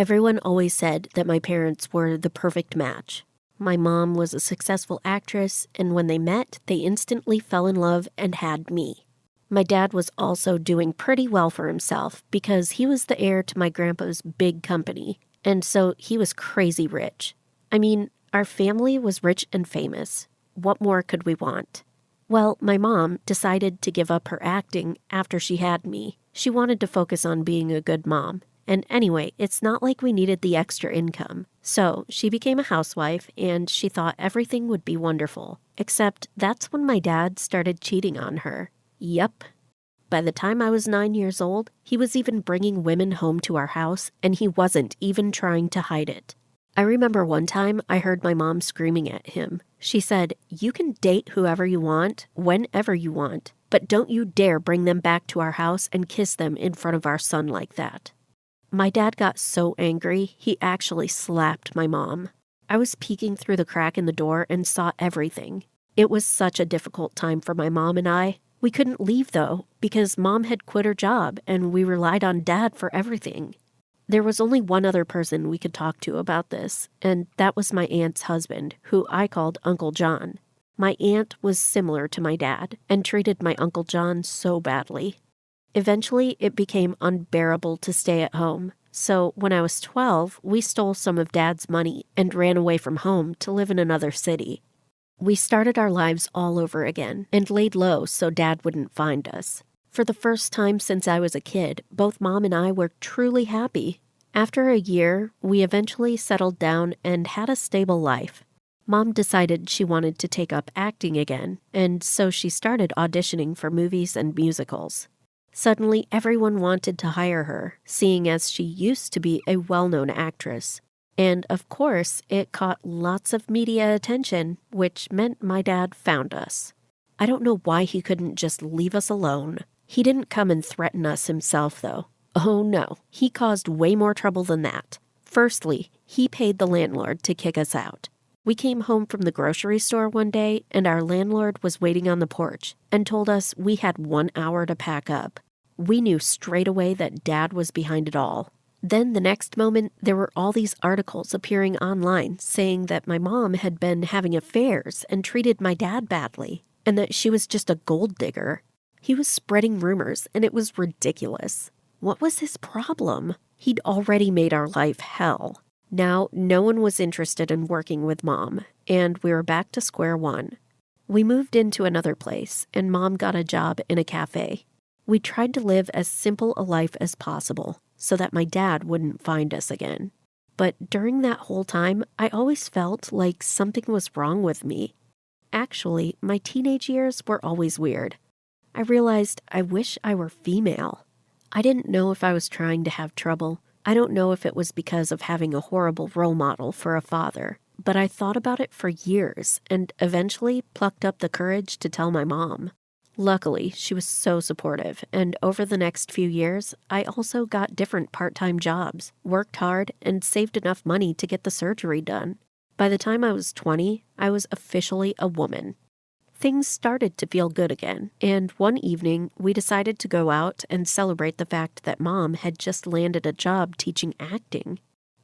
Everyone always said that my parents were the perfect match. My mom was a successful actress, and when they met, they instantly fell in love and had me. My dad was also doing pretty well for himself because he was the heir to my grandpa's big company, and so he was crazy rich. I mean, our family was rich and famous. What more could we want? Well, my mom decided to give up her acting after she had me. She wanted to focus on being a good mom. And anyway, it's not like we needed the extra income. So she became a housewife and she thought everything would be wonderful. Except that's when my dad started cheating on her. Yup. By the time I was 9 years old, he was even bringing women home to our house and he wasn't even trying to hide it. I remember one time I heard my mom screaming at him. She said, "You can date whoever you want, whenever you want, but don't you dare bring them back to our house and kiss them in front of our son like that." My dad got so angry, he actually slapped my mom. I was peeking through the crack in the door and saw everything. It was such a difficult time for my mom and I. We couldn't leave, though, because mom had quit her job and we relied on dad for everything. There was only one other person we could talk to about this, and that was my aunt's husband, who I called Uncle John. My aunt was similar to my dad and treated my Uncle John so badly. Eventually, it became unbearable to stay at home. So when I was 12, we stole some of Dad's money and ran away from home to live in another city. We started our lives all over again and laid low so Dad wouldn't find us. For the first time since I was a kid, both Mom and I were truly happy. After a year, we eventually settled down and had a stable life. Mom decided she wanted to take up acting again, and so she started auditioning for movies and musicals. Suddenly, everyone wanted to hire her, seeing as she used to be a well-known actress. And of course, it caught lots of media attention, which meant my dad found us. I don't know why he couldn't just leave us alone. He didn't come and threaten us himself, though. Oh no, he caused way more trouble than that. Firstly, he paid the landlord to kick us out. We came home from the grocery store one day, and our landlord was waiting on the porch and told us we had 1 hour to pack up. We knew straight away that Dad was behind it all. Then the next moment, there were all these articles appearing online saying that my mom had been having affairs and treated my dad badly, and that she was just a gold digger. He was spreading rumors, and it was ridiculous. What was his problem? He'd already made our life hell. Now, no one was interested in working with Mom, and we were back to square one. We moved into another place, and Mom got a job in a cafe. We tried to live as simple a life as possible so that my dad wouldn't find us again. But during that whole time, I always felt like something was wrong with me. Actually, my teenage years were always weird. I realized I wish I were female. I didn't know if I was trying to have trouble. I don't know if it was because of having a horrible role model for a father, but I thought about it for years and eventually plucked up the courage to tell my mom. Luckily, she was so supportive, and over the next few years, I also got different part-time jobs, worked hard, and saved enough money to get the surgery done. By the time I was 20, I was officially a woman. Things started to feel good again, and one evening, we decided to go out and celebrate the fact that Mom had just landed a job teaching acting.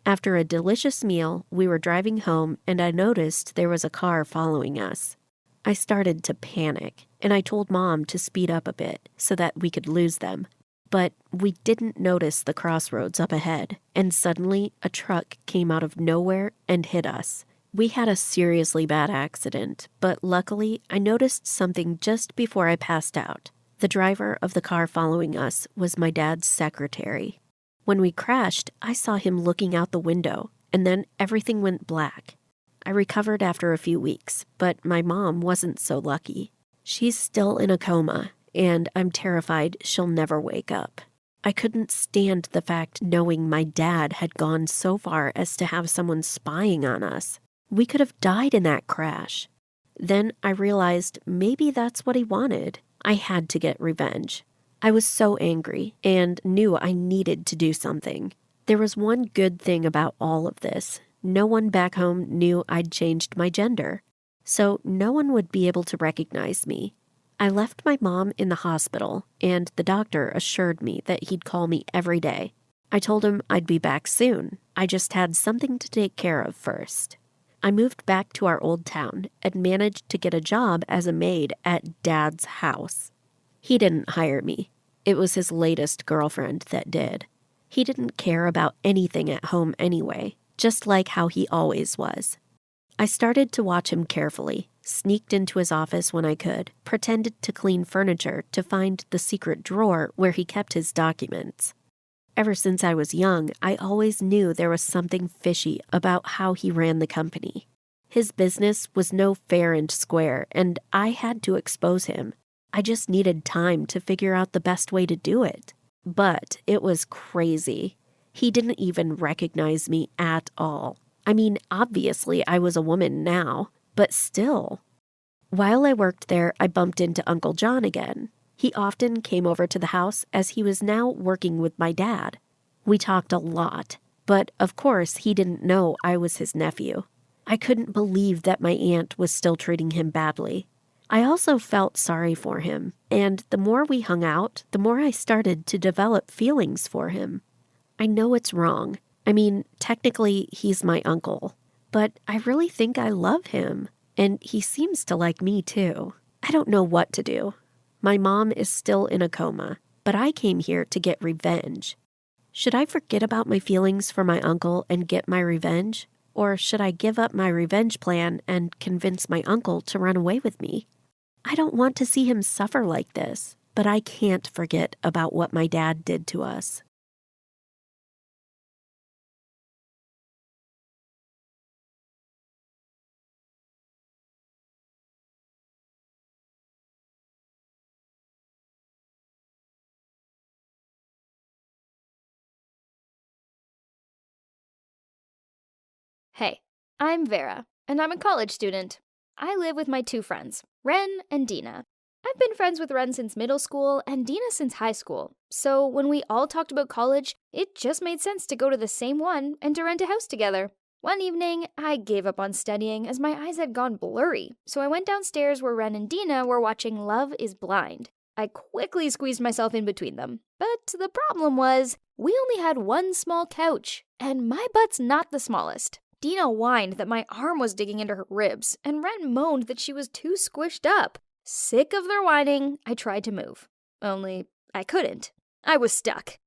After a delicious meal, we were driving home, and I noticed there was a car following us. I started to panic, and I told Mom to speed up a bit so that we could lose them. But we didn't notice the crossroads up ahead, and suddenly a truck came out of nowhere and hit us. We had a seriously bad accident, but luckily I noticed something just before I passed out. The driver of the car following us was my dad's secretary. When we crashed, I saw him looking out the window, and then everything went black. I recovered after a few weeks, but my mom wasn't so lucky. She's still in a coma, and I'm terrified she'll never wake up. I couldn't stand the fact knowing my dad had gone so far as to have someone spying on us. We could have died in that crash. Then I realized maybe that's what he wanted. I had to get revenge. I was so angry and knew I needed to do something. There was one good thing about all of this. No one back home knew I'd changed my gender, so no one would be able to recognize me. I left my mom in the hospital, and the doctor assured me that he'd call me every day. I told him I'd be back soon. I just had something to take care of first. I moved back to our old town and managed to get a job as a maid at Dad's house. He didn't hire me. It was his latest girlfriend that did. He didn't care about anything at home anyway, just like how he always was. I started to watch him carefully, sneaked into his office when I could, pretended to clean furniture to find the secret drawer where he kept his documents. Ever since I was young, I always knew there was something fishy about how he ran the company. His business was no fair and square, and I had to expose him. I just needed time to figure out the best way to do it. But it was crazy. He didn't even recognize me at all. I mean, obviously I was a woman now, but still. While I worked there, I bumped into Uncle John again. He often came over to the house as he was now working with my dad. We talked a lot, but of course he didn't know I was his nephew. I couldn't believe that my aunt was still treating him badly. I also felt sorry for him, and the more we hung out, the more I started to develop feelings for him. I know it's wrong. I mean, technically he's my uncle, but I really think I love him, and he seems to like me too. I don't know what to do. My mom is still in a coma, but I came here to get revenge. Should I forget about my feelings for my uncle and get my revenge? Or should I give up my revenge plan and convince my uncle to run away with me? I don't want to see him suffer like this, but I can't forget about what my dad did to us. Hey, I'm Vera, and I'm a college student. I live with my two friends, Ren and Dina. I've been friends with Ren since middle school and Dina since high school, so when we all talked about college, it just made sense to go to the same one and to rent a house together. One evening, I gave up on studying as my eyes had gone blurry, so I went downstairs where Ren and Dina were watching Love is Blind. I quickly squeezed myself in between them, but the problem was, we only had one small couch, and my butt's not the smallest. Dina whined that my arm was digging into her ribs, and Ren moaned that she was too squished up. Sick of their whining, I tried to move. Only, I couldn't. I was stuck.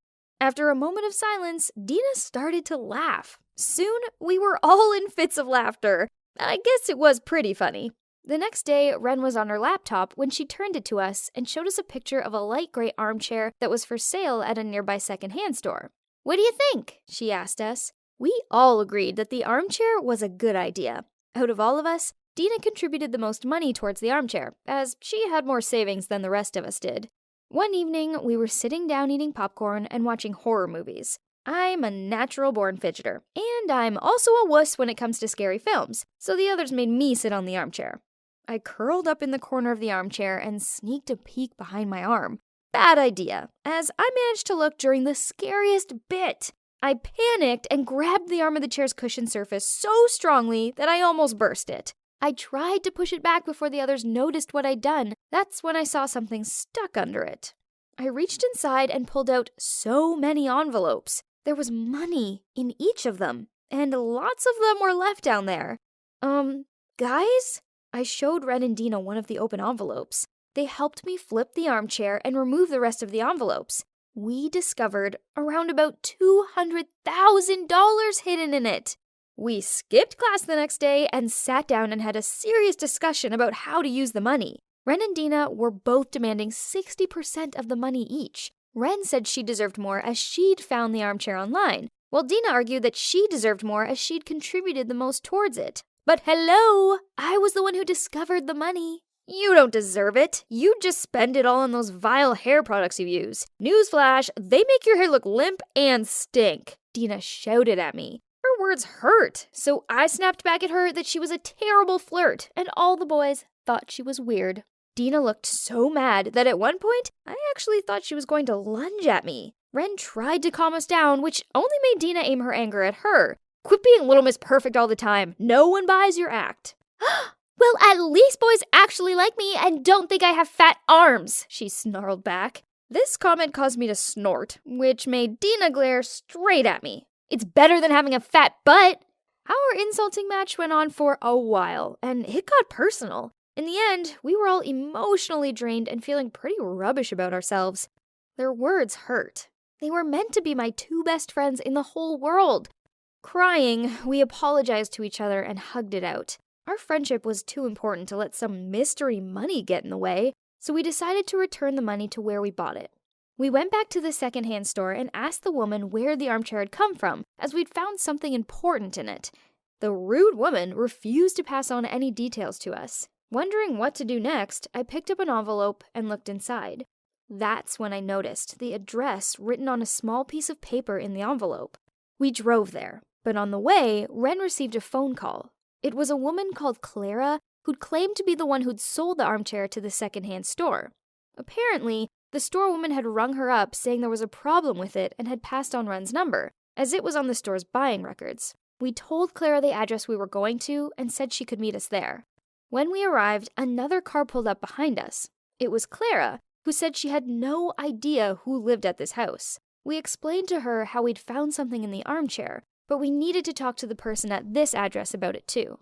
After a moment of silence, Dina started to laugh. Soon, we were all in fits of laughter. I guess it was pretty funny. The next day, Ren was on her laptop when she turned it to us and showed us a picture of a light gray armchair that was for sale at a nearby secondhand store. "What do you think?" she asked us. We all agreed that the armchair was a good idea. Out of all of us, Dina contributed the most money towards the armchair, as she had more savings than the rest of us did. One evening, we were sitting down eating popcorn and watching horror movies. I'm a natural-born fidgeter, and I'm also a wuss when it comes to scary films, so the others made me sit on the armchair. I curled up in the corner of the armchair and sneaked a peek behind my arm. Bad idea, as I managed to look during the scariest bit. I panicked and grabbed the arm of the chair's cushion surface so strongly that I almost burst it. I tried to push it back before the others noticed what I'd done. That's when I saw something stuck under it. I reached inside and pulled out so many envelopes. There was money in each of them, and lots of them were left down there. Guys? I showed Ren and Dina one of the open envelopes. They helped me flip the armchair and remove the rest of the envelopes. We discovered around about $200,000 hidden in it. We skipped class the next day and sat down and had a serious discussion about how to use the money. Ren and Dina were both demanding 60% of the money each. Ren said she deserved more as she'd found the armchair online, while Dina argued that she deserved more as she'd contributed the most towards it. But hello, I was the one who discovered the money. You don't deserve it. You just spend it all on those vile hair products you use. Newsflash, they make your hair look limp and stink. Dina shouted at me. Her words hurt, so I snapped back at her that she was a terrible flirt, and all the boys thought she was weird. Dina looked so mad that at one point, I actually thought she was going to lunge at me. Ren tried to calm us down, which only made Dina aim her anger at her. Quit being Little Miss Perfect all the time. No one buys your act. "Well, at least boys actually like me and don't think I have fat arms," she snarled back. This comment caused me to snort, which made Dina glare straight at me. It's better than having a fat butt. Our insulting match went on for a while, and it got personal. In the end, we were all emotionally drained and feeling pretty rubbish about ourselves. Their words hurt. They were meant to be my two best friends in the whole world. Crying, we apologized to each other and hugged it out. Our friendship was too important to let some mystery money get in the way, so we decided to return the money to where we bought it. We went back to the secondhand store and asked the woman where the armchair had come from, as we'd found something important in it. The rude woman refused to pass on any details to us. Wondering what to do next, I picked up an envelope and looked inside. That's when I noticed the address written on a small piece of paper in the envelope. We drove there, but on the way, Ren received a phone call. It was a woman called Clara who'd claimed to be the one who'd sold the armchair to the secondhand store. Apparently, the storewoman had rung her up saying there was a problem with it and had passed on Ren's number, as it was on the store's buying records. We told Clara the address we were going to and said she could meet us there. When we arrived, another car pulled up behind us. It was Clara, who said she had no idea who lived at this house. We explained to her how we'd found something in the armchair, but we needed to talk to the person at this address about it too.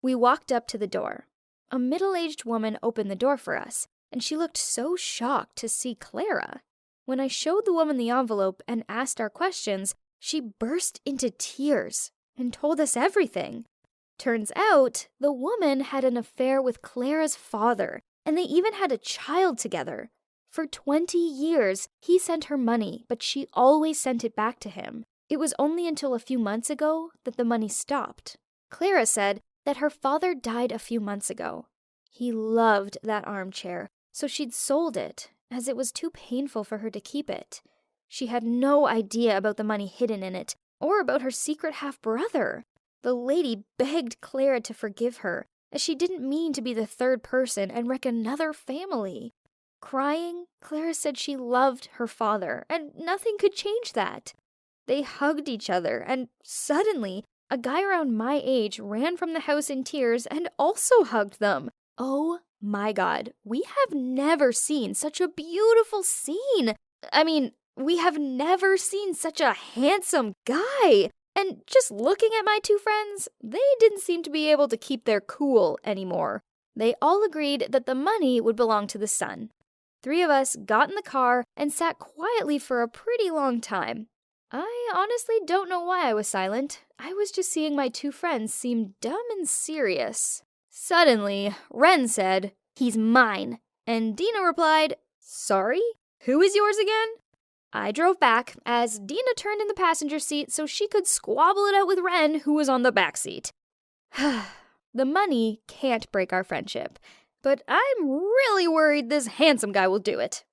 We walked up to the door. A middle-aged woman opened the door for us, and she looked so shocked to see Clara. When I showed the woman the envelope and asked our questions, she burst into tears and told us everything. Turns out, the woman had an affair with Clara's father, and they even had a child together. For 20 years, he sent her money, but she always sent it back to him. It was only until a few months ago that the money stopped. Clara said that her father died a few months ago. He loved that armchair, so she'd sold it, as it was too painful for her to keep it. She had no idea about the money hidden in it, or about her secret half-brother. The lady begged Clara to forgive her, as she didn't mean to be the third person and wreck another family. Crying, Clara said she loved her father, and nothing could change that. They hugged each other, and suddenly, a guy around my age ran from the house in tears and also hugged them. Oh my God, we have never seen such a beautiful scene. We have never seen such a handsome guy. And just looking at my two friends, they didn't seem to be able to keep their cool anymore. They all agreed that the money would belong to the son. 3 of us got in the car and sat quietly for a pretty long time. I honestly don't know why I was silent. I was just seeing my two friends seem dumb and serious. Suddenly, Ren said, "He's mine." And Dina replied, "Sorry? Who is yours again?" I drove back as Dina turned in the passenger seat so she could squabble it out with Ren, who was on the back seat. The money can't break our friendship, but I'm really worried this handsome guy will do it.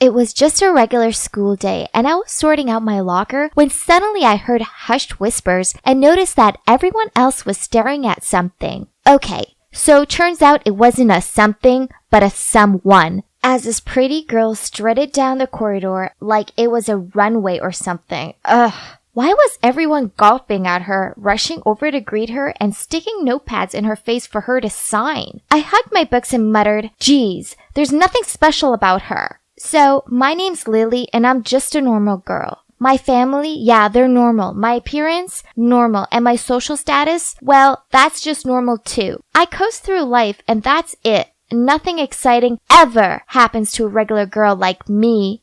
It was just a regular school day, and I was sorting out my locker when suddenly I heard hushed whispers and noticed that everyone else was staring at something. Okay, so turns out it wasn't a something, but a someone, as this pretty girl strutted down the corridor like it was a runway or something. Ugh. Why was everyone gawping at her, rushing over to greet her, and sticking notepads in her face for her to sign? I hugged my books and muttered, "Geez, there's nothing special about her." So, my name's Lily, and I'm just a normal girl. My family, yeah, they're normal. My appearance, normal. And my social status, well, that's just normal too. I coast through life, and that's it. Nothing exciting ever happens to a regular girl like me.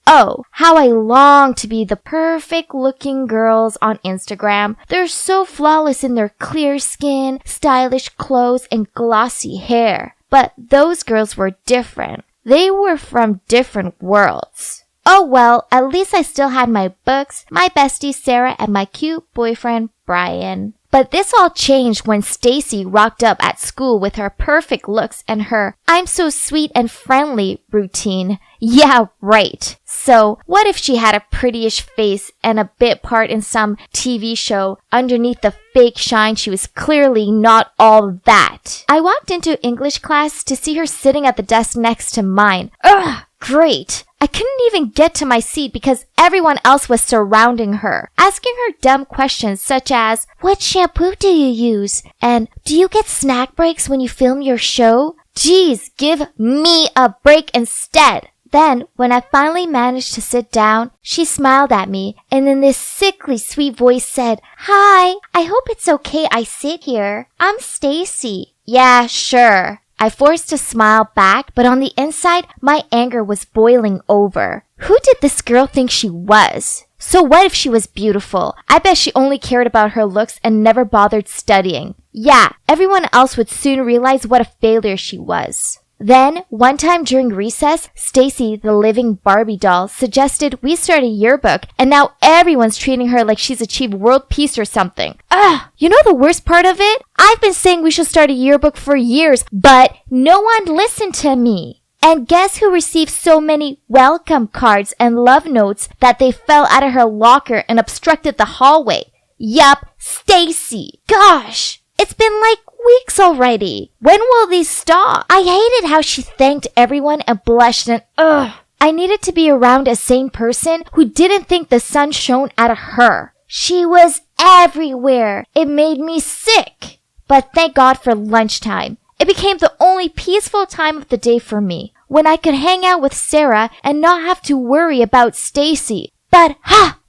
Oh, how I long to be the perfect looking girls on Instagram. They're so flawless in their clear skin, stylish clothes, and glossy hair. But those girls were different. They were from different worlds. Oh well, at least I still had my books, my bestie Sarah, and my cute boyfriend Brian. But this all changed when Stacy rocked up at school with her perfect looks and her "I'm so sweet and friendly" routine. Yeah, right. So, what if she had a prettyish face and a bit part in some TV show underneath the fake shine? She was clearly not all that. I walked into English class to see her sitting at the desk next to mine. Ugh, great. I couldn't even get to my seat because everyone else was surrounding her, asking her dumb questions such as, "What shampoo do you use?" and "Do you get snack breaks when you film your show?" Geez, give me a break instead. Then, when I finally managed to sit down, she smiled at me and in this sickly sweet voice said, "Hi, I hope it's okay I sit here. I'm Stacy." "Yeah, sure." I forced a smile back, but on the inside, my anger was boiling over. Who did this girl think she was? So what if she was beautiful? I bet she only cared about her looks and never bothered studying. Yeah, everyone else would soon realize what a failure she was. Then, one time during recess, Stacy, the living Barbie doll, suggested we start a yearbook, and now everyone's treating her like she's achieved world peace or something. Ugh! You know the worst part of it? I've been saying we should start a yearbook for years, but no one listened to me. And guess who received so many welcome cards and love notes that they fell out of her locker and obstructed the hallway? Yup, Stacy. Gosh! It's been like weeks already. When will these stop? I hated how she thanked everyone and blushed and I needed to be around a sane person who didn't think the sun shone out of her. She was everywhere. It made me sick. But thank God for lunchtime. It became the only peaceful time of the day for me, when I could hang out with Sarah and not have to worry about Stacy. But,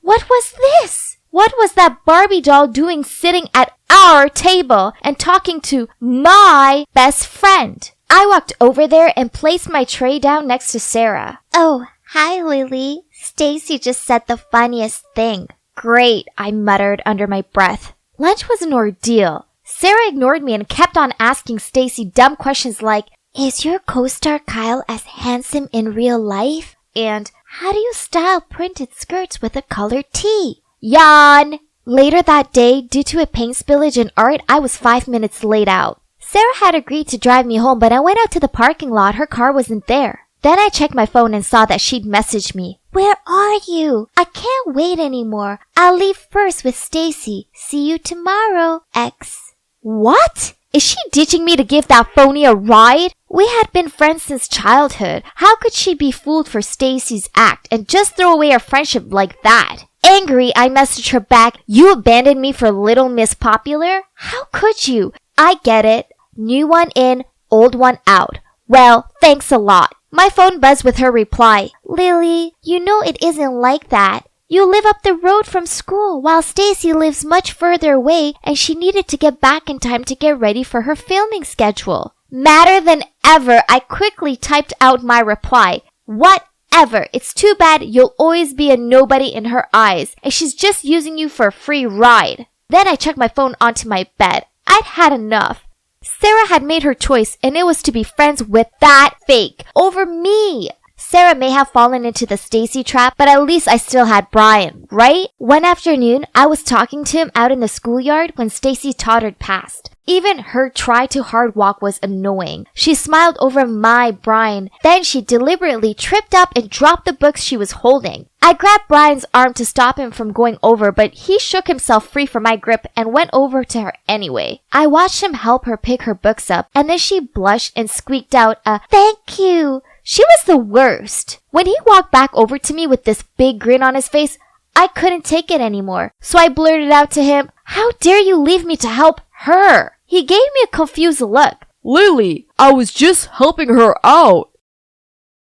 what was this? What was that Barbie doll doing sitting at our table and talking to my best friend? I walked over there and placed my tray down next to Sarah. "Oh, hi, Lily. Stacy just said the funniest thing." "Great," I muttered under my breath. Lunch was an ordeal. Sarah ignored me and kept on asking Stacy dumb questions like, "Is your co-star Kyle as handsome in real life?" And, "How do you style printed skirts with a colored tee?" Yawn! Later that day, due to a paint spillage in art, I was 5 minutes late out. Sarah had agreed to drive me home, but I went out to the parking lot. Her car wasn't there. Then I checked my phone and saw that she'd messaged me. "Where are you? I can't wait anymore. I'll leave first with Stacy. See you tomorrow, X." What? Is she ditching me to give that phony a ride? We had been friends since childhood. How could she be fooled for Stacy's act and just throw away our friendship like that? Angry, I messaged her back, "You abandoned me for Little Miss Popular? How could you? I get it. New one in, old one out. Well, thanks a lot." My phone buzzed with her reply. "Lily, you know it isn't like that. You live up the road from school while Stacy lives much further away and she needed to get back in time to get ready for her filming schedule." Madder than ever, I quickly typed out my reply. "Whatever. It's too bad you'll always be a nobody in her eyes and she's just using you for a free ride." Then I checked my phone onto my bed. I'd had enough. Sarah had made her choice and it was to be friends with that fake over me. Sarah may have fallen into the Stacy trap, but at least I still had Brian, right? One afternoon, I was talking to him out in the schoolyard when Stacy tottered past. Even her try-too-hard walk was annoying. She smiled over my Brian, then she deliberately tripped up and dropped the books she was holding. I grabbed Brian's arm to stop him from going over, but he shook himself free from my grip and went over to her anyway. I watched him help her pick her books up, and then she blushed and squeaked out a "Thank you." She was the worst. When he walked back over to me with this big grin on his face, I couldn't take it anymore. So I blurted out to him, "How dare you leave me to help her?" He gave me a confused look. "Lily, I was just helping her out."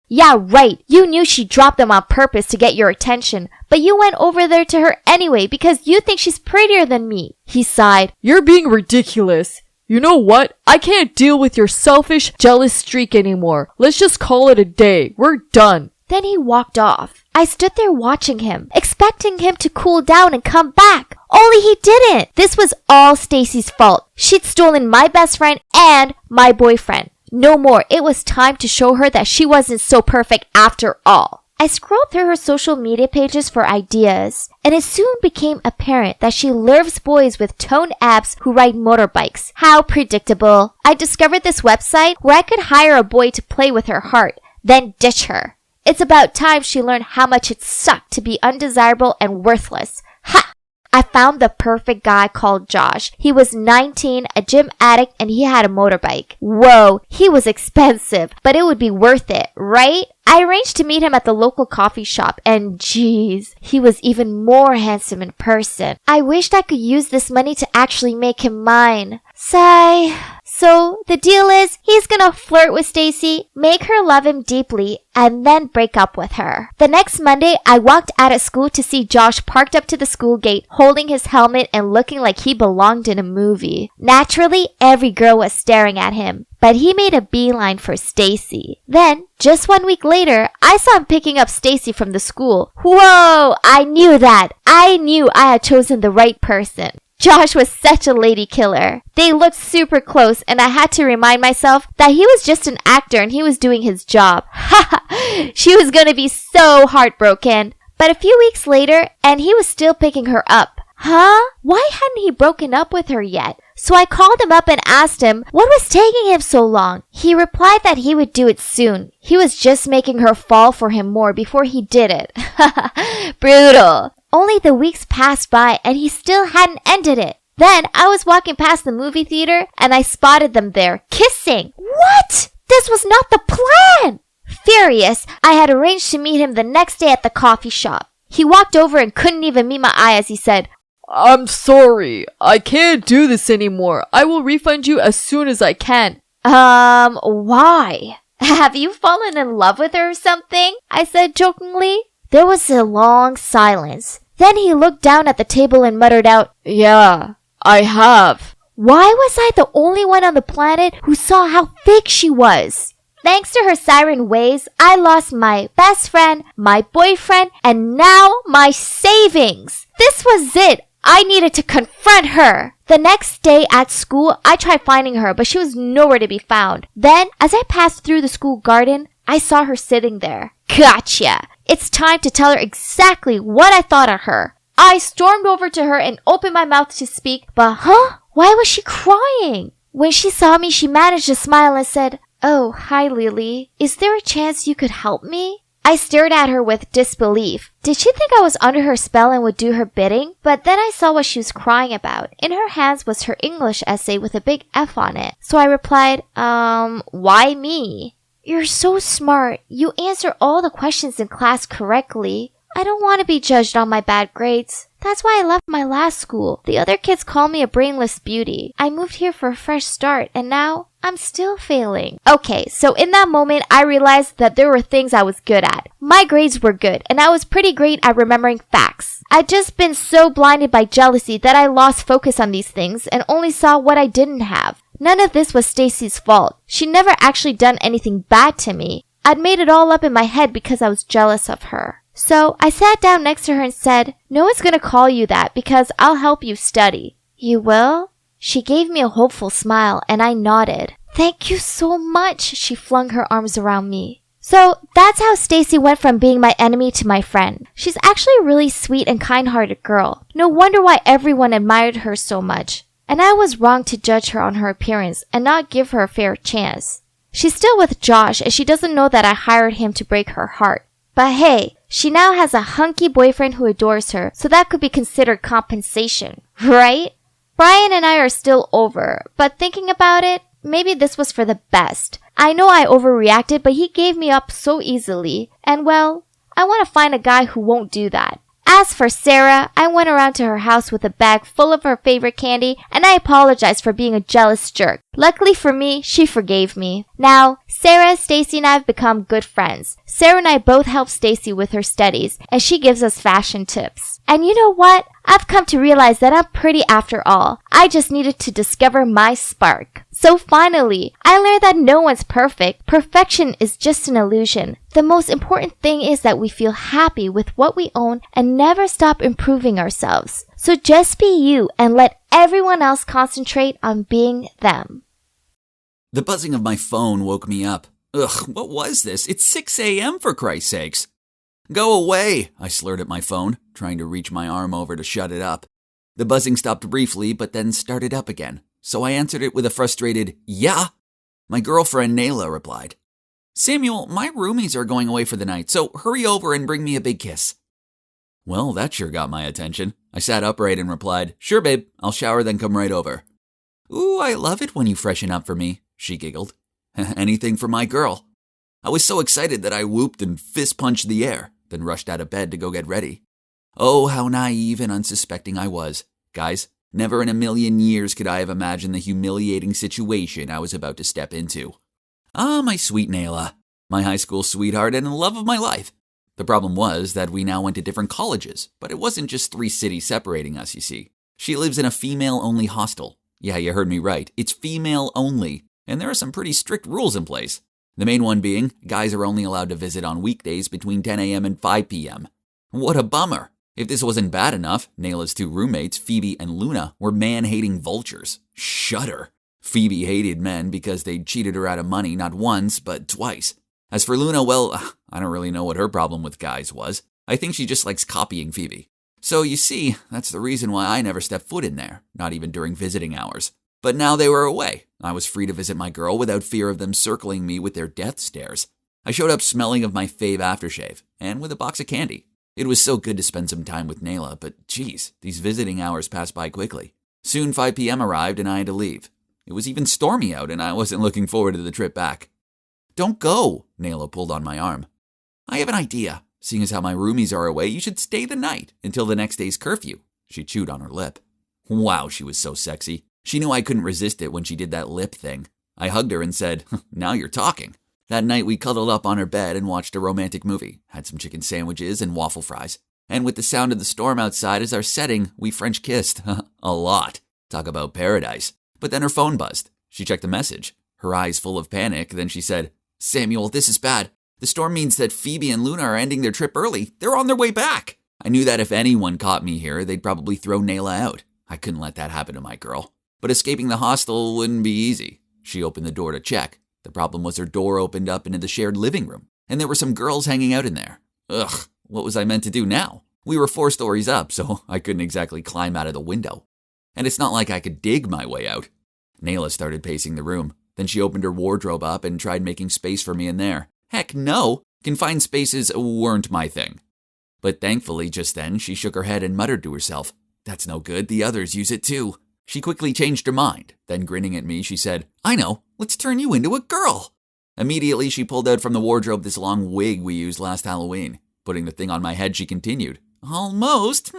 "Yeah, right. You knew she dropped them on purpose to get your attention, but you went over there to her anyway because you think she's prettier than me." He sighed. "You're being ridiculous. You know what? I can't deal with your selfish, jealous streak anymore. Let's just call it a day. We're done." Then he walked off. I stood there watching him, expecting him to cool down and come back. Only he didn't. This was all Stacy's fault. She'd stolen my best friend and my boyfriend. No more. It was time to show her that she wasn't so perfect after all. I scrolled through her social media pages for ideas, and it soon became apparent that she loves boys with toned abs who ride motorbikes. How predictable. I discovered this website where I could hire a boy to play with her heart, then ditch her. It's about time she learned how much it sucked to be undesirable and worthless. Ha! I found the perfect guy called Josh. He was 19, a gym addict, and he had a motorbike. Whoa, he was expensive, but it would be worth it, right? I arranged to meet him at the local coffee shop, and geez, he was even more handsome in person. I wished I could use this money to actually make him mine. Sigh. So the deal is he's gonna flirt with Stacy, make her love him deeply, and then break up with her. The next Monday, I walked out of school to see Josh parked up to the school gate, holding his helmet and looking like he belonged in a movie. Naturally, every girl was staring at him, but he made a beeline for Stacy. Then, just 1 week later, I saw him picking up Stacy from the school. Whoa! I knew that! I knew I had chosen the right person. Josh was such a lady killer. They looked super close and I had to remind myself that he was just an actor and he was doing his job. Haha, she was gonna be so heartbroken. But a few weeks later, and he was still picking her up. Huh? Why hadn't he broken up with her yet? So I called him up and asked him what was taking him so long. He replied that he would do it soon. He was just making her fall for him more before he did it. Brutal. Only the weeks passed by and he still hadn't ended it. Then I was walking past the movie theater and I spotted them there, kissing. What? This was not the plan! Furious, I had arranged to meet him the next day at the coffee shop. He walked over and couldn't even meet my eye as he said, I'm sorry. I can't do this anymore. I will refund you as soon as I can. Why? Have you fallen in love with her or something? I said jokingly. There was a long silence. Then he looked down at the table and muttered out, Yeah, I have. Why was I the only one on the planet who saw how fake she was? Thanks to her siren ways, I lost my best friend, my boyfriend, and now my savings. This was it. I needed to confront her. The next day at school, I tried finding her, but she was nowhere to be found. Then, as I passed through the school garden, I saw her sitting there. Gotcha! It's time to tell her exactly what I thought of her. I stormed over to her and opened my mouth to speak, but why was she crying? When she saw me, she managed to smile and said, Oh, hi Lily. Is there a chance you could help me? I stared at her with disbelief. Did she think I was under her spell and would do her bidding? But then I saw what she was crying about. In her hands was her English essay with a big F on it. So I replied, why me? You're so smart. You answer all the questions in class correctly. I don't want to be judged on my bad grades. That's why I left my last school. The other kids call me a brainless beauty. I moved here for a fresh start and now I'm still failing. Okay, so in that moment, I realized that there were things I was good at. My grades were good and I was pretty great at remembering facts. I'd just been so blinded by jealousy that I lost focus on these things and only saw what I didn't have. None of this was Stacy's fault. She never actually done anything bad to me. I'd made it all up in my head because I was jealous of her. So I sat down next to her and said, No one's gonna call you that because I'll help you study. You will? She gave me a hopeful smile and I nodded. Thank you so much, she flung her arms around me. So that's how Stacy went from being my enemy to my friend. She's actually a really sweet and kind-hearted girl. No wonder why everyone admired her so much. And I was wrong to judge her on her appearance and not give her a fair chance. She's still with Josh and she doesn't know that I hired him to break her heart. But hey, she now has a hunky boyfriend who adores her, so that could be considered compensation, right? Brian and I are still over, but thinking about it, maybe this was for the best. I know I overreacted, but he gave me up so easily, and well, I want to find a guy who won't do that. As for Sarah, I went around to her house with a bag full of her favorite candy, and I apologized for being a jealous jerk. Luckily for me, she forgave me. Now, Sarah, Stacy, and I have become good friends. Sarah and I both help Stacy with her studies, and she gives us fashion tips. And you know what? I've come to realize that I'm pretty after all. I just needed to discover my spark. So finally, I learned that no one's perfect. Perfection is just an illusion. The most important thing is that we feel happy with what we own and never stop improving ourselves. So just be you and let everyone else concentrate on being them. The buzzing of my phone woke me up. Ugh, what was this? It's 6 a.m. for Christ's sakes. Go away, I slurred at my phone, trying to reach my arm over to shut it up. The buzzing stopped briefly, but then started up again. So I answered it with a frustrated, yeah. My girlfriend Nayla replied, Samuel, my roomies are going away for the night, so hurry over and bring me a big kiss. Well, that sure got my attention. I sat upright and replied, Sure, babe, I'll shower then come right over. Ooh, I love it when you freshen up for me, she giggled. Anything for my girl. I was so excited that I whooped and fist-punched the air, then rushed out of bed to go get ready. Oh, how naive and unsuspecting I was. Guys, Never in a million years could I have imagined the humiliating situation I was about to step into. Ah, my sweet Nayla, my high school sweetheart and the love of my life. The problem was that we now went to different colleges, but it wasn't just 3 cities separating us, you see. She lives in a female-only hostel. Yeah, you heard me right. It's female-only, and there are some pretty strict rules in place. The main one being, guys are only allowed to visit on weekdays between 10 a.m. and 5 p.m. What a bummer. If this wasn't bad enough, Nayla's 2 roommates, Phoebe and Luna, were man-hating vultures. Shudder. Phoebe hated men because they'd cheated her out of money not once, but twice. As for Luna, well, I don't really know what her problem with guys was. I think she just likes copying Phoebe. So you see, that's the reason why I never stepped foot in there, not even during visiting hours. But now they were away. I was free to visit my girl without fear of them circling me with their death stares. I showed up smelling of my fave aftershave, and with a box of candy. It was so good to spend some time with Nayla, but geez, these visiting hours passed by quickly. Soon 5 p.m. arrived and I had to leave. It was even stormy out and I wasn't looking forward to the trip back. Don't go, Nayla pulled on my arm. I have an idea. Seeing as how my roomies are away, you should stay the night until the next day's curfew. She chewed on her lip. Wow, she was so sexy. She knew I couldn't resist it when she did that lip thing. I hugged her and said, now you're talking. That night we cuddled up on her bed and watched a romantic movie, had some chicken sandwiches and waffle fries. And with the sound of the storm outside as our setting, we French kissed. A lot. Talk about paradise. But then her phone buzzed. She checked the message. Her eyes full of panic, then she said, Samuel, this is bad. The storm means that Phoebe and Luna are ending their trip early. They're on their way back. I knew that if anyone caught me here, they'd probably throw Nayla out. I couldn't let that happen to my girl. But escaping the hostel wouldn't be easy. She opened the door to check. The problem was her door opened up into the shared living room, and there were some girls hanging out in there. Ugh, what was I meant to do now? We were 4 stories up, so I couldn't exactly climb out of the window. And it's not like I could dig my way out. Nayla started pacing the room. Then she opened her wardrobe up and tried making space for me in there. Heck no, confined spaces weren't my thing. But thankfully, just then, she shook her head and muttered to herself, That's no good, the others use it too. She quickly changed her mind. Then grinning at me, she said, I know, let's turn you into a girl. Immediately, she pulled out from the wardrobe this long wig we used last Halloween. Putting the thing on my head, she continued, Almost,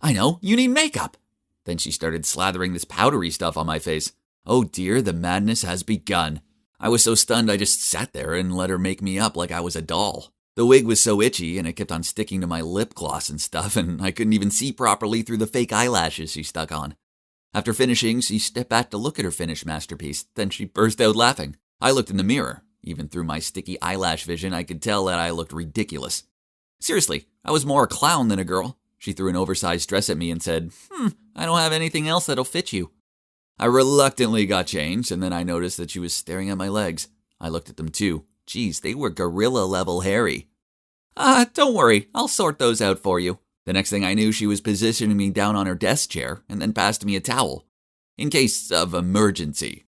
I know, you need makeup. Then she started slathering this powdery stuff on my face. Oh dear, the madness has begun. I was so stunned I just sat there and let her make me up like I was a doll. The wig was so itchy and it kept on sticking to my lip gloss and stuff, and I couldn't even see properly through the fake eyelashes she stuck on. After finishing, she stepped back to look at her finished masterpiece. Then she burst out laughing. I looked in the mirror. Even through my sticky eyelash vision, I could tell that I looked ridiculous. Seriously, I was more a clown than a girl. She threw an oversized dress at me and said, I don't have anything else that'll fit you. I reluctantly got changed, and then I noticed that she was staring at my legs. I looked at them too. Geez, they were gorilla-level hairy. Don't worry, I'll sort those out for you. The next thing I knew, she was positioning me down on her desk chair and then passed me a towel. In case of emergency.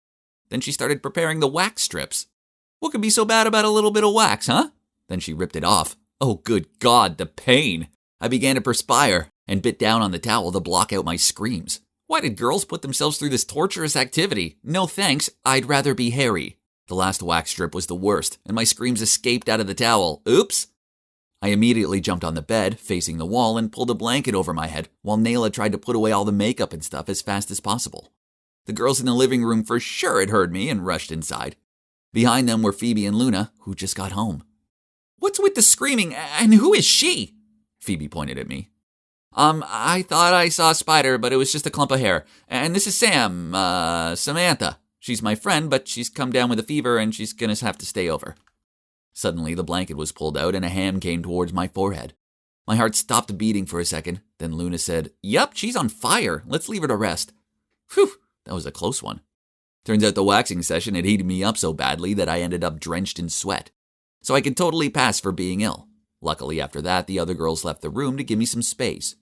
Then she started preparing the wax strips. What could be so bad about a little bit of wax, huh? Then she ripped it off. Oh, good God, the pain. I began to perspire and bit down on the towel to block out my screams. Why did girls put themselves through this torturous activity? No thanks, I'd rather be hairy. The last wax strip was the worst, and my screams escaped out of the towel. Oops! I immediately jumped on the bed, facing the wall, and pulled a blanket over my head, while Nayla tried to put away all the makeup and stuff as fast as possible. The girls in the living room for sure had heard me and rushed inside. Behind them were Phoebe and Luna, who just got home. What's with the screaming, and who is she? Phoebe pointed at me. I thought I saw a spider, but it was just a clump of hair. And this is Samantha. She's my friend, but she's come down with a fever and she's gonna have to stay over. Suddenly, the blanket was pulled out and a hand came towards my forehead. My heart stopped beating for a second. Then Luna said, Yup, she's on fire. Let's leave her to rest. Phew, that was a close one. Turns out the waxing session had heated me up so badly that I ended up drenched in sweat. So I could totally pass for being ill. Luckily, after that, the other girls left the room to give me some space.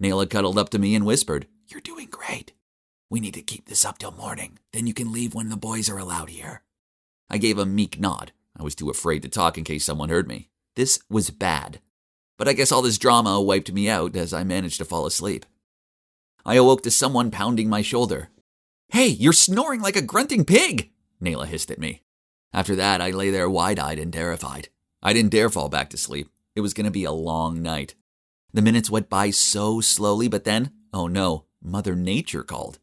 Nayla cuddled up to me and whispered, You're doing great. We need to keep this up till morning. Then you can leave when the boys are allowed here. I gave a meek nod. I was too afraid to talk in case someone heard me. This was bad. But I guess all this drama wiped me out as I managed to fall asleep. I awoke to someone pounding my shoulder. Hey, you're snoring like a grunting pig, Nayla hissed at me. After that, I lay there wide-eyed and terrified. I didn't dare fall back to sleep. It was going to be a long night. The minutes went by so slowly, but then, oh no, Mother Nature called.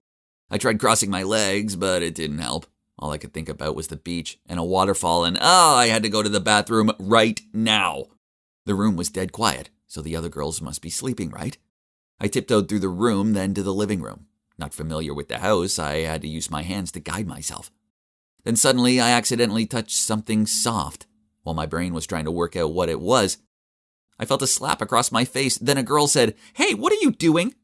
I tried crossing my legs, but it didn't help. All I could think about was the beach and a waterfall, and I had to go to the bathroom right now. The room was dead quiet, so the other girls must be sleeping, right? I tiptoed through the room, then to the living room. Not familiar with the house, I had to use my hands to guide myself. Then suddenly, I accidentally touched something soft. While my brain was trying to work out what it was, I felt a slap across my face. Then a girl said, "Hey, what are you doing?"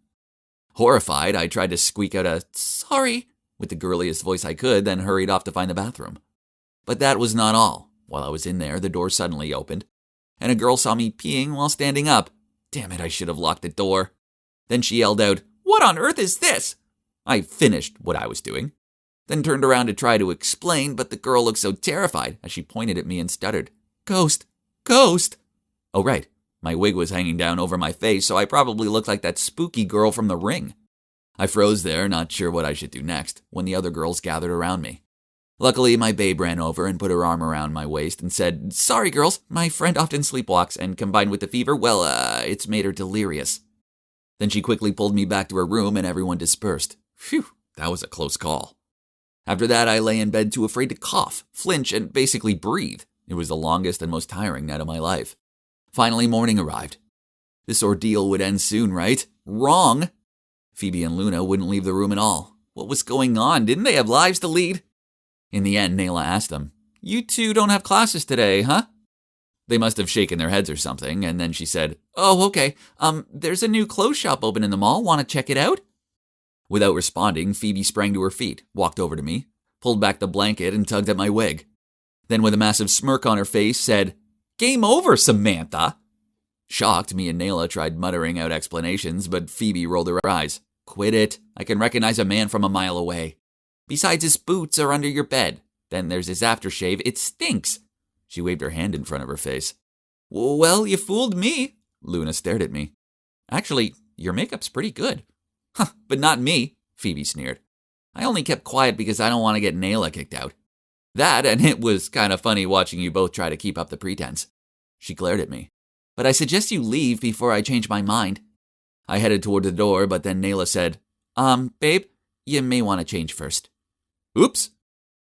Horrified, I tried to squeak out a "sorry" with the girliest voice I could, then hurried off to find the bathroom. But that was not all. While I was in there, the door suddenly opened, and a girl saw me peeing while standing up. Damn it, I should have locked the door. Then she yelled out, "What on earth is this?" I finished what I was doing, then turned around to try to explain, but the girl looked so terrified as she pointed at me and stuttered, "Ghost! Ghost!" Oh, right. My wig was hanging down over my face, so I probably looked like that spooky girl from The Ring. I froze there, not sure what I should do next, when the other girls gathered around me. Luckily, my babe ran over and put her arm around my waist and said, "Sorry, girls, my friend often sleepwalks, and combined with the fever, well, it's made her delirious." Then she quickly pulled me back to her room and everyone dispersed. Phew, that was a close call. After that, I lay in bed too afraid to cough, flinch, and basically breathe. It was the longest and most tiring night of my life. Finally, morning arrived. This ordeal would end soon, right? Wrong! Phoebe and Luna wouldn't leave the room at all. What was going on? Didn't they have lives to lead? In the end, Nayla asked them, "You two don't have classes today, huh?" They must have shaken their heads or something, and then she said, "Oh, okay. There's a new clothes shop open in the mall. Want to check it out?" Without responding, Phoebe sprang to her feet, walked over to me, pulled back the blanket, and tugged at my wig. Then, with a massive smirk on her face, said, "Game over, Samantha!" Shocked, me and Nayla tried muttering out explanations, but Phoebe rolled her eyes. "Quit it. I can recognize a man from a mile away. Besides, his boots are under your bed. Then there's his aftershave. It stinks." She waved her hand in front of her face. "Well, you fooled me." Luna stared at me. "Actually, your makeup's pretty good." "Huh, but not me," Phoebe sneered. "I only kept quiet because I don't want to get Nayla kicked out. That, and it was kind of funny watching you both try to keep up the pretense." She glared at me. "But I suggest you leave before I change my mind." I headed toward the door, but then Nayla said, Babe, you may want to change first." Oops.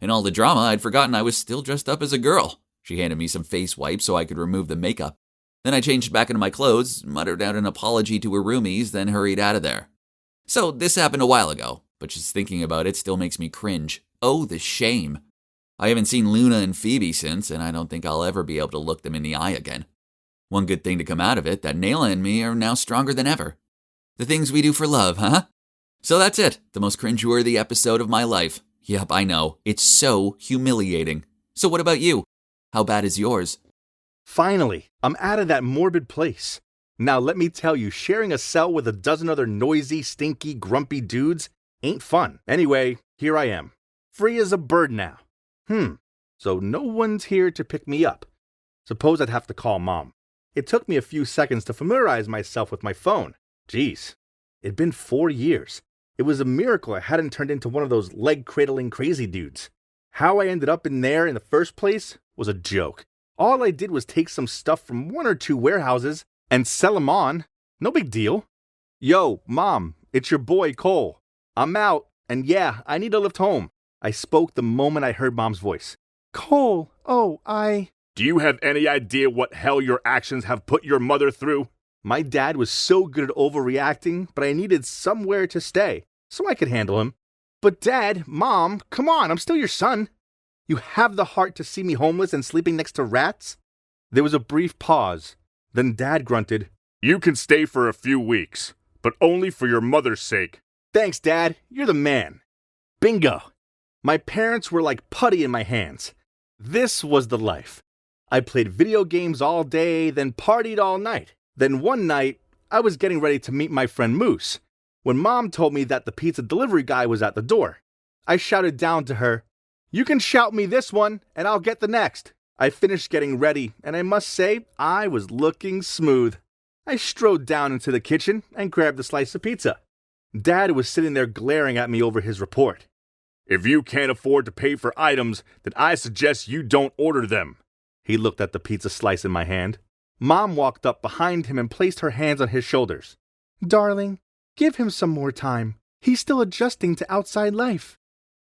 In all the drama, I'd forgotten I was still dressed up as a girl. She handed me some face wipes so I could remove the makeup. Then I changed back into my clothes, muttered out an apology to her roomies, then hurried out of there. So this happened a while ago, but just thinking about it still makes me cringe. Oh, the shame. I haven't seen Luna and Phoebe since, and I don't think I'll ever be able to look them in the eye again. One good thing to come out of it, that Nayla and me are now stronger than ever. The things we do for love, huh? So that's it, the most cringeworthy episode of my life. Yep, I know, it's so humiliating. So what about you? How bad is yours? Finally, I'm out of that morbid place. Now let me tell you, sharing a cell with a dozen other noisy, stinky, grumpy dudes ain't fun. Anyway, here I am, free as a bird now. So no one's here to pick me up. Suppose I'd have to call Mom. It took me a few seconds to familiarize myself with my phone. Jeez, it'd been 4 years. It was a miracle I hadn't turned into one of those leg-cradling crazy dudes. How I ended up in there in the first place was a joke. All I did was take some stuff from 1 or 2 warehouses and sell them on. No big deal. Yo, Mom, it's your boy Cole. I'm out, and yeah, I need a lift home. I spoke the moment I heard Mom's voice. Cole, Do you have any idea what hell your actions have put your mother through? My dad was so good at overreacting, but I needed somewhere to stay, so I could handle him. But Dad, Mom, come on, I'm still your son. You have the heart to see me homeless and sleeping next to rats? There was a brief pause. Then Dad grunted, "You can stay for a few weeks, but only for your mother's sake." Thanks, Dad. You're the man. Bingo. My parents were like putty in my hands. This was the life. I played video games all day, then partied all night. Then one night, I was getting ready to meet my friend Moose, when Mom told me that the pizza delivery guy was at the door. I shouted down to her, "You can shout me this one, and I'll get the next." I finished getting ready, and I must say, I was looking smooth. I strode down into the kitchen and grabbed a slice of pizza. Dad was sitting there glaring at me over his report. "If you can't afford to pay for items, then I suggest you don't order them." He looked at the pizza slice in my hand. Mom walked up behind him and placed her hands on his shoulders. "Darling, Give him some more time. He's still adjusting to outside life.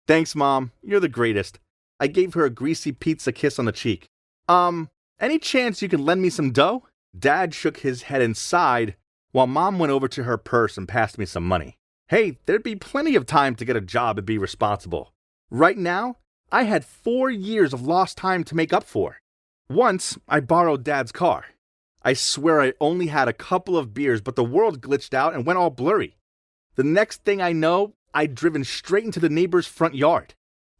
Thanks, Mom. You're the greatest. I gave her a greasy pizza kiss on the cheek. Any chance you can lend me some dough? Dad shook his head and sighed, while Mom went over to her purse and passed me some money. Hey, there'd be plenty of time to get a job and be responsible. Right now, I had 4 years of lost time to make up for. Once, I borrowed Dad's car. I swear I only had a couple of beers, but the world glitched out and went all blurry. The next thing I know, I'd driven straight into the neighbor's front yard.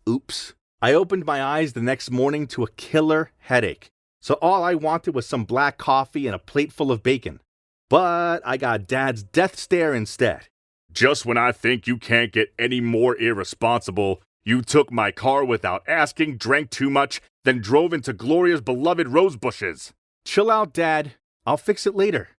Oops. I opened my eyes the next morning to a killer headache, so all I wanted was some black coffee and a plate full of bacon. But I got Dad's death stare instead. Just when I think you can't get any more irresponsible, you took my car without asking, drank too much, then drove into Gloria's beloved rose bushes. Chill out, Dad. I'll fix it later,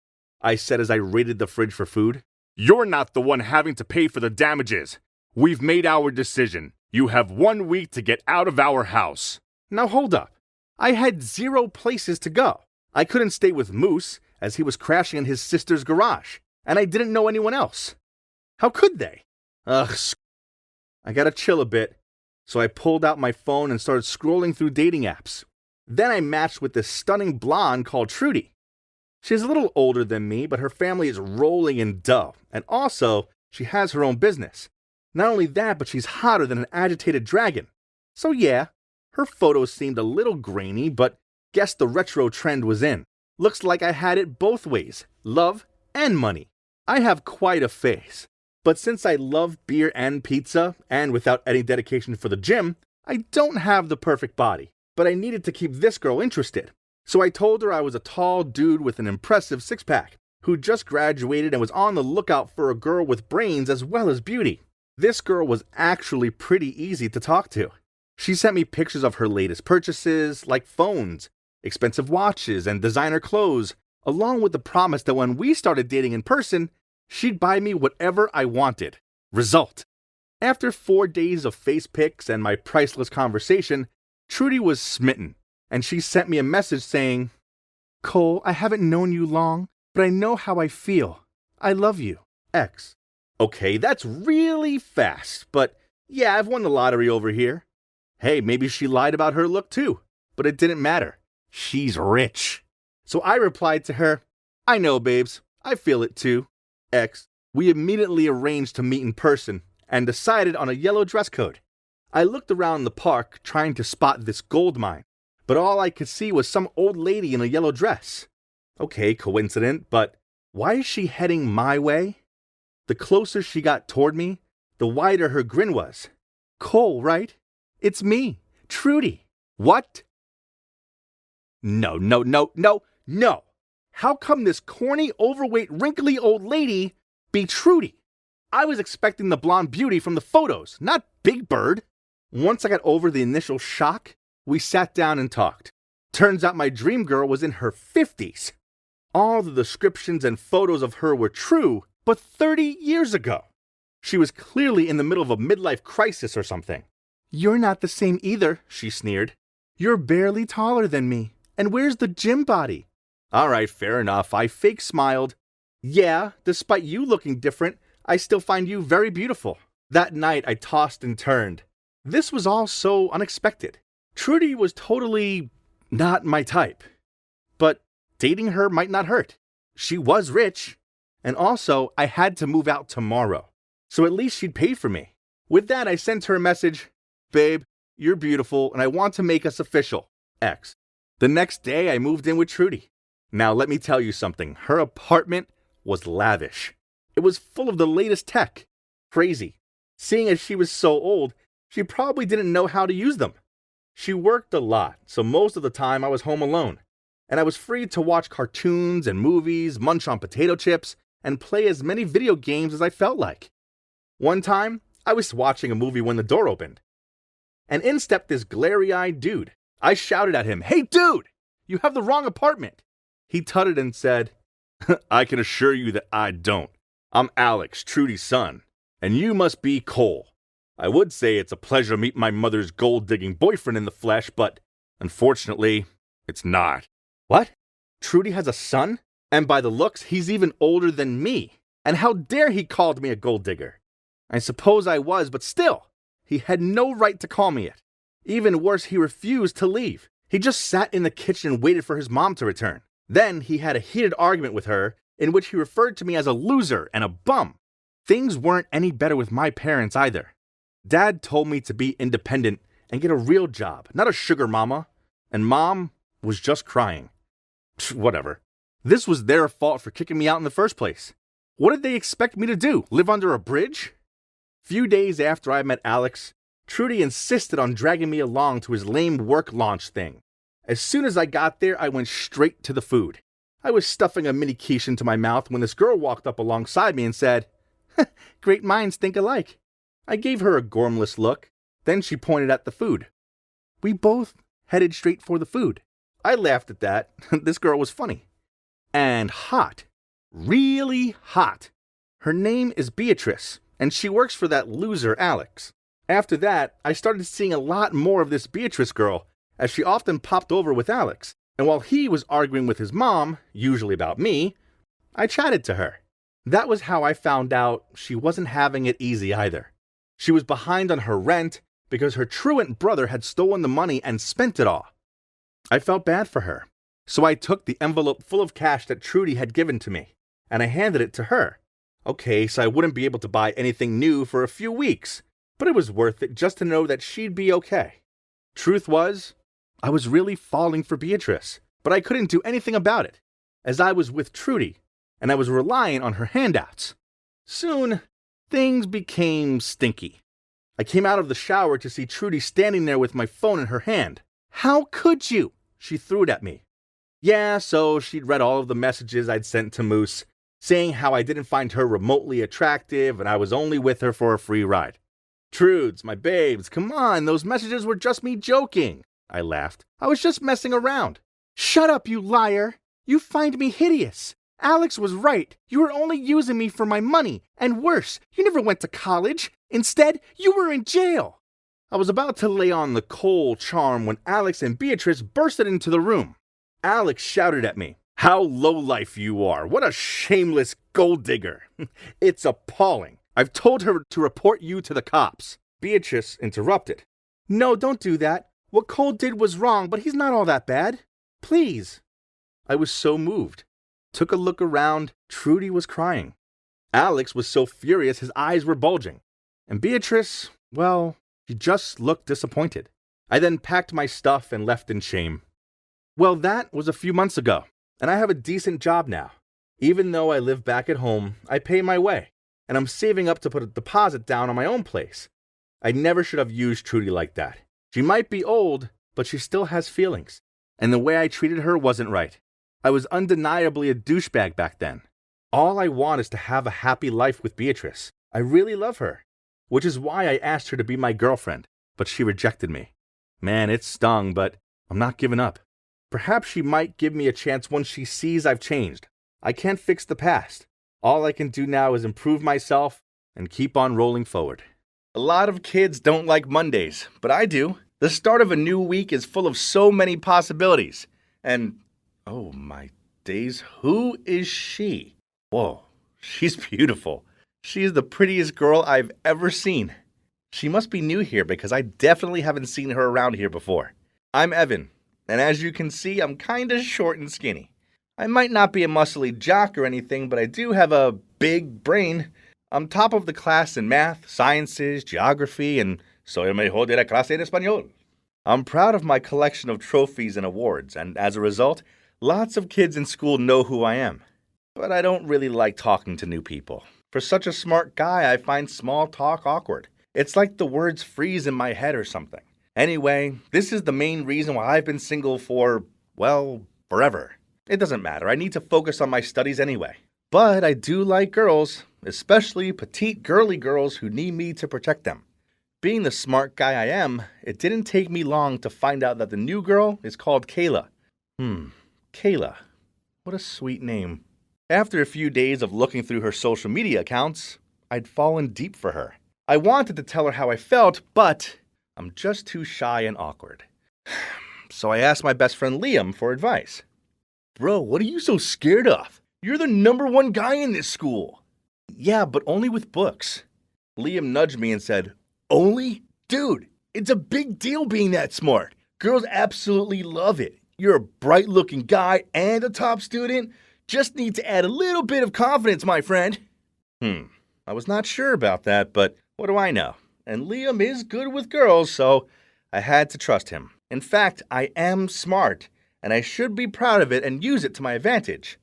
I said as I raided the fridge for food. You're not the one having to pay for the damages. We've made our decision. You have 1 week to get out of our house. Now hold up. I had 0 places to go. I couldn't stay with Moose, as he was crashing in his sister's garage, and I didn't know anyone else. How could they? I gotta chill a bit, so I pulled out my phone and started scrolling through dating apps. Then I matched with this stunning blonde called Trudy. She's a little older than me, but her family is rolling in dough, and also, she has her own business. Not only that, but she's hotter than an agitated dragon. So yeah, her photos seemed a little grainy, but guess the retro trend was in. Looks like I had it both ways, love and money. I have quite a face, but since I love beer and pizza, and without any dedication for the gym, I don't have the perfect body. But I needed to keep this girl interested. So I told her I was a tall dude with an impressive six-pack, who just graduated and was on the lookout for a girl with brains as well as beauty. This girl was actually pretty easy to talk to. She sent me pictures of her latest purchases, like phones, expensive watches, and designer clothes, along with the promise that when we started dating in person, she'd buy me whatever I wanted. Result: after 4 days of face pics and my priceless conversation, Trudy was smitten, and she sent me a message saying, "Cole, I haven't known you long, but I know how I feel. I love you. X." Okay, that's really fast, but yeah, I've won the lottery over here. Hey, maybe she lied about her look too, but it didn't matter. She's rich. So I replied to her, "I know, babes. I feel it too. X." We immediately arranged to meet in person and decided on a yellow dress code. I looked around the park trying to spot this gold mine, but all I could see was some old lady in a yellow dress. Okay, coincident, but why is she heading my way? The closer she got toward me, the wider her grin was. Cole, right? It's me, Trudy. What? No. How come this corny, overweight, wrinkly old lady be Trudy? I was expecting the blonde beauty from the photos, not Big Bird. Once I got over the initial shock, we sat down and talked. Turns out my dream girl was in her 50s. All the descriptions and photos of her were true, but 30 years ago. She was clearly in the middle of a midlife crisis or something. "You're not the same either," she sneered. "You're barely taller than me. And where's the gym body?" All right, fair enough. I fake smiled. "Yeah, despite you looking different, I still find you very beautiful." That night, I tossed and turned. This was all so unexpected. Trudy was totally not my type. But dating her might not hurt. She was rich. And also, I had to move out tomorrow. So at least she'd pay for me. With that, I sent her a message. "Babe, you're beautiful, and I want to make us official. X." The next day, I moved in with Trudy. Now, let me tell you something. Her apartment was lavish. It was full of the latest tech. Crazy. Seeing as she was so old, she probably didn't know how to use them. She worked a lot, so most of the time I was home alone. And I was free to watch cartoons and movies, munch on potato chips, and play as many video games as I felt like. One time, I was watching a movie when the door opened. And in stepped this glary-eyed dude. I shouted at him, "Hey dude, you have the wrong apartment." He tutted and said, "I can assure you that I don't. I'm Alex, Trudy's son, and you must be Cole. I would say it's a pleasure to meet my mother's gold-digging boyfriend in the flesh, but unfortunately, it's not." What? Trudy has a son? And by the looks, he's even older than me. And how dare he called me a gold digger? I suppose I was, but still, he had no right to call me it. Even worse, he refused to leave. He just sat in the kitchen and waited for his mom to return. Then he had a heated argument with her in which he referred to me as a loser and a bum. Things weren't any better with my parents either. Dad told me to be independent and get a real job, not a sugar mama. And Mom was just crying. Whatever. This was their fault for kicking me out in the first place. What did they expect me to do? Live under a bridge? Few days after I met Alex, Trudy insisted on dragging me along to his lame work launch thing. As soon as I got there, I went straight to the food. I was stuffing a mini quiche into my mouth when this girl walked up alongside me and said, "Great minds think alike." I gave her a gormless look. Then she pointed at the food. We both headed straight for the food. I laughed at that. This girl was funny. And hot. Really hot. Her name is Beatrice, and she works for that loser Alex. After that, I started seeing a lot more of this Beatrice girl, as she often popped over with Alex. And while he was arguing with his mom, usually about me, I chatted to her. That was how I found out she wasn't having it easy either. She was behind on her rent because her truant brother had stolen the money and spent it all. I felt bad for her, so I took the envelope full of cash that Trudy had given to me, and I handed it to her. Okay, so I wouldn't be able to buy anything new for a few weeks, but it was worth it just to know that she'd be okay. Truth was, I was really falling for Beatrice, but I couldn't do anything about it, as I was with Trudy, and I was relying on her handouts. Soon, things became stinky. I came out of the shower to see Trudy standing there with my phone in her hand. "How could you?" She threw it at me. Yeah, so she'd read all of the messages I'd sent to Moose, saying how I didn't find her remotely attractive and I was only with her for a free ride. "Trudes, my babes, come on, those messages were just me joking." I laughed. "I was just messing around." "Shut up, you liar! You find me hideous. Alex was right. You were only using me for my money. And worse, you never went to college. Instead, you were in jail." I was about to lay on the cold charm when Alex and Beatrice bursted into the room. Alex shouted at me, "How lowlife you are. What a shameless gold digger." "It's appalling. I've told her to report you to the cops." Beatrice interrupted. "No, don't do that. What Cole did was wrong, but he's not all that bad. Please." I was so moved. Took a look around. Trudy was crying. Alex was so furious his eyes were bulging. And Beatrice, well, she just looked disappointed. I then packed my stuff and left in shame. Well, that was a few months ago, and I have a decent job now. Even though I live back at home, I pay my way, and I'm saving up to put a deposit down on my own place. I never should have used Trudy like that. She might be old, but she still has feelings, and the way I treated her wasn't right. I was undeniably a douchebag back then. All I want is to have a happy life with Beatrice. I really love her, which is why I asked her to be my girlfriend, but she rejected me. Man, it stung, but I'm not giving up. Perhaps she might give me a chance once she sees I've changed. I can't fix the past. All I can do now is improve myself and keep on rolling forward. A lot of kids don't like Mondays, but I do. The start of a new week is full of so many possibilities. And, oh my days, who is she? Whoa, she's beautiful. She's the prettiest girl I've ever seen. She must be new here because I definitely haven't seen her around here before. I'm Evan, and as you can see, I'm kinda short and skinny. I might not be a muscly jock or anything, but I do have a big brain. I'm top of the class in math, sciences, geography, and soy el mejor de la clase en español. I'm proud of my collection of trophies and awards, and as a result, lots of kids in school know who I am. But I don't really like talking to new people. For such a smart guy, I find small talk awkward. It's like the words freeze in my head or something. Anyway, this is the main reason why I've been single for, well, forever. It doesn't matter. I need to focus on my studies anyway. But I do like girls, especially petite girly girls who need me to protect them. Being the smart guy I am, it didn't take me long to find out that the new girl is called Kayla. Kayla. What a sweet name. After a few days of looking through her social media accounts, I'd fallen deep for her. I wanted to tell her how I felt, but I'm just too shy and awkward. So I asked my best friend Liam for advice. "Bro, what are you so scared of? You're the #1 guy in this school." Yeah, but only with books. Liam nudged me and said, Only? Dude, it's a big deal being that smart. Girls absolutely love it. You're a bright-looking guy and a top student. Just need to add a little bit of confidence, my friend. I was not sure about that, but what do I know? And Liam is good with girls, so I had to trust him. In fact, I am smart, and I should be proud of it and use it to my advantage.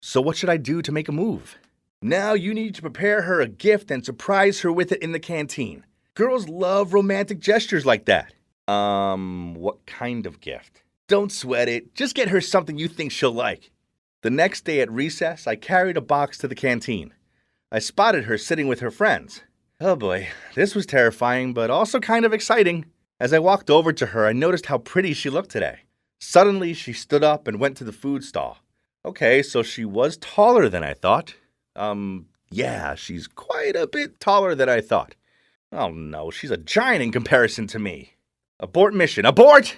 So what should I do to make a move? Now you need to prepare her a gift and surprise her with it in the canteen. Girls love romantic gestures like that. What kind of gift? Don't sweat it. Just get her something you think she'll like. The next day at recess, I carried a box to the canteen. I spotted her sitting with her friends. Oh boy, this was terrifying, but also kind of exciting. As I walked over to her, I noticed how pretty she looked today. Suddenly, she stood up and went to the food stall. Okay, so she was taller than I thought. Yeah, she's quite a bit taller than I thought. Oh no, she's a giant in comparison to me. Abort mission, abort!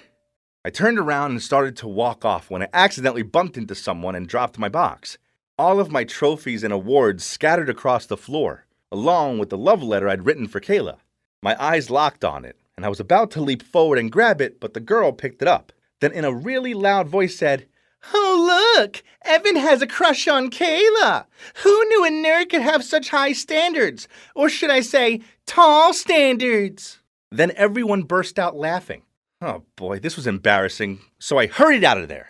I turned around and started to walk off when I accidentally bumped into someone and dropped my box. All of my trophies and awards scattered across the floor, along with the love letter I'd written for Kayla. My eyes locked on it, and I was about to leap forward and grab it, but the girl picked it up. Then in a really loud voice said, Oh look, Evan has a crush on Kayla. Who knew a nerd could have such high standards? Or should I say, tall standards? Then everyone burst out laughing. Oh boy, this was embarrassing, so I hurried out of there.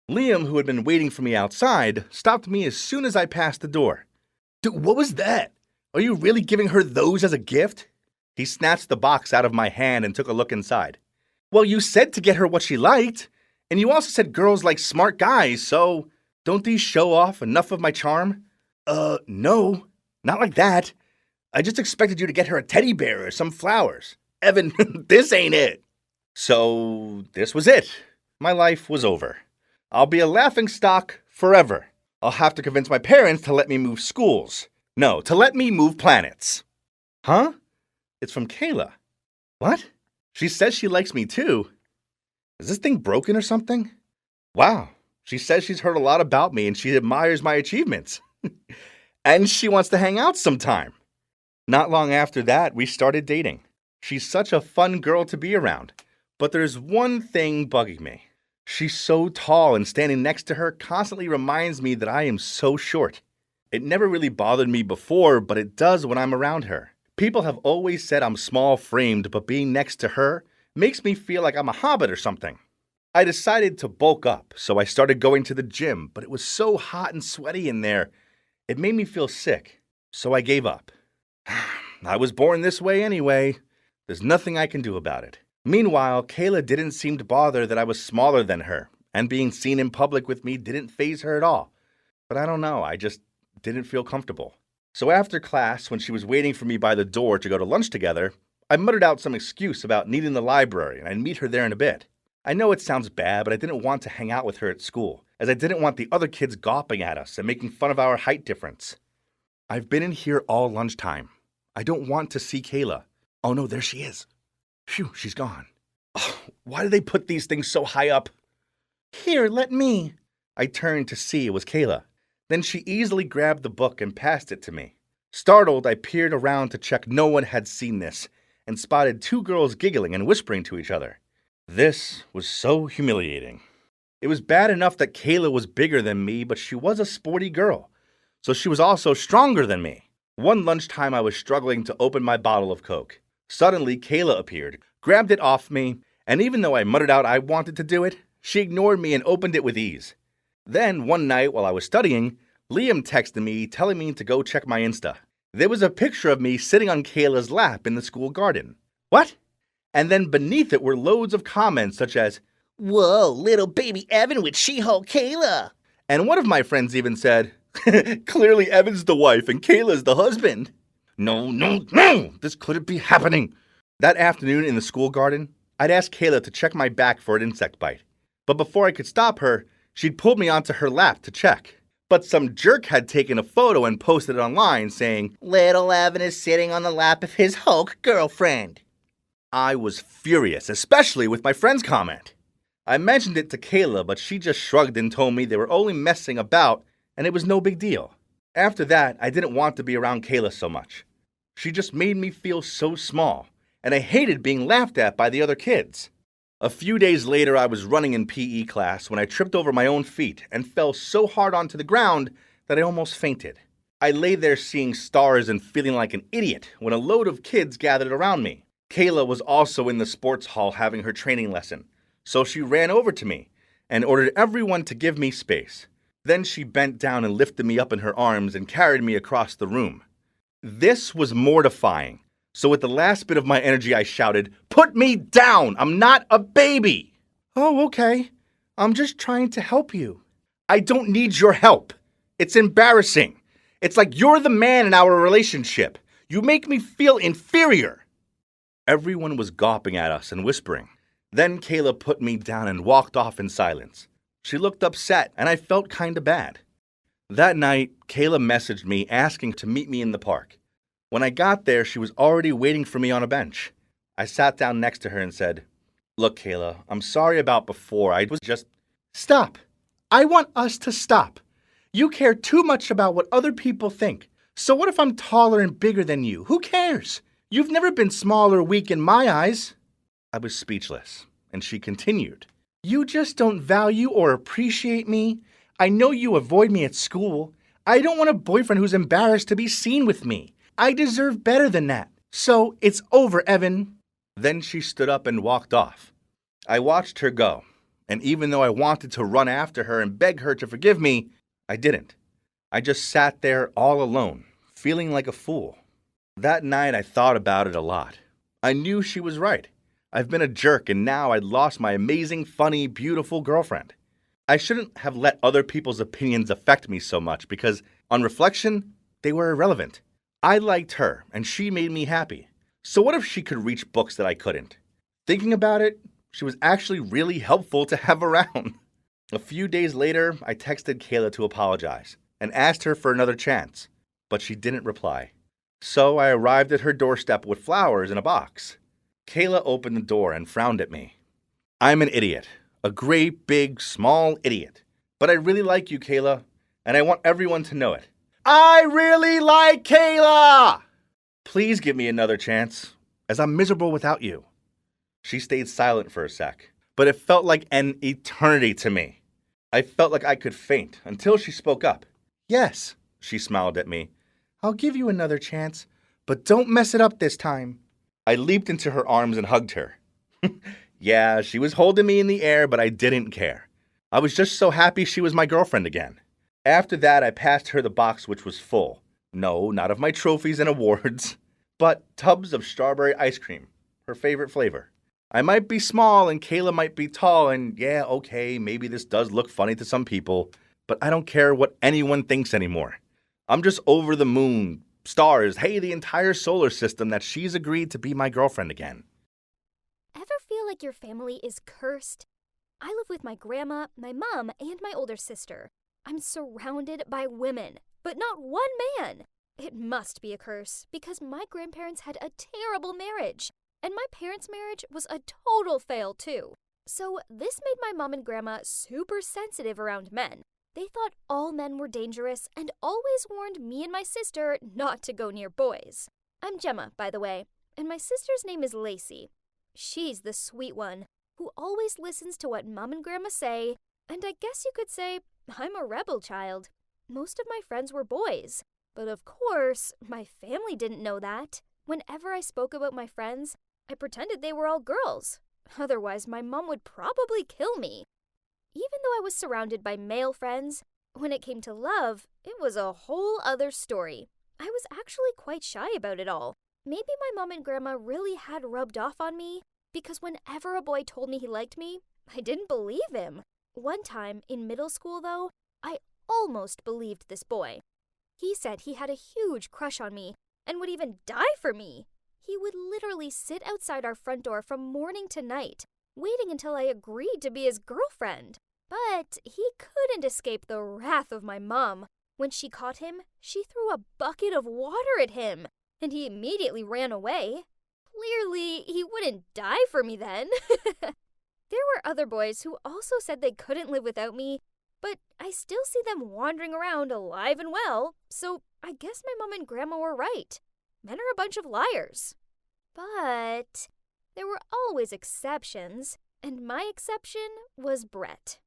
Liam, who had been waiting for me outside, stopped me as soon as I passed the door. Dude, what was that? Are you really giving her those as a gift? He snatched the box out of my hand and took a look inside. Well, you said to get her what she liked. And you also said girls like smart guys, so don't these show off enough of my charm? No, not like that. I just expected you to get her a teddy bear or some flowers. Evan, this ain't it. So this was it. My life was over. I'll be a laughingstock forever. I'll have to convince my parents to let me move schools. No, to let me move planets. Huh? It's from Kayla. What? She says she likes me too. Is this thing broken or something? Wow, she says she's heard a lot about me and she admires my achievements. And she wants to hang out sometime. Not long after that, we started dating. She's such a fun girl to be around. But there's one thing bugging me. She's so tall and standing next to her constantly reminds me that I am so short. It never really bothered me before, but it does when I'm around her. People have always said I'm small-framed, but being next to her makes me feel like I'm a hobbit or something. I decided to bulk up, so I started going to the gym, but it was so hot and sweaty in there, it made me feel sick, so I gave up. I was born this way anyway. There's nothing I can do about it. Meanwhile, Kayla didn't seem to bother that I was smaller than her, and being seen in public with me didn't faze her at all. But I don't know, I just didn't feel comfortable. So after class, when she was waiting for me by the door to go to lunch together, I muttered out some excuse about needing the library, and I'd meet her there in a bit. I know it sounds bad, but I didn't want to hang out with her at school, as I didn't want the other kids gawping at us and making fun of our height difference. I've been in here all lunchtime. I don't want to see Kayla. Oh no, there she is. Phew, she's gone. Oh, why do they put these things so high up? Here, let me. I turned to see it was Kayla. Then she easily grabbed the book and passed it to me. Startled, I peered around to check no one had seen this, and spotted two girls giggling and whispering to each other. This was so humiliating. It was bad enough that Kayla was bigger than me, but she was a sporty girl, so she was also stronger than me. One lunchtime I was struggling to open my bottle of Coke. Suddenly, Kayla appeared, grabbed it off me, and even though I muttered out I wanted to do it, she ignored me and opened it with ease. Then, one night while I was studying, Liam texted me telling me to go check my Insta. There was a picture of me sitting on Kayla's lap in the school garden. What? And then beneath it were loads of comments such as, Whoa, little baby Evan with She-Hulk Kayla. And one of my friends even said, Clearly Evan's the wife and Kayla's the husband. No, this couldn't be happening. That afternoon in the school garden, I'd asked Kayla to check my back for an insect bite. But before I could stop her, she'd pulled me onto her lap to check. But some jerk had taken a photo and posted it online saying, Little Evan is sitting on the lap of his Hulk girlfriend. I was furious, especially with my friend's comment. I mentioned it to Kayla, but she just shrugged and told me they were only messing about and it was no big deal. After that, I didn't want to be around Kayla so much. She just made me feel so small, and I hated being laughed at by the other kids. A few days later, I was running in PE class when I tripped over my own feet and fell so hard onto the ground that I almost fainted. I lay there seeing stars and feeling like an idiot when a load of kids gathered around me. Kayla was also in the sports hall having her training lesson, so she ran over to me and ordered everyone to give me space. Then she bent down and lifted me up in her arms and carried me across the room. This was mortifying, so with the last bit of my energy I shouted, "Put me down! I'm not a baby!" "Oh, okay. I'm just trying to help you." "I don't need your help. It's embarrassing. It's like you're the man in our relationship. You make me feel inferior." Everyone was gawping at us and whispering. Then Kayla put me down and walked off in silence. She looked upset, and I felt kinda bad. That night, Kayla messaged me asking to meet me in the park. When I got there, she was already waiting for me on a bench. I sat down next to her and said, "Look, Kayla, I'm sorry about before. I was just..." "Stop. I want us to stop. You care too much about what other people think. So what if I'm taller and bigger than you? Who cares? You've never been small or weak in my eyes." I was speechless, and she continued, "You just don't value or appreciate me. I know you avoid me at school. I don't want a boyfriend who's embarrassed to be seen with me. I deserve better than that. So it's over, Evan." Then she stood up and walked off. I watched her go, and even though I wanted to run after her and beg her to forgive me, I didn't. I just sat there all alone, feeling like a fool. That night I thought about it a lot. I knew she was right. I've been a jerk, and now I'd lost my amazing, funny, beautiful girlfriend. I shouldn't have let other people's opinions affect me so much because, on reflection, they were irrelevant. I liked her, and she made me happy. So what if she could reach books that I couldn't? Thinking about it, she was actually really helpful to have around. A few days later, I texted Kayla to apologize and asked her for another chance, but she didn't reply. So I arrived at her doorstep with flowers in a box. Kayla opened the door and frowned at me. "I'm an idiot. A great, big, small idiot. But I really like you, Kayla, and I want everyone to know it. I really like Kayla! Please give me another chance, as I'm miserable without you." She stayed silent for a sec, but it felt like an eternity to me. I felt like I could faint until she spoke up. "Yes," she smiled at me. "I'll give you another chance, but don't mess it up this time." I leaped into her arms and hugged her. Yeah, she was holding me in the air, but I didn't care. I was just so happy she was my girlfriend again. After that, I passed her the box, which was full. No, not of my trophies and awards, but tubs of strawberry ice cream, her favorite flavor. I might be small and Kayla might be tall, and yeah, okay, maybe this does look funny to some people, but I don't care what anyone thinks anymore. I'm just over the moon, stars, hey, the entire solar system that she's agreed to be my girlfriend again. Ever feel like your family is cursed? I live with my grandma, my mom, and my older sister. I'm surrounded by women, but not one man. It must be a curse, because my grandparents had a terrible marriage, and my parents' marriage was a total fail too. So this made my mom and grandma super sensitive around men. They thought all men were dangerous and always warned me and my sister not to go near boys. I'm Gemma, by the way, and my sister's name is Lacey. She's the sweet one, who always listens to what mom and grandma say, and I guess you could say I'm a rebel child. Most of my friends were boys, but of course, my family didn't know that. Whenever I spoke about my friends, I pretended they were all girls. Otherwise, my mom would probably kill me. Even though I was surrounded by male friends, when it came to love, it was a whole other story. I was actually quite shy about it all. Maybe my mom and grandma really had rubbed off on me, because whenever a boy told me he liked me, I didn't believe him. One time, in middle school though, I almost believed this boy. He said he had a huge crush on me and would even die for me. He would literally sit outside our front door from morning to night, waiting until I agreed to be his girlfriend. But he couldn't escape the wrath of my mom. When she caught him, she threw a bucket of water at him, and he immediately ran away. Clearly, he wouldn't die for me then. There were other boys who also said they couldn't live without me, But I still see them wandering around alive and well, so I guess my mom and grandma were right. Men are a bunch of liars. But there were always exceptions, and my exception was Brett.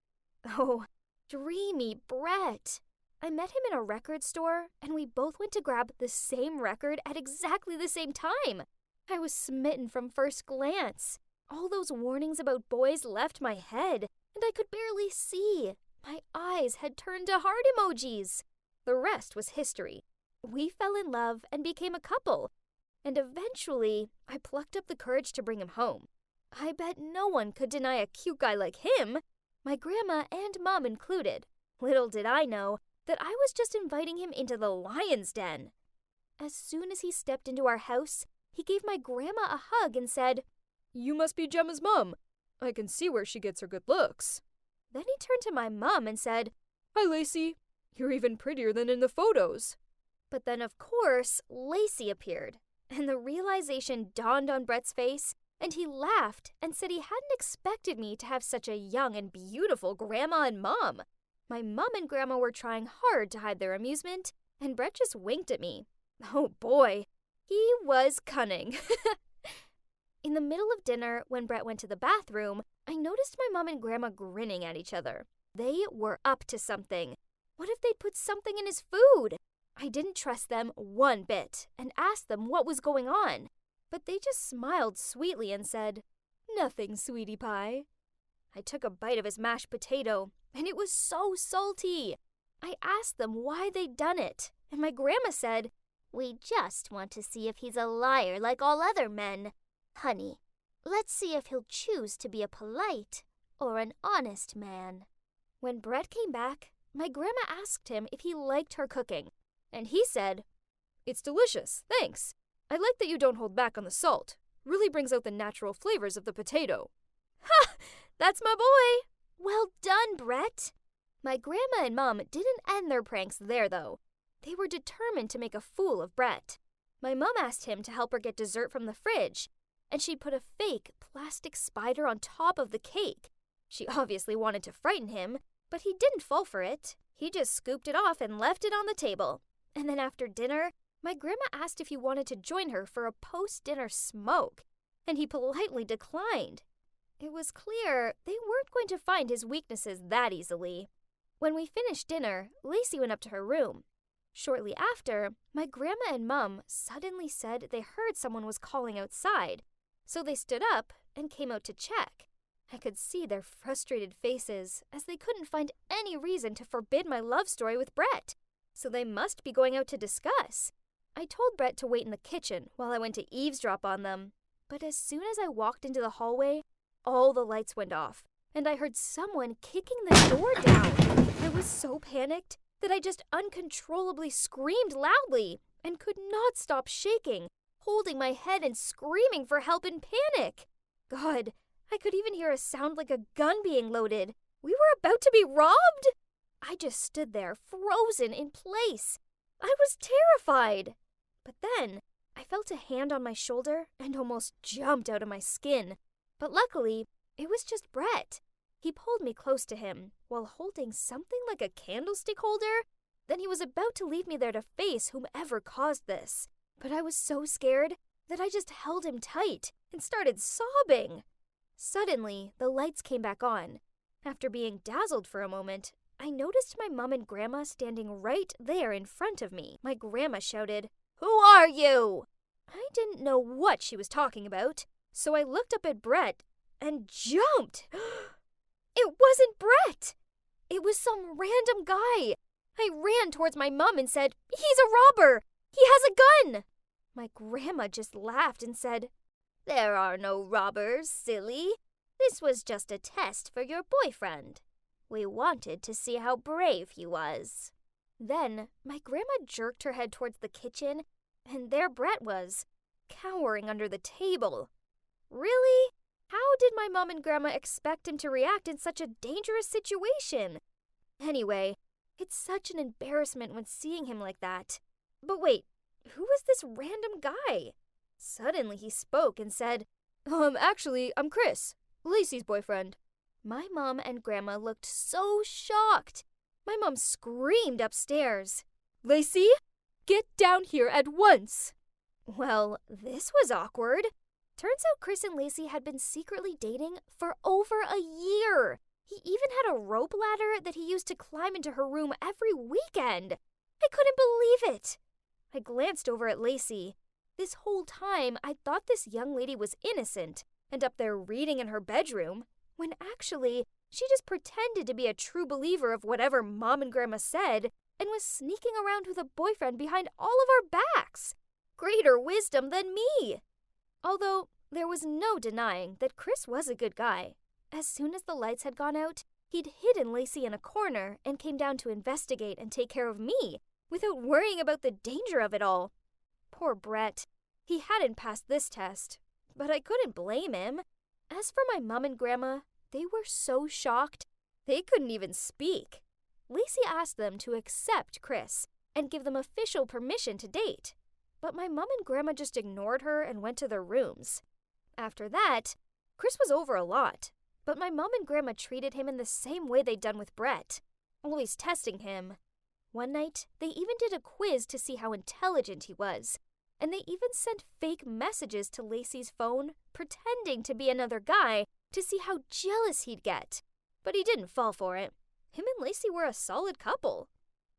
Oh, dreamy Brett. I met him in a record store, and we both went to grab the same record at exactly the same time. I was smitten from first glance. All those warnings about boys left my head, and I could barely see. My eyes had turned to heart emojis. The rest was history. We fell in love and became a couple, and eventually I plucked up the courage to bring him home. I bet no one could deny a cute guy like him, my grandma and mom included. Little did I know that I was just inviting him into the lion's den. As soon as he stepped into our house, he gave my grandma a hug and said, "You must be Gemma's mom. I can see where she gets her good looks." Then he turned to my mom and said, "Hi, Lacey. You're even prettier than in the photos." But then, of course, Lacey appeared, and the realization dawned on Brett's face, and he laughed and said he hadn't expected me to have such a young and beautiful grandma and mom. My mom and grandma were trying hard to hide their amusement, and Brett just winked at me. Oh boy, he was cunning. In the middle of dinner, when Brett went to the bathroom, I noticed my mom and grandma grinning at each other. They were up to something. What if they'd put something in his food? I didn't trust them one bit and asked them what was going on. But they just smiled sweetly and said, "Nothing, sweetie pie." I took a bite of his mashed potato, and it was so salty. I asked them why they'd done it, and my grandma said, "We just want to see if he's a liar like all other men. Honey, let's see if he'll choose to be a polite or an honest man." When Brett came back, my grandma asked him if he liked her cooking, and he said, "It's delicious, thanks. I like that you don't hold back on the salt. Really brings out the natural flavors of the potato." Ha! That's my boy! Well done, Brett! My grandma and mom didn't end their pranks there, though. They were determined to make a fool of Brett. My mom asked him to help her get dessert from the fridge, and she put a fake plastic spider on top of the cake. She obviously wanted to frighten him, but he didn't fall for it. He just scooped it off and left it on the table. And then after dinner, my grandma asked if he wanted to join her for a post-dinner smoke, and he politely declined. It was clear they weren't going to find his weaknesses that easily. When we finished dinner, Lacey went up to her room. Shortly after, my grandma and mom suddenly said they heard someone was calling outside, so they stood up and came out to check. I could see their frustrated faces as they couldn't find any reason to forbid my love story with Brett, so they must be going out to discuss. I told Brett to wait in the kitchen while I went to eavesdrop on them, but as soon as I walked into the hallway, all the lights went off, and I heard someone kicking the door down. I was so panicked that I just uncontrollably screamed loudly and could not stop shaking, holding my head and screaming for help in panic. God, I could even hear a sound like a gun being loaded. We were about to be robbed? I just stood there, frozen in place. I was terrified. But then, I felt a hand on my shoulder and almost jumped out of my skin. But luckily, it was just Brett. He pulled me close to him while holding something like a candlestick holder. Then he was about to leave me there to face whomever caused this. But I was so scared that I just held him tight and started sobbing. Suddenly, the lights came back on. After being dazzled for a moment, I noticed my mom and grandma standing right there in front of me. My grandma shouted, "Who are you?" I didn't know what she was talking about, so I looked up at Brett and jumped. It wasn't Brett. It was some random guy. I ran towards my mom and said, "He's a robber. He has a gun." My grandma just laughed and said, "There are no robbers, silly. This was just a test for your boyfriend. We wanted to see how brave he was." Then my grandma jerked her head towards the kitchen, and there Brett was, cowering under the table. Really? How did my mom and grandma expect him to react in such a dangerous situation? Anyway, it's such an embarrassment when seeing him like that. But wait, who was this random guy? Suddenly he spoke and said, Actually, I'm Chris, Lacey's boyfriend." My mom and grandma looked so shocked. My mom screamed upstairs, "Lacey, get down here at once!" Well, this was awkward. Turns out Chris and Lacey had been secretly dating for over a year. He even had a rope ladder that he used to climb into her room every weekend. I couldn't believe it. I glanced over at Lacey. This whole time, I thought this young lady was innocent and up there reading in her bedroom, when actually, she just pretended to be a true believer of whatever Mom and Grandma said and was sneaking around with a boyfriend behind all of our backs. Greater wisdom than me. Although, there was no denying that Chris was a good guy. As soon as the lights had gone out, he'd hidden Lacey in a corner and came down to investigate and take care of me, without worrying about the danger of it all. Poor Brett. He hadn't passed this test, but I couldn't blame him. As for my mom and grandma, they were so shocked, they couldn't even speak. Lacey asked them to accept Chris and give them official permission to date. But my mom and grandma just ignored her and went to their rooms. After that, Chris was over a lot, but my mom and grandma treated him in the same way they'd done with Brett, always testing him. One night, they even did a quiz to see how intelligent he was, and they even sent fake messages to Lacey's phone, pretending to be another guy to see how jealous he'd get. But he didn't fall for it. Him and Lacey were a solid couple.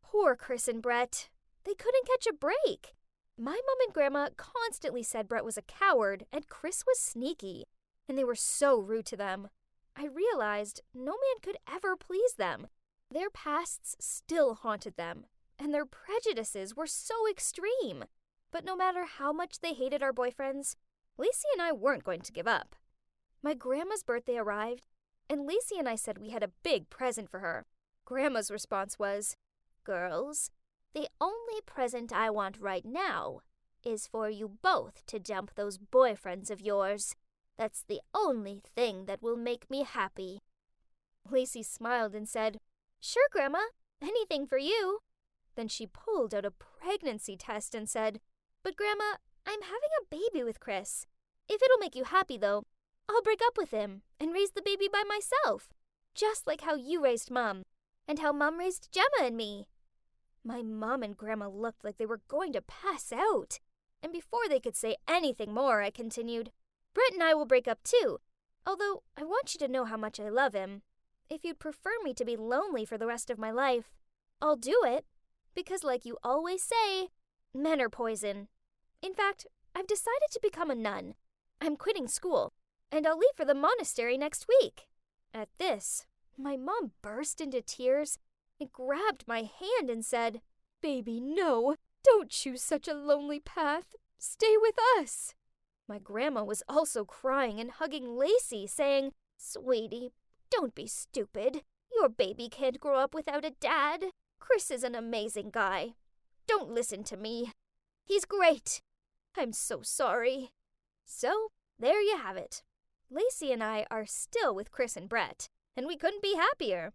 Poor Chris and Brett. They couldn't catch a break. My mom and grandma constantly said Brett was a coward and Chris was sneaky, and they were so rude to them. I realized no man could ever please them. Their pasts still haunted them, and their prejudices were so extreme. But no matter how much they hated our boyfriends, Lacey and I weren't going to give up. My grandma's birthday arrived, and Lacey and I said we had a big present for her. Grandma's response was, "Girls, the only present I want right now is for you both to dump those boyfriends of yours. That's the only thing that will make me happy." Lacey smiled and said, "Sure, Grandma, anything for you." Then she pulled out a pregnancy test and said, "But Grandma, I'm having a baby with Chris. If it'll make you happy, though, I'll break up with him and raise the baby by myself, just like how you raised Mom, and how Mom raised Gemma and me." My mom and grandma looked like they were going to pass out. And before they could say anything more, I continued, "Brett and I will break up too, although I want you to know how much I love him. If you'd prefer me to be lonely for the rest of my life, I'll do it, because like you always say, men are poison. In fact, I've decided to become a nun. I'm quitting school, and I'll leave for the monastery next week." At this, my mom burst into tears and grabbed my hand and said, "Baby, no, don't choose such a lonely path. Stay with us." My grandma was also crying and hugging Lacey, saying, "Sweetie, don't be stupid. Your baby can't grow up without a dad. Chris is an amazing guy. Don't listen to me. He's great. I'm so sorry." So, there you have it. Lacey and I are still with Chris and Brett, and we couldn't be happier.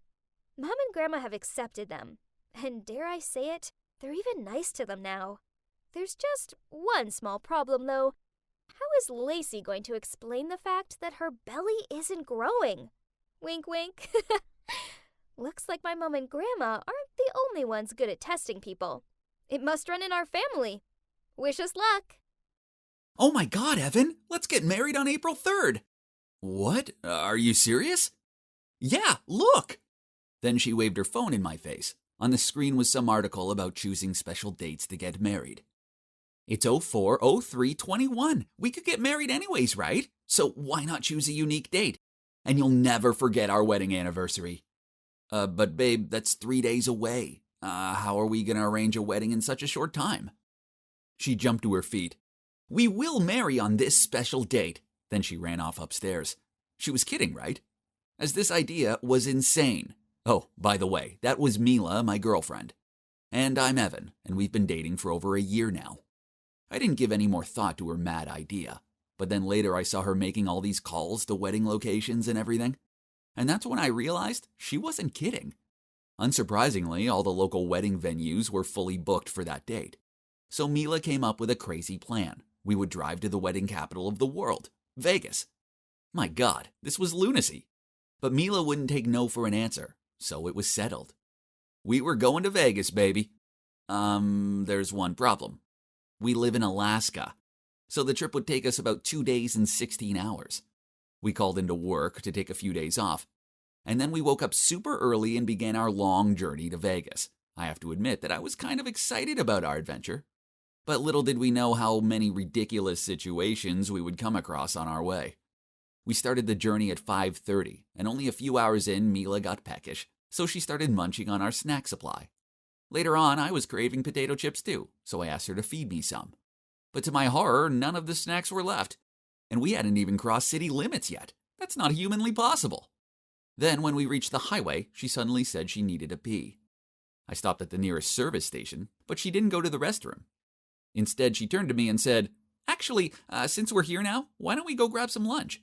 Mom and Grandma have accepted them, and dare I say it, they're even nice to them now. There's just one small problem, though. How is Lacey going to explain the fact that her belly isn't growing? Wink, wink. Looks like my mom and grandma aren't the only ones good at testing people. It must run in our family. Wish us luck. Oh my God, Evan, let's get married on April 3rd. What? Are you serious? Yeah, look. Then she waved her phone in my face. On the screen was some article about choosing special dates to get married. It's 04/03/21. We could get married anyways, right? So why not choose a unique date? And you'll never forget our wedding anniversary. But babe, that's 3 days away. How are we going to arrange a wedding in such a short time? She jumped to her feet. We will marry on this special date. Then she ran off upstairs. She was kidding, right? As this idea was insane. Oh, by the way, that was Mila, my girlfriend. And I'm Evan, and we've been dating for over a year now. I didn't give any more thought to her mad idea, but then later I saw her making all these calls to wedding locations and everything. And that's when I realized she wasn't kidding. Unsurprisingly, all the local wedding venues were fully booked for that date. So Mila came up with a crazy plan. We would drive to the wedding capital of the world, Vegas. My God, this was lunacy. But Mila wouldn't take no for an answer, so it was settled. We were going to Vegas, baby. There's one problem. We live in Alaska, so the trip would take us about 2 days and 16 hours. We called into work to take a few days off, and then we woke up super early and began our long journey to Vegas. I have to admit that I was kind of excited about our adventure, but little did we know how many ridiculous situations we would come across on our way. We started the journey at 5:30, and only a few hours in, Mila got peckish, so she started munching on our snack supply. Later on, I was craving potato chips too, so I asked her to feed me some. But to my horror, none of the snacks were left, and we hadn't even crossed city limits yet. That's not humanly possible. Then, when we reached the highway, she suddenly said she needed a pee. I stopped at the nearest service station, but she didn't go to the restroom. Instead, she turned to me and said, "Actually, since we're here now, why don't we go grab some lunch?"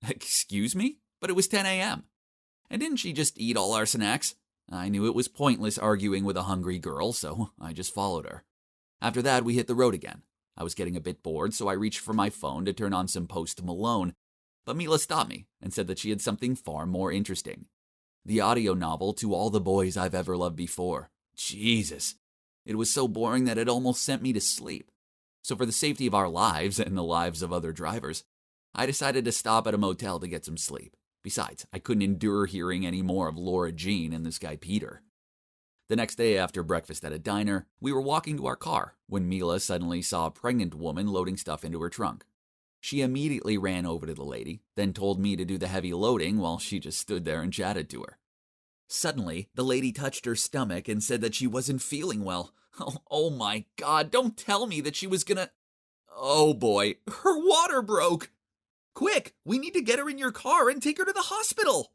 Excuse me? But it was 10 a.m. And didn't she just eat all our snacks? I knew it was pointless arguing with a hungry girl, so I just followed her. After that, we hit the road again. I was getting a bit bored, so I reached for my phone to turn on some Post Malone, but Mila stopped me and said that she had something far more interesting. The audio novel To All the Boys I've Ever Loved Before. Jesus. It was so boring that it almost sent me to sleep. So for the safety of our lives and the lives of other drivers, I decided to stop at a motel to get some sleep. Besides, I couldn't endure hearing any more of Laura Jean and this guy Peter. The next day after breakfast at a diner, we were walking to our car when Mila suddenly saw a pregnant woman loading stuff into her trunk. She immediately ran over to the lady, then told me to do the heavy loading while she just stood there and chatted to her. Suddenly, the lady touched her stomach and said that she wasn't feeling well. Oh my God, don't tell me that she was gonna... Oh boy, her water broke! Quick, we need to get her in your car and take her to the hospital!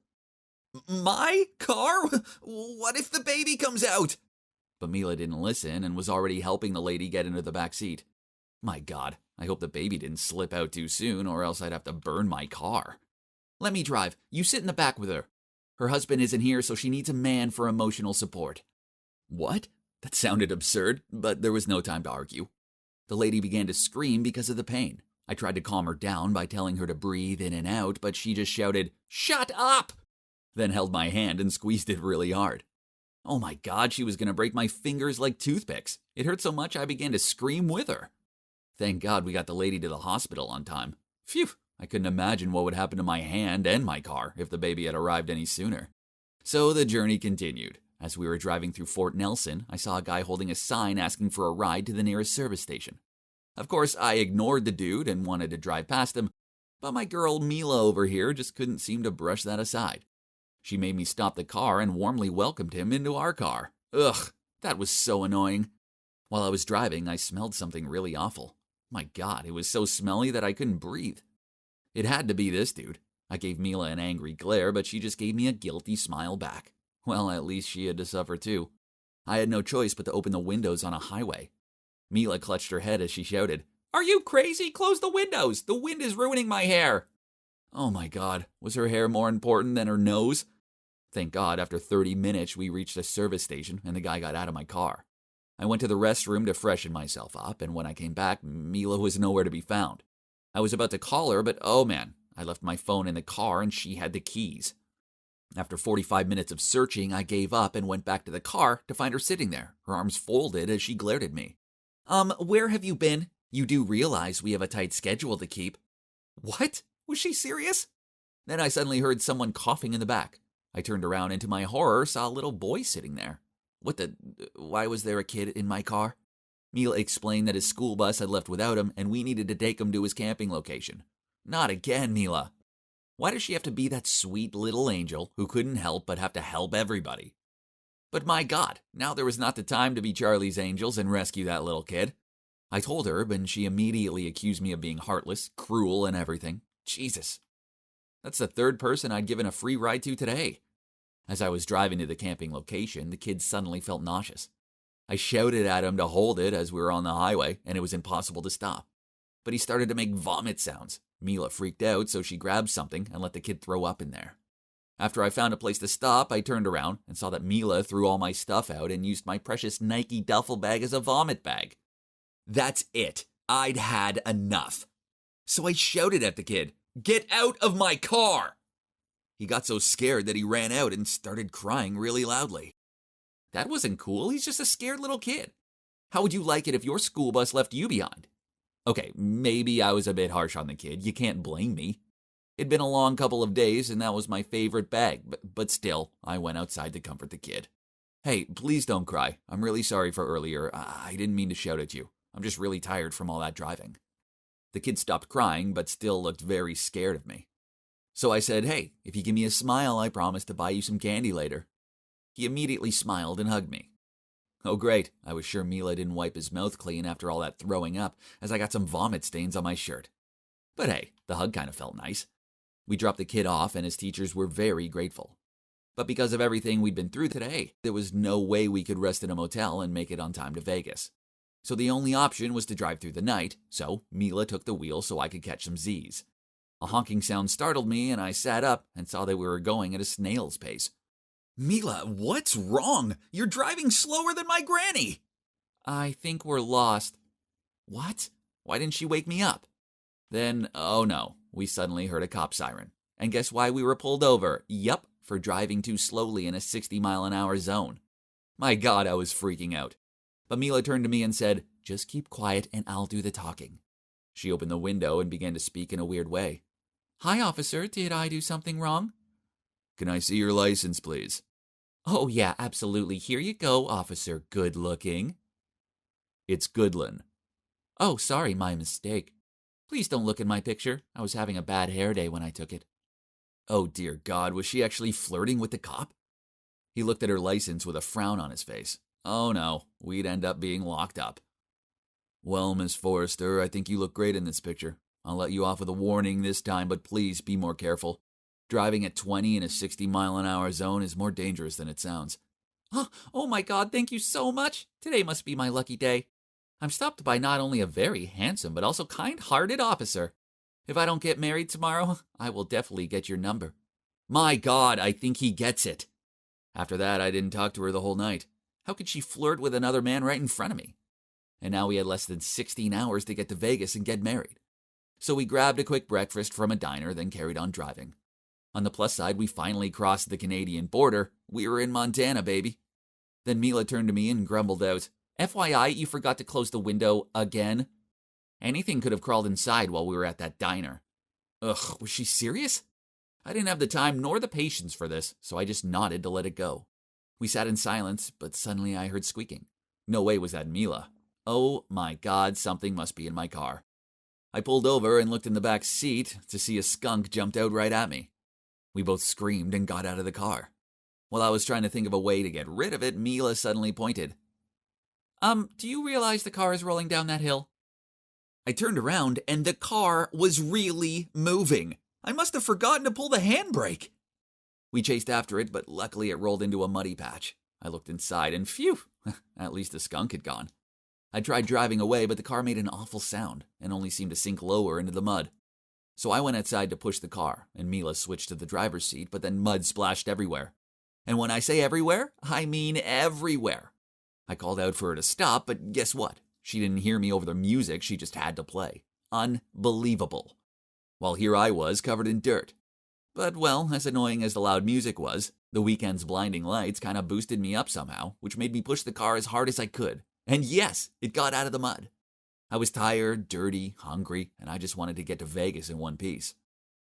My car? What if the baby comes out? But Mila didn't listen and was already helping the lady get into the back seat. My God, I hope the baby didn't slip out too soon or else I'd have to burn my car. Let me drive. You sit in the back with her. Her husband isn't here, so she needs a man for emotional support. What? That sounded absurd, but there was no time to argue. The lady began to scream because of the pain. I tried to calm her down by telling her to breathe in and out, but she just shouted, "Shut up!" Then held my hand and squeezed it really hard. Oh my God, she was going to break my fingers like toothpicks. It hurt so much I began to scream with her. Thank God we got the lady to the hospital on time. Phew, I couldn't imagine what would happen to my hand and my car if the baby had arrived any sooner. So the journey continued. As we were driving through Fort Nelson, I saw a guy holding a sign asking for a ride to the nearest service station. Of course, I ignored the dude and wanted to drive past him, but my girl Mila over here just couldn't seem to brush that aside. She made me stop the car and warmly welcomed him into our car. Ugh, that was so annoying. While I was driving, I smelled something really awful. My God, it was so smelly that I couldn't breathe. It had to be this dude. I gave Mila an angry glare, but she just gave me a guilty smile back. Well, at least she had to suffer too. I had no choice but to open the windows on a highway. Mila clutched her head as she shouted, "Are you crazy? Close the windows! The wind is ruining my hair!" Oh my God, was her hair more important than her nose? Thank God, after 30 minutes, we reached a service station and the guy got out of my car. I went to the restroom to freshen myself up, and when I came back, Mila was nowhere to be found. I was about to call her, but oh man, I left my phone in the car and she had the keys. After 45 minutes of searching, I gave up and went back to the car to find her sitting there, her arms folded as she glared at me. Where have you been? You do realize we have a tight schedule to keep." What? Was she serious? Then I suddenly heard someone coughing in the back. I turned around and to my horror saw a little boy sitting there. Why was there a kid in my car? Mila explained that his school bus had left without him and we needed to take him to his camping location. Not again, Mila. Why does she have to be that sweet little angel who couldn't help but have to help everybody? But my God, now there was not the time to be Charlie's Angels and rescue that little kid. I told her, and she immediately accused me of being heartless, cruel, and everything. Jesus. That's the third person I'd given a free ride to today. As I was driving to the camping location, the kid suddenly felt nauseous. I shouted at him to hold it as we were on the highway, and it was impossible to stop. But he started to make vomit sounds. Mila freaked out, so she grabbed something and let the kid throw up in there. After I found a place to stop, I turned around and saw that Mila threw all my stuff out and used my precious Nike duffel bag as a vomit bag. That's it. I'd had enough. So I shouted at the kid, "Get out of my car!" He got so scared that he ran out and started crying really loudly. That wasn't cool. He's just a scared little kid. How would you like it if your school bus left you behind? Okay, maybe I was a bit harsh on the kid. You can't blame me. It'd been a long couple of days, and that was my favorite bag. But still, I went outside to comfort the kid. Hey, please don't cry. I'm really sorry for earlier. I didn't mean to shout at you. I'm just really tired from all that driving. The kid stopped crying, but still looked very scared of me. So I said, hey, if you give me a smile, I promise to buy you some candy later. He immediately smiled and hugged me. Oh great, I was sure Mila didn't wipe his mouth clean after all that throwing up, as I got some vomit stains on my shirt. But hey, the hug kind of felt nice. We dropped the kid off and his teachers were very grateful. But because of everything we'd been through today, there was no way we could rest in a motel and make it on time to Vegas. So the only option was to drive through the night, so Mila took the wheel so I could catch some Z's. A honking sound startled me and I sat up and saw that we were going at a snail's pace. Mila, what's wrong? You're driving slower than my granny. I think we're lost. What? Why didn't she wake me up? Then, oh no, we suddenly heard a cop siren. And guess why we were pulled over? Yup, for driving too slowly in a 60-mile-an-hour zone. My God, I was freaking out. But Mila turned to me and said, just keep quiet and I'll do the talking. She opened the window and began to speak in a weird way. Hi, officer, did I do something wrong? Can I see your license, please? Oh, yeah, absolutely. Here you go, Officer Good-Looking. It's Goodlin. Oh, sorry, my mistake. Please don't look at my picture. I was having a bad hair day when I took it. Oh, dear God, was she actually flirting with the cop? He looked at her license with a frown on his face. Oh, no, we'd end up being locked up. Well, Miss Forrester, I think you look great in this picture. I'll let you off with a warning this time, but please be more careful. Driving at 20 in a 60-mile-an-hour zone is more dangerous than it sounds. Oh my God, thank you so much. Today must be my lucky day. I'm stopped by not only a very handsome but also kind-hearted officer. If I don't get married tomorrow, I will definitely get your number. My God, I think he gets it. After that, I didn't talk to her the whole night. How could she flirt with another man right in front of me? And now we had less than 16 hours to get to Vegas and get married. So we grabbed a quick breakfast from a diner, then carried on driving. On the plus side, we finally crossed the Canadian border. We were in Montana, baby. Then Mila turned to me and grumbled out, FYI, you forgot to close the window again. Anything could have crawled inside while we were at that diner. Ugh, was she serious? I didn't have the time nor the patience for this, so I just nodded to let it go. We sat in silence, but suddenly I heard squeaking. No way was that Mila. Oh my God, something must be in my car. I pulled over and looked in the back seat to see a skunk jumped out right at me. We both screamed and got out of the car. While I was trying to think of a way to get rid of it, Mila suddenly pointed. Do you realize the car is rolling down that hill? I turned around and the car was really moving. I must have forgotten to pull the handbrake. We chased after it, but luckily it rolled into a muddy patch. I looked inside and phew, at least the skunk had gone. I tried driving away, but the car made an awful sound and only seemed to sink lower into the mud. So I went outside to push the car, and Mila switched to the driver's seat, but then mud splashed everywhere. And when I say everywhere, I mean everywhere. I called out for her to stop, but guess what? She didn't hear me over the music, she just had to play. Unbelievable. While here I was, covered in dirt. But, well, as annoying as the loud music was, the weekend's blinding lights kind of boosted me up somehow, which made me push the car as hard as I could. And yes, it got out of the mud. I was tired, dirty, hungry, and I just wanted to get to Vegas in one piece.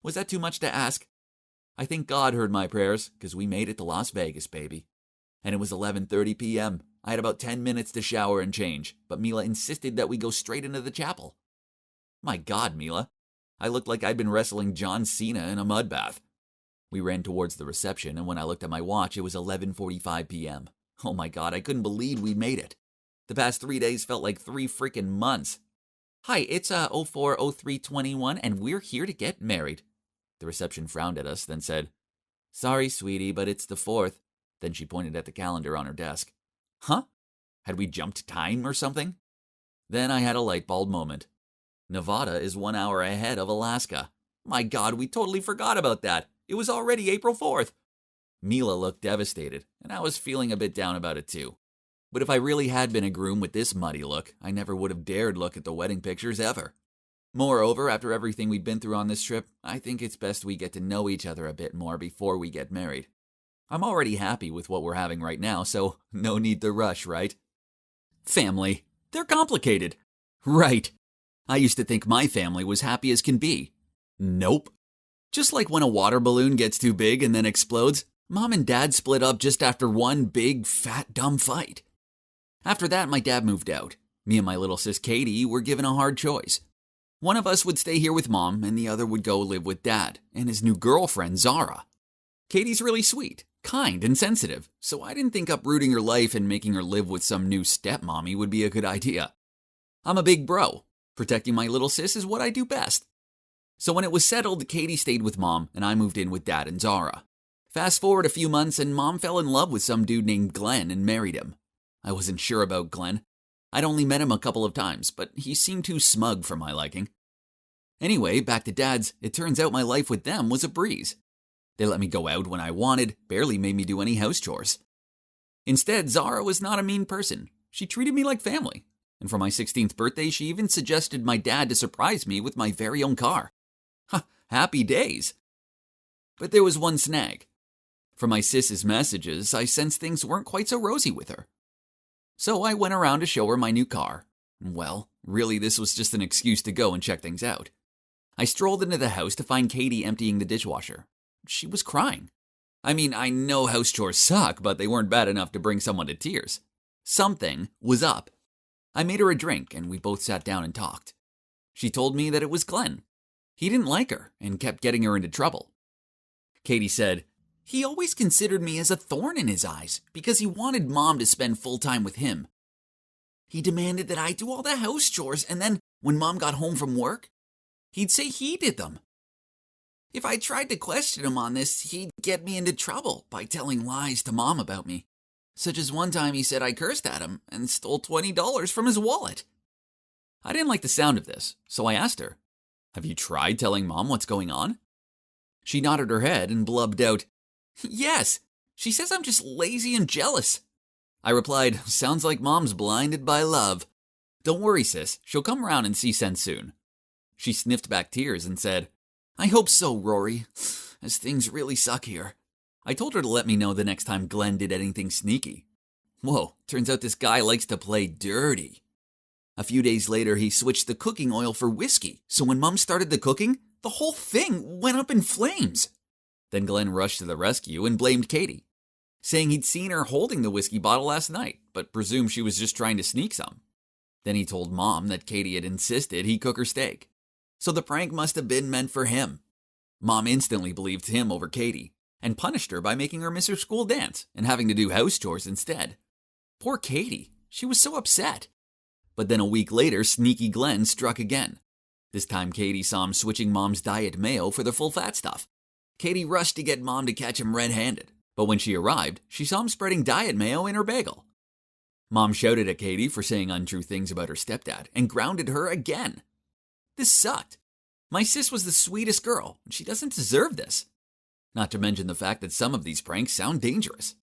Was that too much to ask? I think God heard my prayers, because we made it to Las Vegas, baby. And it was 11:30 p.m. I had about 10 minutes to shower and change, but Mila insisted that we go straight into the chapel. My God, Mila. I looked like I'd been wrestling John Cena in a mud bath. We ran towards the reception, and when I looked at my watch, it was 11:45 p.m. Oh my God, I couldn't believe we'd made it. The past 3 days felt like 3 freaking months. Hi, it's 040321, and we're here to get married. The reception frowned at us, then said, Sorry, sweetie, but it's the 4th. Then she pointed at the calendar on her desk. Huh? Had we jumped time or something? Then I had a light bulb moment. Nevada is 1 hour ahead of Alaska. My God, we totally forgot about that. It was already April 4th. Mila looked devastated, and I was feeling a bit down about it too. But if I really had been a groom with this muddy look, I never would have dared look at the wedding pictures ever. Moreover, after everything we'd been through on this trip, I think it's best we get to know each other a bit more before we get married. I'm already happy with what we're having right now, so no need to rush, right? Family. They're complicated. Right. I used to think my family was happy as can be. Nope. Just like when a water balloon gets too big and then explodes, Mom and Dad split up just after one big, fat, dumb fight. After that, my dad moved out. Me and my little sis Katie were given a hard choice. One of us would stay here with Mom, and the other would go live with Dad and his new girlfriend, Zara. Katie's really sweet, kind, and sensitive, so I didn't think uprooting her life and making her live with some new stepmommy would be a good idea. I'm a big bro. Protecting my little sis is what I do best. So when it was settled, Katie stayed with Mom, and I moved in with Dad and Zara. Fast forward a few months, and Mom fell in love with some dude named Glenn and married him. I wasn't sure about Glenn. I'd only met him a couple of times, but he seemed too smug for my liking. Anyway, back to Dad's, it turns out my life with them was a breeze. They let me go out when I wanted, barely made me do any house chores. Instead, Zara was not a mean person. She treated me like family. And for my 16th birthday, she even suggested my dad to surprise me with my very own car. Happy days. But there was one snag. From my sis's messages, I sensed things weren't quite so rosy with her. So I went around to show her my new car. Well, really this was just an excuse to go and check things out. I strolled into the house to find Katie emptying the dishwasher. She was crying. I mean, I know house chores suck, but they weren't bad enough to bring someone to tears. Something was up. I made her a drink, and we both sat down and talked. She told me that it was Glenn. He didn't like her and kept getting her into trouble. Katie said, "He always considered me as a thorn in his eyes because he wanted Mom to spend full time with him. He demanded that I do all the house chores, and then when Mom got home from work, he'd say he did them. If I tried to question him on this, he'd get me into trouble by telling lies to Mom about me. Such as one time he said I cursed at him and stole $20 from his wallet." I didn't like the sound of this, so I asked her, "Have you tried telling Mom what's going on?" She nodded her head and blubbed out, "Yes, she says I'm just lazy and jealous." I replied, "Sounds like Mom's blinded by love. Don't worry, sis, she'll come around and see sense soon." She sniffed back tears and said, "I hope so, Rory, as things really suck here." I told her to let me know the next time Glenn did anything sneaky. Whoa, turns out this guy likes to play dirty. A few days later, he switched the cooking oil for whiskey, so when Mom started the cooking, the whole thing went up in flames. Then Glenn rushed to the rescue and blamed Katie, saying he'd seen her holding the whiskey bottle last night, but presumed she was just trying to sneak some. Then he told Mom that Katie had insisted he cook her steak, so the prank must have been meant for him. Mom instantly believed him over Katie, and punished her by making her miss her school dance and having to do house chores instead. Poor Katie, she was so upset. But then a week later, sneaky Glenn struck again. This time Katie saw him switching Mom's diet mayo for the full-fat stuff. Katie rushed to get Mom to catch him red-handed, but when she arrived, she saw him spreading diet mayo in her bagel. Mom shouted at Katie for saying untrue things about her stepdad and grounded her again. This sucked. My sis was the sweetest girl, and she doesn't deserve this. Not to mention the fact that some of these pranks sound dangerous.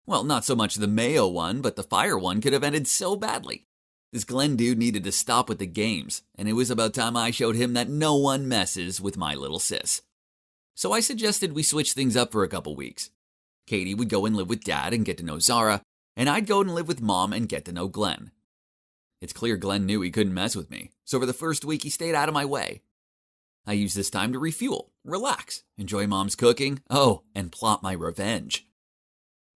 Well, not so much the mayo one, but the fire one could have ended so badly. This Glenn dude needed to stop with the games, and it was about time I showed him that no one messes with my little sis. So I suggested we switch things up for a couple weeks. Katie would go and live with Dad and get to know Zara, and I'd go and live with Mom and get to know Glenn. It's clear Glenn knew he couldn't mess with me, so for the first week he stayed out of my way. I used this time to refuel, relax, enjoy Mom's cooking, and plot my revenge.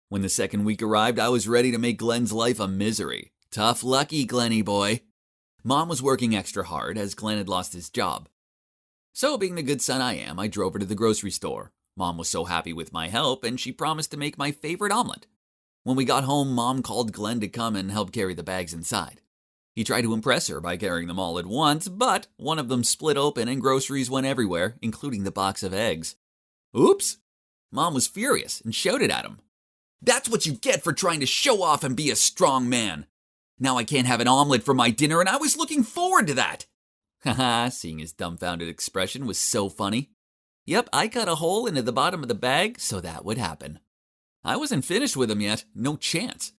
When the second week arrived, I was ready to make Glenn's life a misery. Tough lucky, Glenny boy. Mom was working extra hard as Glenn had lost his job. So, being the good son I am, I drove her to the grocery store. Mom was so happy with my help, and she promised to make my favorite omelet. When we got home, Mom called Glenn to come and help carry the bags inside. He tried to impress her by carrying them all at once, but one of them split open and groceries went everywhere, including the box of eggs. Oops! Mom was furious and shouted at him. "That's what you get for trying to show off and be a strong man. Now I can't have an omelet for my dinner, and I was looking forward to that." Haha, seeing his dumbfounded expression was so funny. Yep, I cut a hole into the bottom of the bag so that would happen. I wasn't finished with him yet, no chance.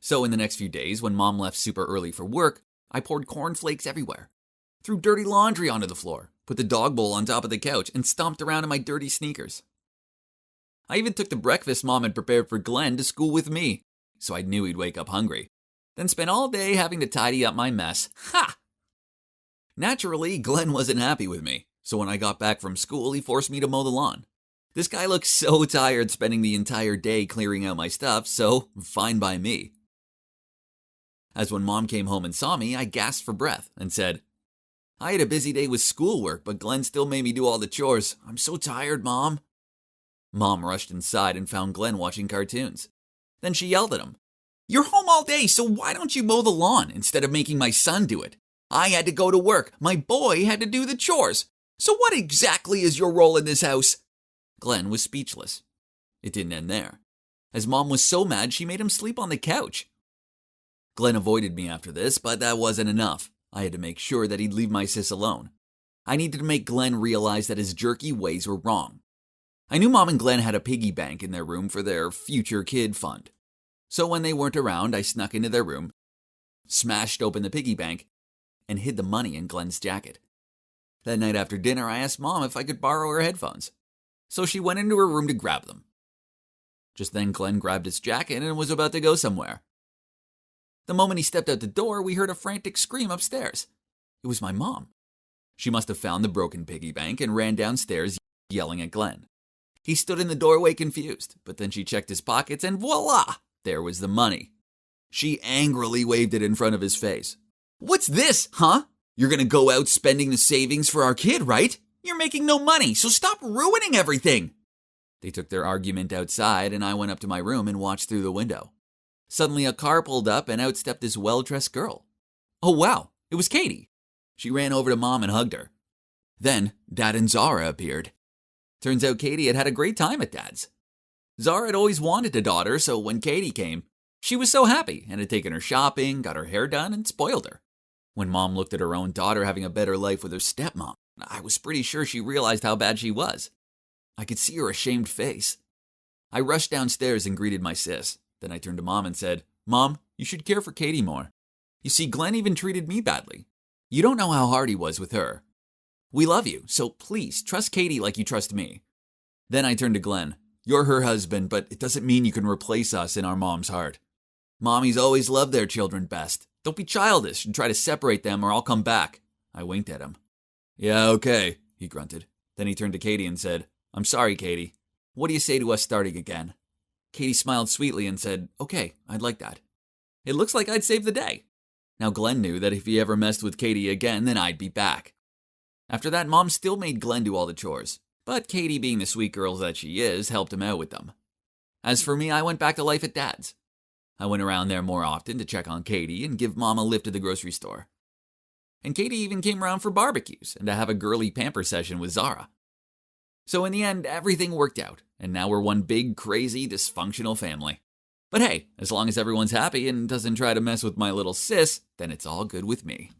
So in the next few days, when Mom left super early for work, I poured cornflakes everywhere, threw dirty laundry onto the floor, put the dog bowl on top of the couch, and stomped around in my dirty sneakers. I even took the breakfast Mom had prepared for Glenn to school with me, so I knew he'd wake up hungry. Then spent all day having to tidy up my mess. Ha! Naturally, Glenn wasn't happy with me, so when I got back from school, he forced me to mow the lawn. This guy looked so tired spending the entire day clearing out my stuff, so fine by me. As when Mom came home and saw me, I gasped for breath and said, I had a busy day with schoolwork, but Glenn still made me do all the chores. I'm so tired, Mom. Mom rushed inside and found Glenn watching cartoons. Then she yelled at him. You're home all day, so why don't you mow the lawn instead of making my son do it? I had to go to work. My boy had to do the chores. So what exactly is your role in this house? Glenn was speechless. It didn't end there, as Mom was so mad she made him sleep on the couch. Glenn avoided me after this, but that wasn't enough. I had to make sure that he'd leave my sis alone. I needed to make Glenn realize that his jerky ways were wrong. I knew Mom and Glenn had a piggy bank in their room for their future kid fund. So when they weren't around, I snuck into their room, smashed open the piggy bank, and hid the money in Glenn's jacket. That night after dinner, I asked Mom if I could borrow her headphones. So she went into her room to grab them. Just then, Glenn grabbed his jacket and was about to go somewhere. The moment he stepped out the door, we heard a frantic scream upstairs. It was my mom. She must have found the broken piggy bank and ran downstairs yelling at Glenn. He stood in the doorway confused, but then she checked his pockets and voila! There was the money. She angrily waved it in front of his face. What's this, huh? You're gonna go out spending the savings for our kid, right? You're making no money, so stop ruining everything. They took their argument outside, and I went up to my room and watched through the window. Suddenly, a car pulled up, and out stepped this well-dressed girl. Oh, wow, it was Katie. She ran over to Mom and hugged her. Then, Dad and Zara appeared. Turns out Katie had had a great time at Dad's. Zara had always wanted a daughter, so when Katie came, she was so happy and had taken her shopping, got her hair done, and spoiled her. When Mom looked at her own daughter having a better life with her stepmom, I was pretty sure she realized how bad she was. I could see her ashamed face. I rushed downstairs and greeted my sis. Then I turned to Mom and said, Mom, you should care for Katie more. You see, Glenn even treated me badly. You don't know how hard he was with her. We love you, so please trust Katie like you trust me. Then I turned to Glenn. You're her husband, but it doesn't mean you can replace us in our mom's heart. Mommies always love their children best. Don't be childish and try to separate them or I'll come back. I winked at him. Yeah, okay, he grunted. Then he turned to Katie and said, I'm sorry, Katie. What do you say to us starting again? Katie smiled sweetly and said, okay, I'd like that. It looks like I'd save the day. Now Glenn knew that if he ever messed with Katie again, then I'd be back. After that, Mom still made Glenn do all the chores, but Katie, being the sweet girl that she is, helped him out with them. As for me, I went back to life at Dad's. I went around there more often to check on Katie and give Mom a lift to the grocery store. And Katie even came around for barbecues and to have a girly pamper session with Zara. So in the end, everything worked out, and now we're one big, crazy, dysfunctional family. But hey, as long as everyone's happy and doesn't try to mess with my little sis, then it's all good with me.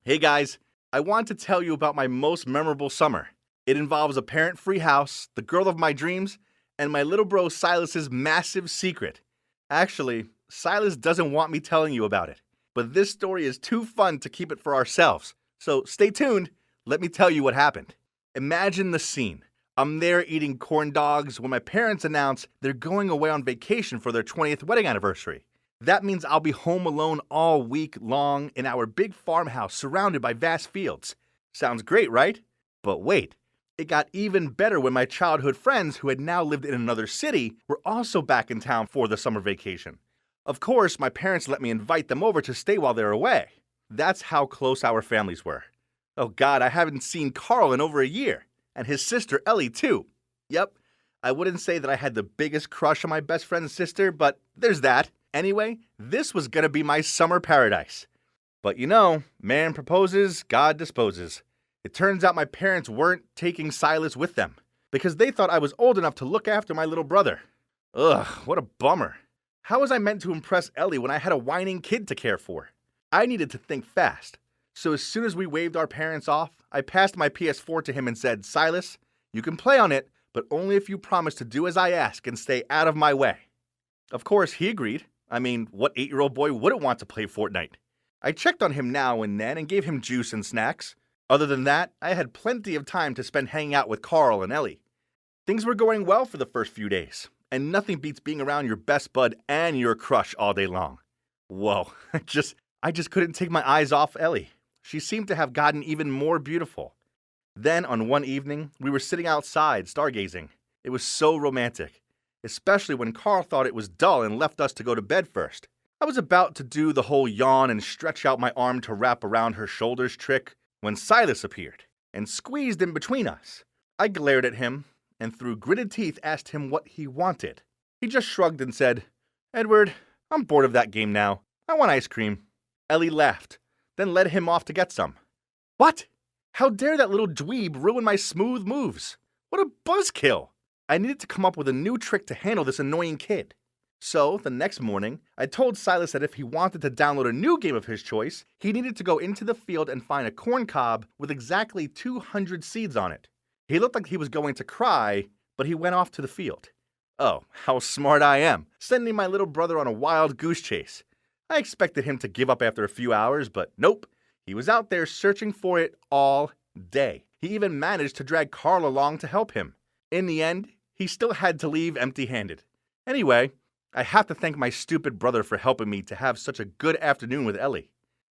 Hey guys, I want to tell you about my most memorable summer. It involves a parent-free house, the girl of my dreams, and my little bro Silas's massive secret. Actually, Silas doesn't want me telling you about it, but this story is too fun to keep it for ourselves. So stay tuned, let me tell you what happened. Imagine the scene. I'm there eating corn dogs when my parents announce they're going away on vacation for their 20th wedding anniversary. That means I'll be home alone all week long in our big farmhouse surrounded by vast fields. Sounds great, right? But wait, it got even better when my childhood friends who had now lived in another city were also back in town for the summer vacation. Of course, my parents let me invite them over to stay while they're away. That's how close our families were. Oh God, I haven't seen Carl in over a year. And his sister Ellie, too. Yep, I wouldn't say that I had the biggest crush on my best friend's sister, but there's that. Anyway, this was gonna be my summer paradise. But you know, man proposes, God disposes. It turns out my parents weren't taking Silas with them, because they thought I was old enough to look after my little brother. Ugh, what a bummer. How was I meant to impress Ellie when I had a whining kid to care for? I needed to think fast. So as soon as we waved our parents off, I passed my PS4 to him and said, Silas, you can play on it, but only if you promise to do as I ask and stay out of my way. Of course, he agreed. I mean, what 8-year-old boy wouldn't want to play Fortnite? I checked on him now and then and gave him juice and snacks. Other than that, I had plenty of time to spend hanging out with Carl and Ellie. Things were going well for the first few days, and nothing beats being around your best bud and your crush all day long. Whoa, I just couldn't take my eyes off Ellie. She seemed to have gotten even more beautiful. Then, on one evening, we were sitting outside stargazing. It was so romantic, especially when Carl thought it was dull and left us to go to bed first. I was about to do the whole yawn and stretch out my arm to wrap around her shoulders trick when Silas appeared and squeezed in between us. I glared at him and through gritted teeth asked him what he wanted. He just shrugged and said, "Edward, I'm bored of that game now. I want ice cream." Ellie laughed, then led him off to get some. What? How dare that little dweeb ruin my smooth moves? What a buzzkill! I needed to come up with a new trick to handle this annoying kid. So, the next morning, I told Silas that if he wanted to download a new game of his choice, he needed to go into the field and find a corn cob with exactly 200 seeds on it. He looked like he was going to cry, but he went off to the field. Oh, how smart I am, sending my little brother on a wild goose chase. I expected him to give up after a few hours, but nope. He was out there searching for it all day. He even managed to drag Carl along to help him. In the end, he still had to leave empty-handed. Anyway, I have to thank my stupid brother for helping me to have such a good afternoon with Ellie.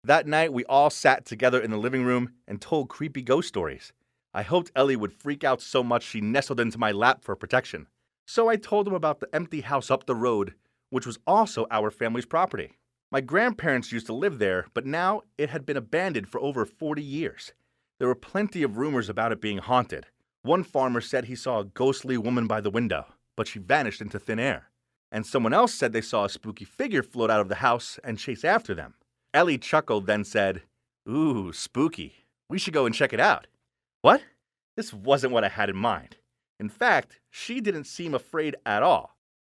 That night, we all sat together in the living room and told creepy ghost stories. I hoped Ellie would freak out so much she nestled into my lap for protection. So I told him about the empty house up the road, which was also our family's property. My grandparents used to live there, but now it had been abandoned for over 40 years. There were plenty of rumors about it being haunted. One farmer said he saw a ghostly woman by the window, but she vanished into thin air. And someone else said they saw a spooky figure float out of the house and chase after them. Ellie chuckled, then said, "Ooh, spooky. We should go and check it out." What? This wasn't what I had in mind. In fact, she didn't seem afraid at all.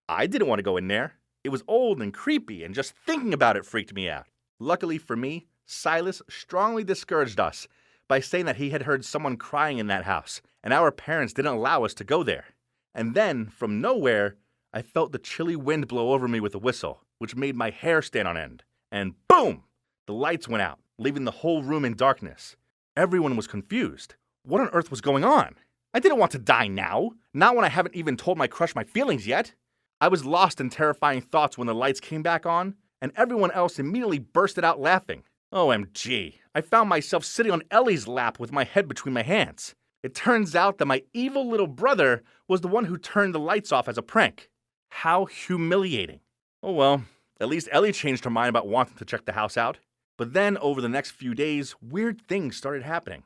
I didn't want to go in there. It was old and creepy, and just thinking about it freaked me out. Luckily for me, Silas strongly discouraged us by saying that he had heard someone crying in that house, and our parents didn't allow us to go there. And then, from nowhere, I felt the chilly wind blow over me with a whistle, which made my hair stand on end. And boom! The lights went out, leaving the whole room in darkness. Everyone was confused. What on earth was going on? I didn't want to die now, not when I haven't even told my crush my feelings yet. I was lost in terrifying thoughts when the lights came back on, and everyone else immediately bursted out laughing. OMG, I found myself sitting on Ellie's lap with my head between my hands. It turns out that my evil little brother was the one who turned the lights off as a prank. How humiliating. Oh well, at least Ellie changed her mind about wanting to check the house out. But then, over the next few days, weird things started happening.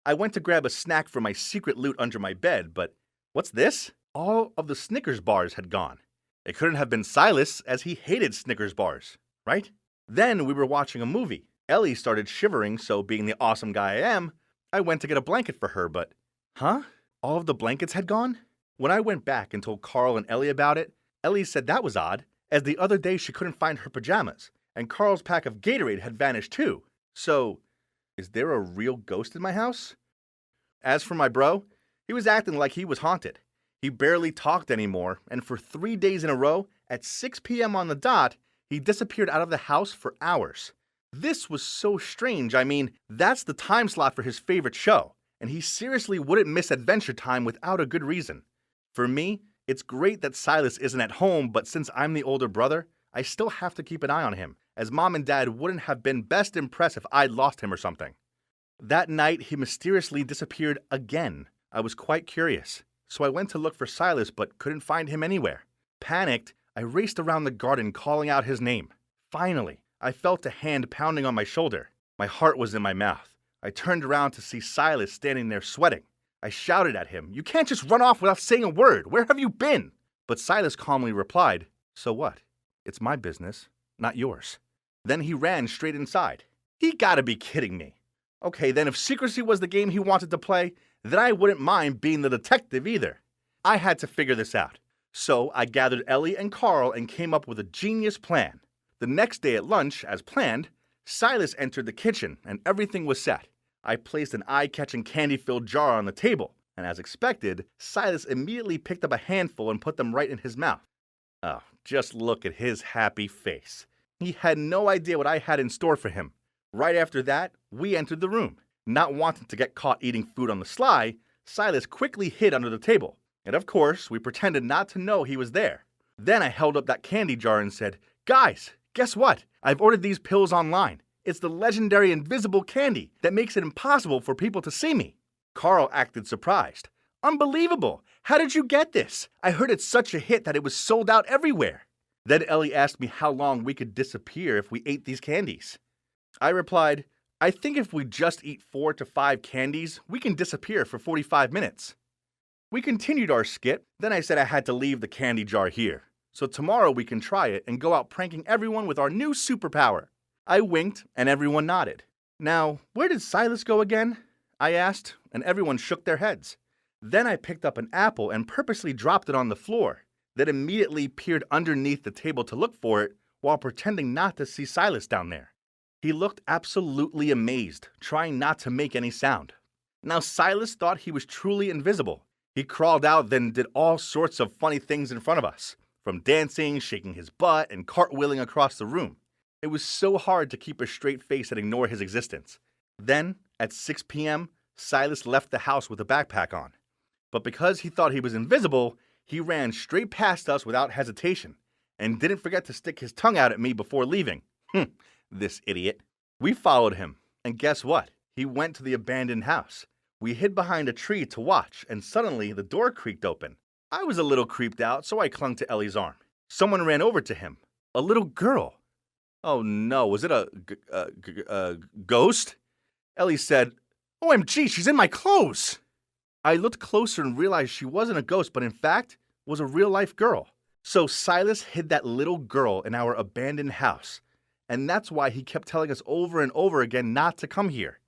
I went to grab a snack for my secret loot under my bed, but what's this? All of the Snickers bars had gone. It couldn't have been Silas, as he hated Snickers bars, right? Then we were watching a movie. Ellie started shivering, so being the awesome guy I am, I went to get a blanket for her, but huh? All of the blankets had gone? When I went back and told Carl and Ellie about it, Ellie said that was odd, as the other day she couldn't find her pajamas, and Carl's pack of Gatorade had vanished too. So, is there a real ghost in my house? As for my bro, he was acting like he was haunted. He barely talked anymore, and for 3 days in a row, at 6 p.m. on the dot, he disappeared out of the house for hours. This was so strange. I mean, that's the time slot for his favorite show, and he seriously wouldn't miss Adventure Time without a good reason. For me, it's great that Silas isn't at home, but since I'm the older brother, I still have to keep an eye on him, as Mom and Dad wouldn't have been best impressed if I'd lost him or something. That night, he mysteriously disappeared again. I was quite curious, so I went to look for Silas but couldn't find him anywhere. Panicked, I raced around the garden calling out his name. Finally, I felt a hand pounding on my shoulder. My heart was in my mouth. I turned around to see Silas standing there sweating. I shouted at him, "You can't just run off without saying a word. Where have you been?" But Silas calmly replied, "So what? It's my business, not yours." Then he ran straight inside. He gotta be kidding me. Okay, then if secrecy was the game he wanted to play, then I wouldn't mind being the detective either. I had to figure this out. So I gathered Ellie and Carl and came up with a genius plan. The next day at lunch, as planned, Silas entered the kitchen and everything was set. I placed an eye-catching candy-filled jar on the table, and as expected, Silas immediately picked up a handful and put them right in his mouth. Oh, just look at his happy face. He had no idea what I had in store for him. Right after that, we entered the room. Not wanting to get caught eating food on the sly, Silas quickly hid under the table. And of course, we pretended not to know he was there. Then I held up that candy jar and said, "Guys, guess what? I've ordered these pills online. It's the legendary invisible candy that makes it impossible for people to see me." Carl acted surprised. "Unbelievable! How did you get this? I heard it's such a hit that it was sold out everywhere." Then Ellie asked me how long we could disappear if we ate these candies. I replied, "I think if we just eat 4 to 5 candies, we can disappear for 45 minutes. We continued our skit, then I said I had to leave the candy jar here. So tomorrow we can try it and go out pranking everyone with our new superpower. I winked and everyone nodded. "Now, where did Silas go again?" I asked, and everyone shook their heads. Then I picked up an apple and purposely dropped it on the floor, then immediately peered underneath the table to look for it while pretending not to see Silas down there. He looked absolutely amazed, trying not to make any sound. Now Silas thought he was truly invisible. He crawled out, then did all sorts of funny things in front of us, from dancing, shaking his butt, and cartwheeling across the room. It was so hard to keep a straight face and ignore his existence. Then, at 6 p.m., Silas left the house with a backpack on. But because he thought he was invisible, he ran straight past us without hesitation, and didn't forget to stick his tongue out at me before leaving. This idiot. We followed him, and guess what? He went to the abandoned house. We hid behind a tree to watch, and suddenly the door creaked open. I was a little creeped out, so I clung to Ellie's arm. Someone ran over to him. A little girl. Oh no, was it a ghost? Ellie said, "OMG, she's in my clothes!" I looked closer and realized she wasn't a ghost, but in fact, was a real-life girl. So Silas hid that little girl in our abandoned house, and that's why he kept telling us over and over again not to come here.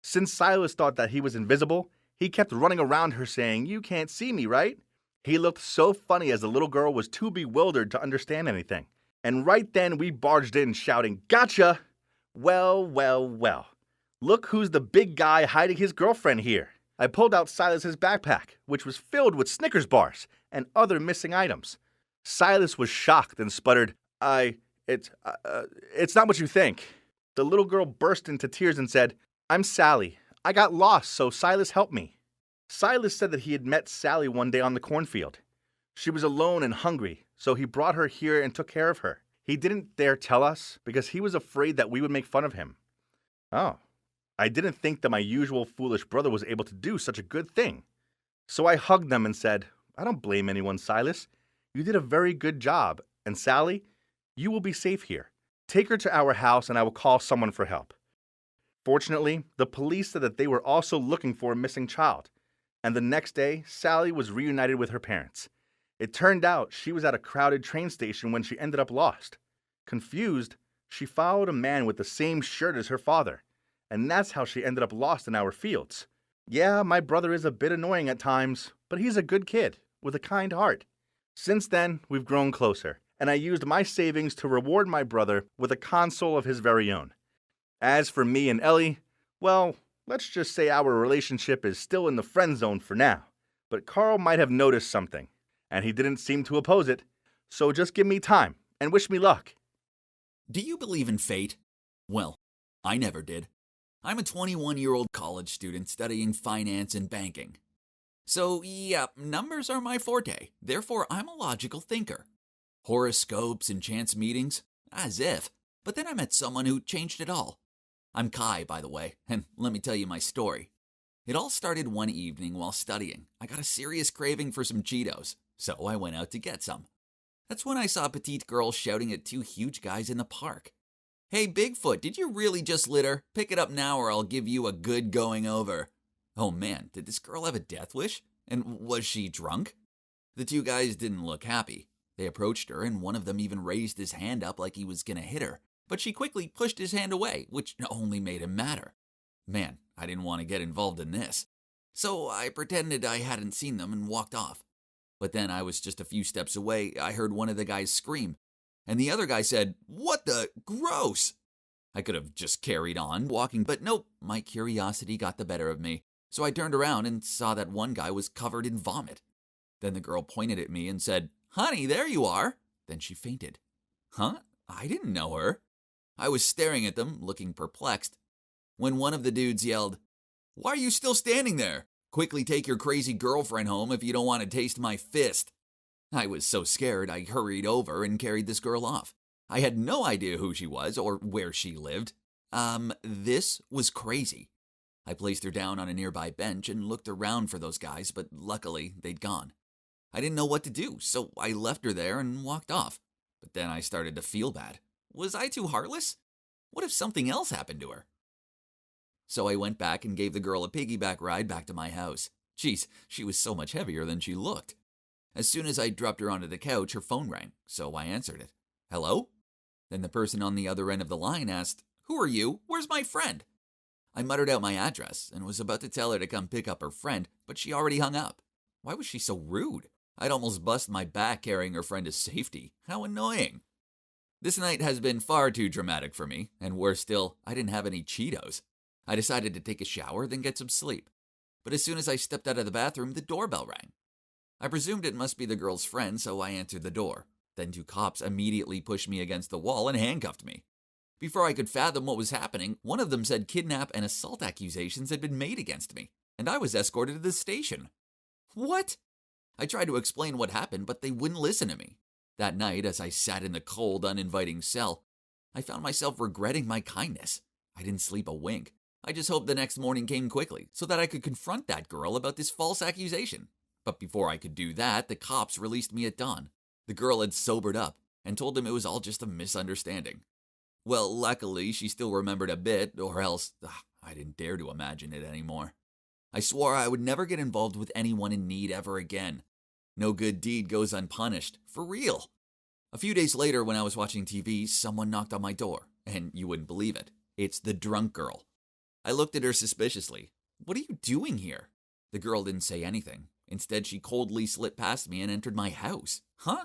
Since Silas thought that he was invisible, he kept running around her saying, "You can't see me, right?" He looked so funny as the little girl was too bewildered to understand anything. And right then we barged in shouting, "Gotcha!" Well, well, well. Look who's the big guy hiding his girlfriend here. I pulled out Silas's backpack, which was filled with Snickers bars and other missing items. Silas was shocked and sputtered, It's not what you think." The little girl burst into tears and said, "I'm Sally. I got lost, so Silas helped me." Silas said that he had met Sally one day on the cornfield. She was alone and hungry, so he brought her here and took care of her. He didn't dare tell us because he was afraid that we would make fun of him. Oh, I didn't think that my usual foolish brother was able to do such a good thing. So I hugged them and said, "I don't blame anyone, Silas. You did a very good job, and Sally, you will be safe here. Take her to our house and I will call someone for help." Fortunately, the police said that they were also looking for a missing child, and the next day, Sally was reunited with her parents. It turned out she was at a crowded train station when she ended up lost. Confused, she followed a man with the same shirt as her father, and that's how she ended up lost in our fields. Yeah, my brother is a bit annoying at times, but he's a good kid with a kind heart. Since then, we've grown closer, and I used my savings to reward my brother with a console of his very own. As for me and Ellie, well, let's just say our relationship is still in the friend zone for now, but Carl might have noticed something, and he didn't seem to oppose it, so just give me time and wish me luck. Do you believe in fate? Well, I never did. I'm a 21-year-old college student studying finance and banking. So, yeah, numbers are my forte. Therefore, I'm a logical thinker. Horoscopes and chance meetings? As if. But then I met someone who changed it all. I'm Kai, by the way, and let me tell you my story. It all started one evening while studying. I got a serious craving for some Cheetos, so I went out to get some. That's when I saw a petite girl shouting at two huge guys in the park. "Hey, Bigfoot, did you really just litter? Pick it up now or I'll give you a good going over." Oh man, did this girl have a death wish? And was she drunk? The two guys didn't look happy. They approached her and one of them even raised his hand up like he was gonna hit her. But she quickly pushed his hand away, which only made him madder. Man, I didn't want to get involved in this. So I pretended I hadn't seen them and walked off. But then I was just a few steps away, I heard one of the guys scream. And the other guy said, "What the? Gross!" I could have just carried on walking, but nope, my curiosity got the better of me. So I turned around and saw that one guy was covered in vomit. Then the girl pointed at me and said, "Honey, there you are." Then she fainted. Huh? I didn't know her. I was staring at them, looking perplexed, when one of the dudes yelled, "Why are you still standing there? Quickly take your crazy girlfriend home if you don't want to taste my fist. I was so scared I hurried over and carried this girl off. I had no idea who she was or where she lived. This was crazy. I placed her down on a nearby bench and looked around for those guys, but luckily they'd gone. I didn't know what to do, so I left her there and walked off. But then I started to feel bad. Was I too heartless? What if something else happened to her? So I went back and gave the girl a piggyback ride back to my house. Jeez, she was so much heavier than she looked. As soon as I dropped her onto the couch, her phone rang, so I answered it. Hello? Then the person on the other end of the line asked, Who are you? Where's my friend? I muttered out my address and was about to tell her to come pick up her friend, but she already hung up. Why was she so rude? I'd almost bust my back carrying her friend to safety. How annoying. This night has been far too dramatic for me, and worse still, I didn't have any Cheetos. I decided to take a shower, then get some sleep. But as soon as I stepped out of the bathroom, the doorbell rang. I presumed it must be the girl's friend, so I answered the door. Then 2 cops immediately pushed me against the wall and handcuffed me. Before I could fathom what was happening, one of them said kidnap and assault accusations had been made against me, and I was escorted to the station. What? I tried to explain what happened, but they wouldn't listen to me. That night, as I sat in the cold, uninviting cell, I found myself regretting my kindness. I didn't sleep a wink. I just hoped the next morning came quickly so that I could confront that girl about this false accusation. But before I could do that, the cops released me at dawn. The girl had sobered up and told them it was all just a misunderstanding. Well, luckily, she still remembered a bit, or else I didn't dare to imagine it anymore. I swore I would never get involved with anyone in need ever again. No good deed goes unpunished, for real. A few days later, when I was watching TV, someone knocked on my door, and you wouldn't believe it. It's the drunk girl. I looked at her suspiciously. What are you doing here? The girl didn't say anything. Instead, she coldly slipped past me and entered my house. Huh?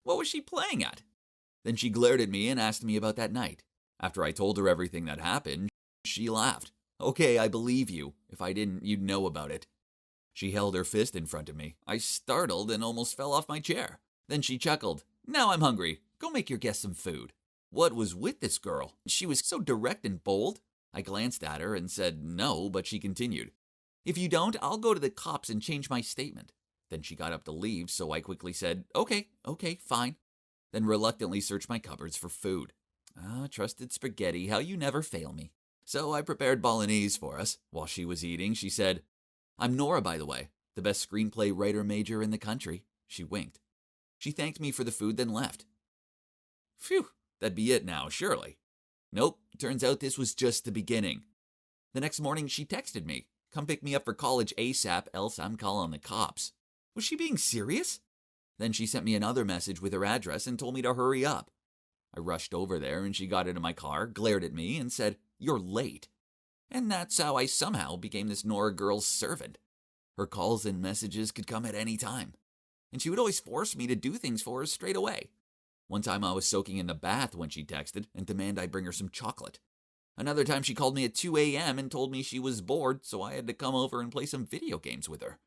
What was she playing at? Then she glared at me and asked me about that night. After I told her everything that happened, she laughed. Okay, I believe you. If I didn't, you'd know about it. She held her fist in front of me. I startled and almost fell off my chair. Then she chuckled. Now I'm hungry. Go make your guests some food. What was with this girl? She was so direct and bold. I glanced at her and said no, but she continued. If you don't, I'll go to the cops and change my statement. Then she got up to leave, so I quickly said, okay, fine. Then reluctantly searched my cupboards for food. Trusted spaghetti, how you never fail me. So I prepared bolognese for us. While she was eating, she said, I'm Nora, by the way, the best screenplay writer major in the country. She winked. She thanked me for the food, then left. Phew, that'd be it now, surely. Nope, turns out this was just the beginning. The next morning, she texted me, come pick me up for college ASAP, else I'm calling the cops. Was she being serious? Then she sent me another message with her address and told me to hurry up. I rushed over there and she got into my car, glared at me, and said, You're late. And that's how I somehow became this Nora girl's servant. Her calls and messages could come at any time. And she would always force me to do things for her straight away. One time I was soaking in the bath when she texted and demanded I bring her some chocolate. Another time she called me at 2 a.m. and told me she was bored, so I had to come over and play some video games with her.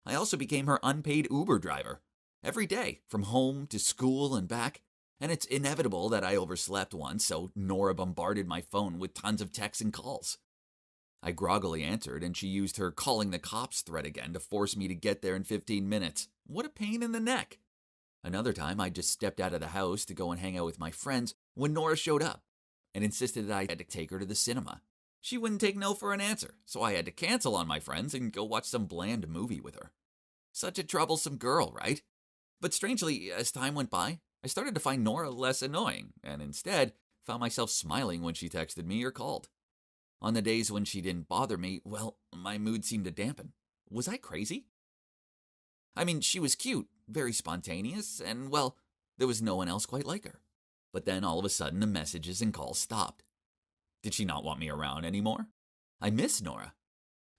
I also became her unpaid Uber driver. Every day, from home to school and back. And it's inevitable that I overslept once, so Nora bombarded my phone with tons of texts and calls. I groggily answered, and she used her calling the cops threat again to force me to get there in 15 minutes. What a pain in the neck. Another time, I just stepped out of the house to go and hang out with my friends when Nora showed up and insisted that I had to take her to the cinema. She wouldn't take no for an answer, so I had to cancel on my friends and go watch some bland movie with her. Such a troublesome girl, right? But strangely, as time went by, I started to find Nora less annoying, and instead found myself smiling when she texted me or called. On the days when she didn't bother me, well, my mood seemed to dampen. Was I crazy? I mean, she was cute, very spontaneous, and, well, there was no one else quite like her. But then all of a sudden the messages and calls stopped. Did she not want me around anymore? I miss Nora.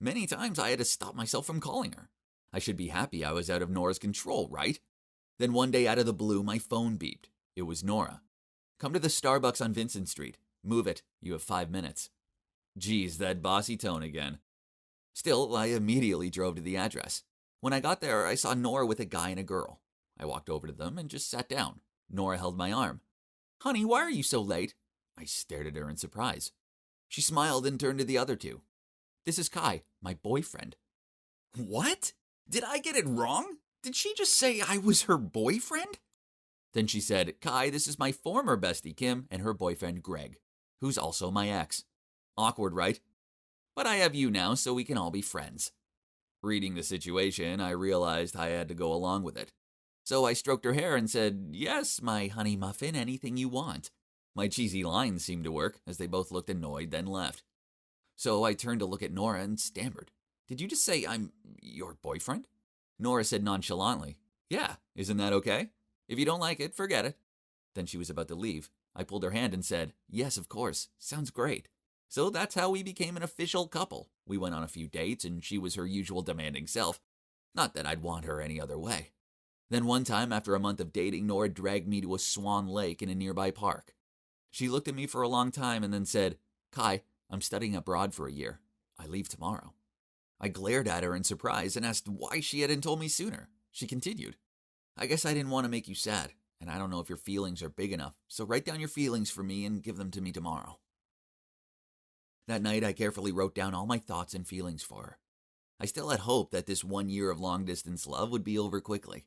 Many times I had to stop myself from calling her. I should be happy I was out of Nora's control, right? Then one day out of the blue, my phone beeped. It was Nora. Come to the Starbucks on Vincent Street. Move it. You have 5 minutes. Geez, that bossy tone again. Still, I immediately drove to the address. When I got there, I saw Nora with a guy and a girl. I walked over to them and just sat down. Nora held my arm. Honey, why are you so late? I stared at her in surprise. She smiled and turned to the other two. This is Kai, my boyfriend. What? Did I get it wrong? Did she just say I was her boyfriend? Then she said, Kai, this is my former bestie Kim and her boyfriend Greg, who's also my ex. Awkward, right? But I have you now, so we can all be friends. Reading the situation, I realized I had to go along with it. So I stroked her hair and said, yes, my honey muffin, anything you want. My cheesy lines seemed to work, as they both looked annoyed, then left. So I turned to look at Nora and stammered. Did you just say I'm your boyfriend? Nora said nonchalantly, yeah, isn't that okay? If you don't like it, forget it. Then she was about to leave. I pulled her hand and said, yes, of course, sounds great. So that's how we became an official couple. We went on a few dates, and she was her usual demanding self. Not that I'd want her any other way. Then one time, after a month of dating, Nora dragged me to a swan lake in a nearby park. She looked at me for a long time and then said, Kai, I'm studying abroad for a year. I leave tomorrow. I glared at her in surprise and asked why she hadn't told me sooner. She continued, I guess I didn't want to make you sad, and I don't know if your feelings are big enough, so write down your feelings for me and give them to me tomorrow. That night, I carefully wrote down all my thoughts and feelings for her. I still had hope that this 1 year of long-distance love would be over quickly.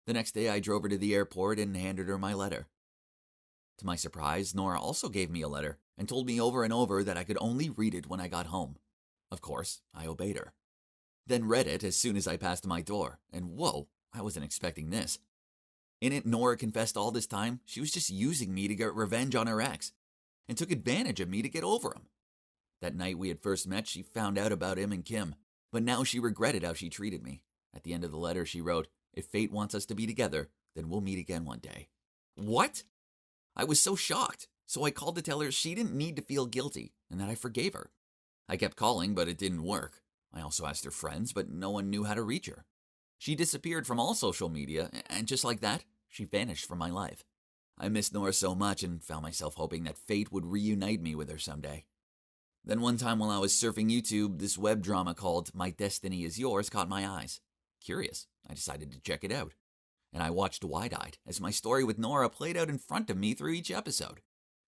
The next day, I drove her to the airport and handed her my letter. To my surprise, Nora also gave me a letter and told me over and over that I could only read it when I got home. Of course, I obeyed her. Then read it as soon as I passed my door, and whoa, I wasn't expecting this. In it, Nora confessed all this time she was just using me to get revenge on her ex, and took advantage of me to get over him. That night we had first met, she found out about him and Kim, but now she regretted how she treated me. At the end of the letter, she wrote, if fate wants us to be together, then we'll meet again one day. What? I was so shocked, so I called to tell her she didn't need to feel guilty, and that I forgave her. I kept calling, but it didn't work. I also asked her friends, but no one knew how to reach her. She disappeared from all social media, and just like that, she vanished from my life. I missed Nora so much and found myself hoping that fate would reunite me with her someday. Then one time while I was surfing YouTube, this web drama called My Destiny Is Yours caught my eyes. Curious, I decided to check it out. And I watched wide-eyed as my story with Nora played out in front of me through each episode.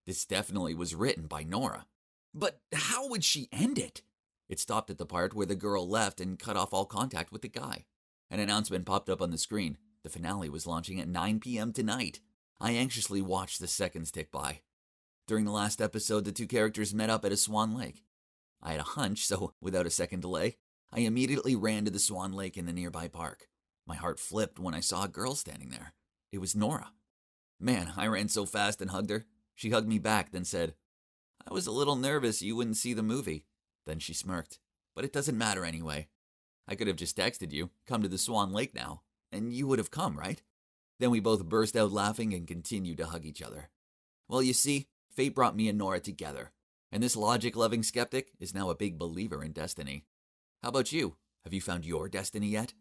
This definitely was written by Nora. But how would she end it? It stopped at the part where the girl left and cut off all contact with the guy. An announcement popped up on the screen. The finale was launching at 9 p.m. tonight. I anxiously watched the seconds tick by. During the last episode, the two characters met up at a swan lake. I had a hunch, so without a second delay, I immediately ran to the swan lake in the nearby park. My heart flipped when I saw a girl standing there. It was Nora. Man, I ran so fast and hugged her. She hugged me back, then said, I was a little nervous you wouldn't see the movie. Then she smirked. But it doesn't matter anyway. I could have just texted you, come to the Swan Lake now, and you would have come, right? Then we both burst out laughing and continued to hug each other. Well, you see, fate brought me and Nora together, and this logic-loving skeptic is now a big believer in destiny. How about you? Have you found your destiny yet?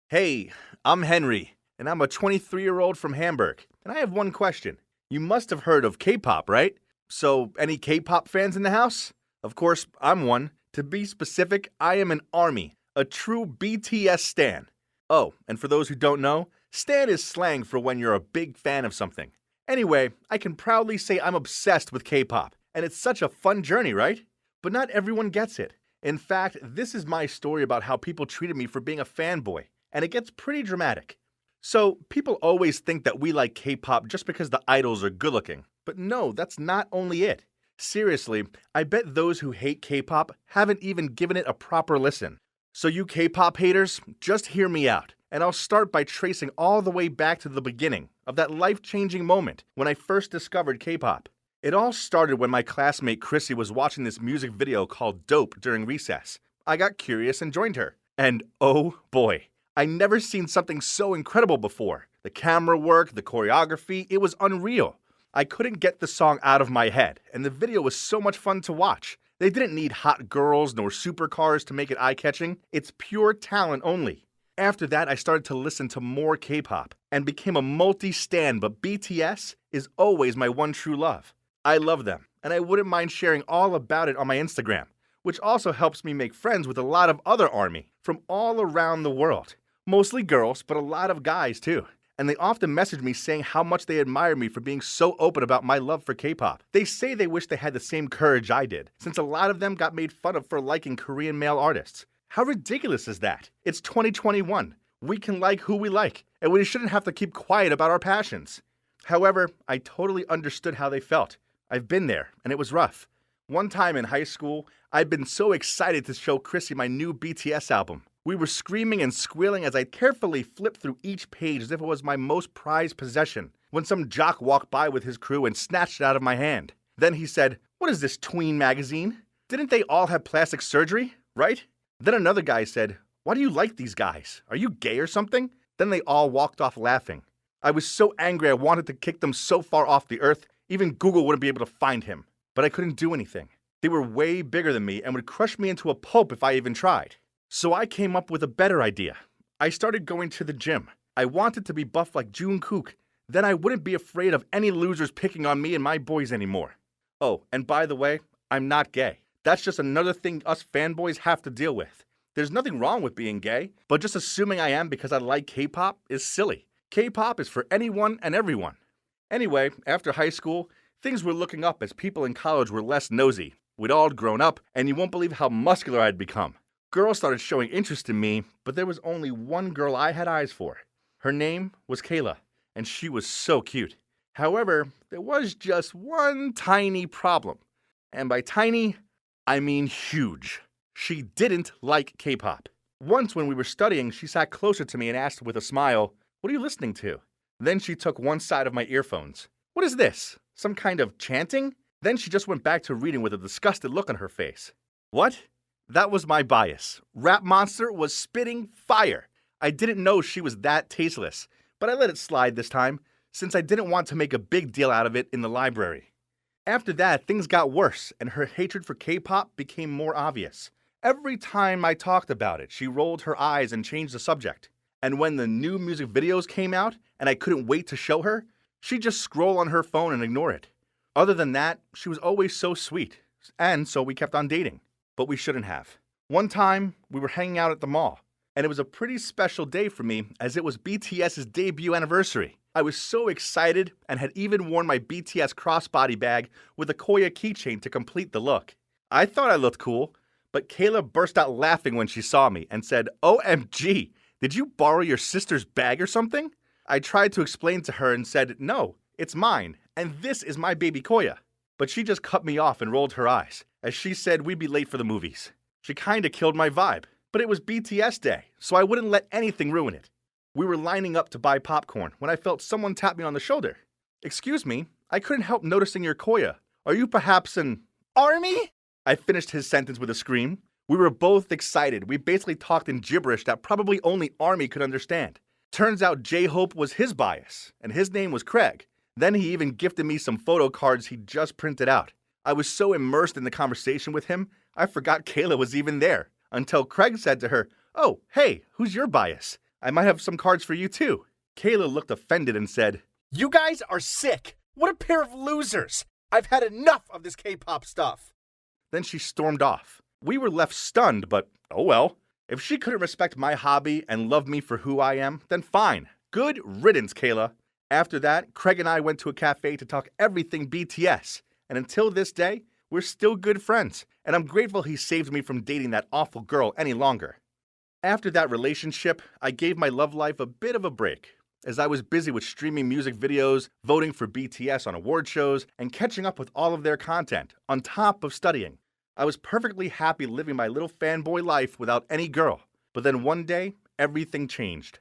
Hey, I'm Henry, and I'm a 23-year-old from Hamburg, and I have one question. You must have heard of K-pop, right? So, any K-pop fans in the house? Of course, I'm one. To be specific, I am an ARMY, a true BTS stan. Oh, and for those who don't know, stan is slang for when you're a big fan of something. Anyway, I can proudly say I'm obsessed with K-pop, and it's such a fun journey, right? But not everyone gets it. In fact, this is my story about how people treated me for being a fanboy, and it gets pretty dramatic. So, people always think that we like K-pop just because the idols are good-looking. But no, that's not only it. Seriously, I bet those who hate K-pop haven't even given it a proper listen. So you K-pop haters, just hear me out, and I'll start by tracing all the way back to the beginning of that life-changing moment when I first discovered K-pop. It all started when my classmate Chrissy was watching this music video called Dope during recess. I got curious and joined her. And oh boy, I never seen something so incredible before. The camera work, the choreography, it was unreal. I couldn't get the song out of my head, and the video was so much fun to watch. They didn't need hot girls nor supercars to make it eye-catching. It's pure talent only. After that, I started to listen to more K-pop and became a multi-stan, but BTS is always my one true love. I love them, and I wouldn't mind sharing all about it on my Instagram, which also helps me make friends with a lot of other ARMY from all around the world. Mostly girls, but a lot of guys too. And they often message me saying how much they admire me for being so open about my love for K-pop. They say they wish they had the same courage I did, since a lot of them got made fun of for liking Korean male artists. How ridiculous is that? It's 2021. We can like who we like, and we shouldn't have to keep quiet about our passions. However, I totally understood how they felt. I've been there, and it was rough. One time in high school, I'd been so excited to show Chrissy my new BTS album. We were screaming and squealing as I carefully flipped through each page as if it was my most prized possession, when some jock walked by with his crew and snatched it out of my hand. Then he said, "What is this tween magazine? Didn't they all have plastic surgery, right?" Then another guy said, "Why do you like these guys? Are you gay or something?" Then they all walked off laughing. I was so angry I wanted to kick them so far off the earth, even Google wouldn't be able to find him. But I couldn't do anything. They were way bigger than me and would crush me into a pulp if I even tried. So I came up with a better idea. I started going to the gym. I wanted to be buff like Jungkook. Then I wouldn't be afraid of any losers picking on me and my boys anymore. Oh, and by the way, I'm not gay. That's just another thing us fanboys have to deal with. There's nothing wrong with being gay, but just assuming I am because I like K-pop is silly. K-pop is for anyone and everyone. Anyway, after high school, things were looking up as people in college were less nosy. We'd all grown up, and you won't believe how muscular I'd become. Girls started showing interest in me, but there was only one girl I had eyes for. Her name was Kayla, and she was so cute. However, there was just one tiny problem. And by tiny, I mean huge. She didn't like K-pop. Once when we were studying, she sat closer to me and asked with a smile, "What are you listening to?" Then she took one side of my earphones. "What is this? Some kind of chanting?" Then she just went back to reading with a disgusted look on her face. What? That was my bias. Rap Monster was spitting fire. I didn't know she was that tasteless, but I let it slide this time, since I didn't want to make a big deal out of it in the library. After that, things got worse, and her hatred for K-pop became more obvious. Every time I talked about it, she rolled her eyes and changed the subject. And when the new music videos came out, and I couldn't wait to show her, she'd just scroll on her phone and ignore it. Other than that, she was always so sweet, and so we kept on dating. But we shouldn't have. One time, we were hanging out at the mall, and it was a pretty special day for me as it was BTS's debut anniversary. I was so excited and had even worn my BTS crossbody bag with a Koya keychain to complete the look. I thought I looked cool, but Kayla burst out laughing when she saw me and said, "OMG, did you borrow your sister's bag or something?" I tried to explain to her and said, "No, it's mine, and this is my baby Koya." But she just cut me off and rolled her eyes, as she said we'd be late for the movies. She kinda killed my vibe, but it was BTS day, so I wouldn't let anything ruin it. We were lining up to buy popcorn when I felt someone tap me on the shoulder. "Excuse me, I couldn't help noticing your Koya. Are you perhaps an army?" I finished his sentence with a scream. We were both excited. We basically talked in gibberish that probably only Army could understand. Turns out J-Hope was his bias, and his name was Craig. Then he even gifted me some photo cards he'd just printed out. I was so immersed in the conversation with him, I forgot Kayla was even there, until Craig said to her, "Oh, hey, who's your bias? I might have some cards for you too." Kayla looked offended and said, "You guys are sick. What a pair of losers. I've had enough of this K-pop stuff." Then she stormed off. We were left stunned, but oh well. If she couldn't respect my hobby and love me for who I am, then fine. Good riddance, Kayla. After that, Craig and I went to a cafe to talk everything BTS, and until this day, we're still good friends, and I'm grateful he saved me from dating that awful girl any longer. After that relationship, I gave my love life a bit of a break, as I was busy with streaming music videos, voting for BTS on award shows, and catching up with all of their content, on top of studying. I was perfectly happy living my little fanboy life without any girl, but then one day, everything changed.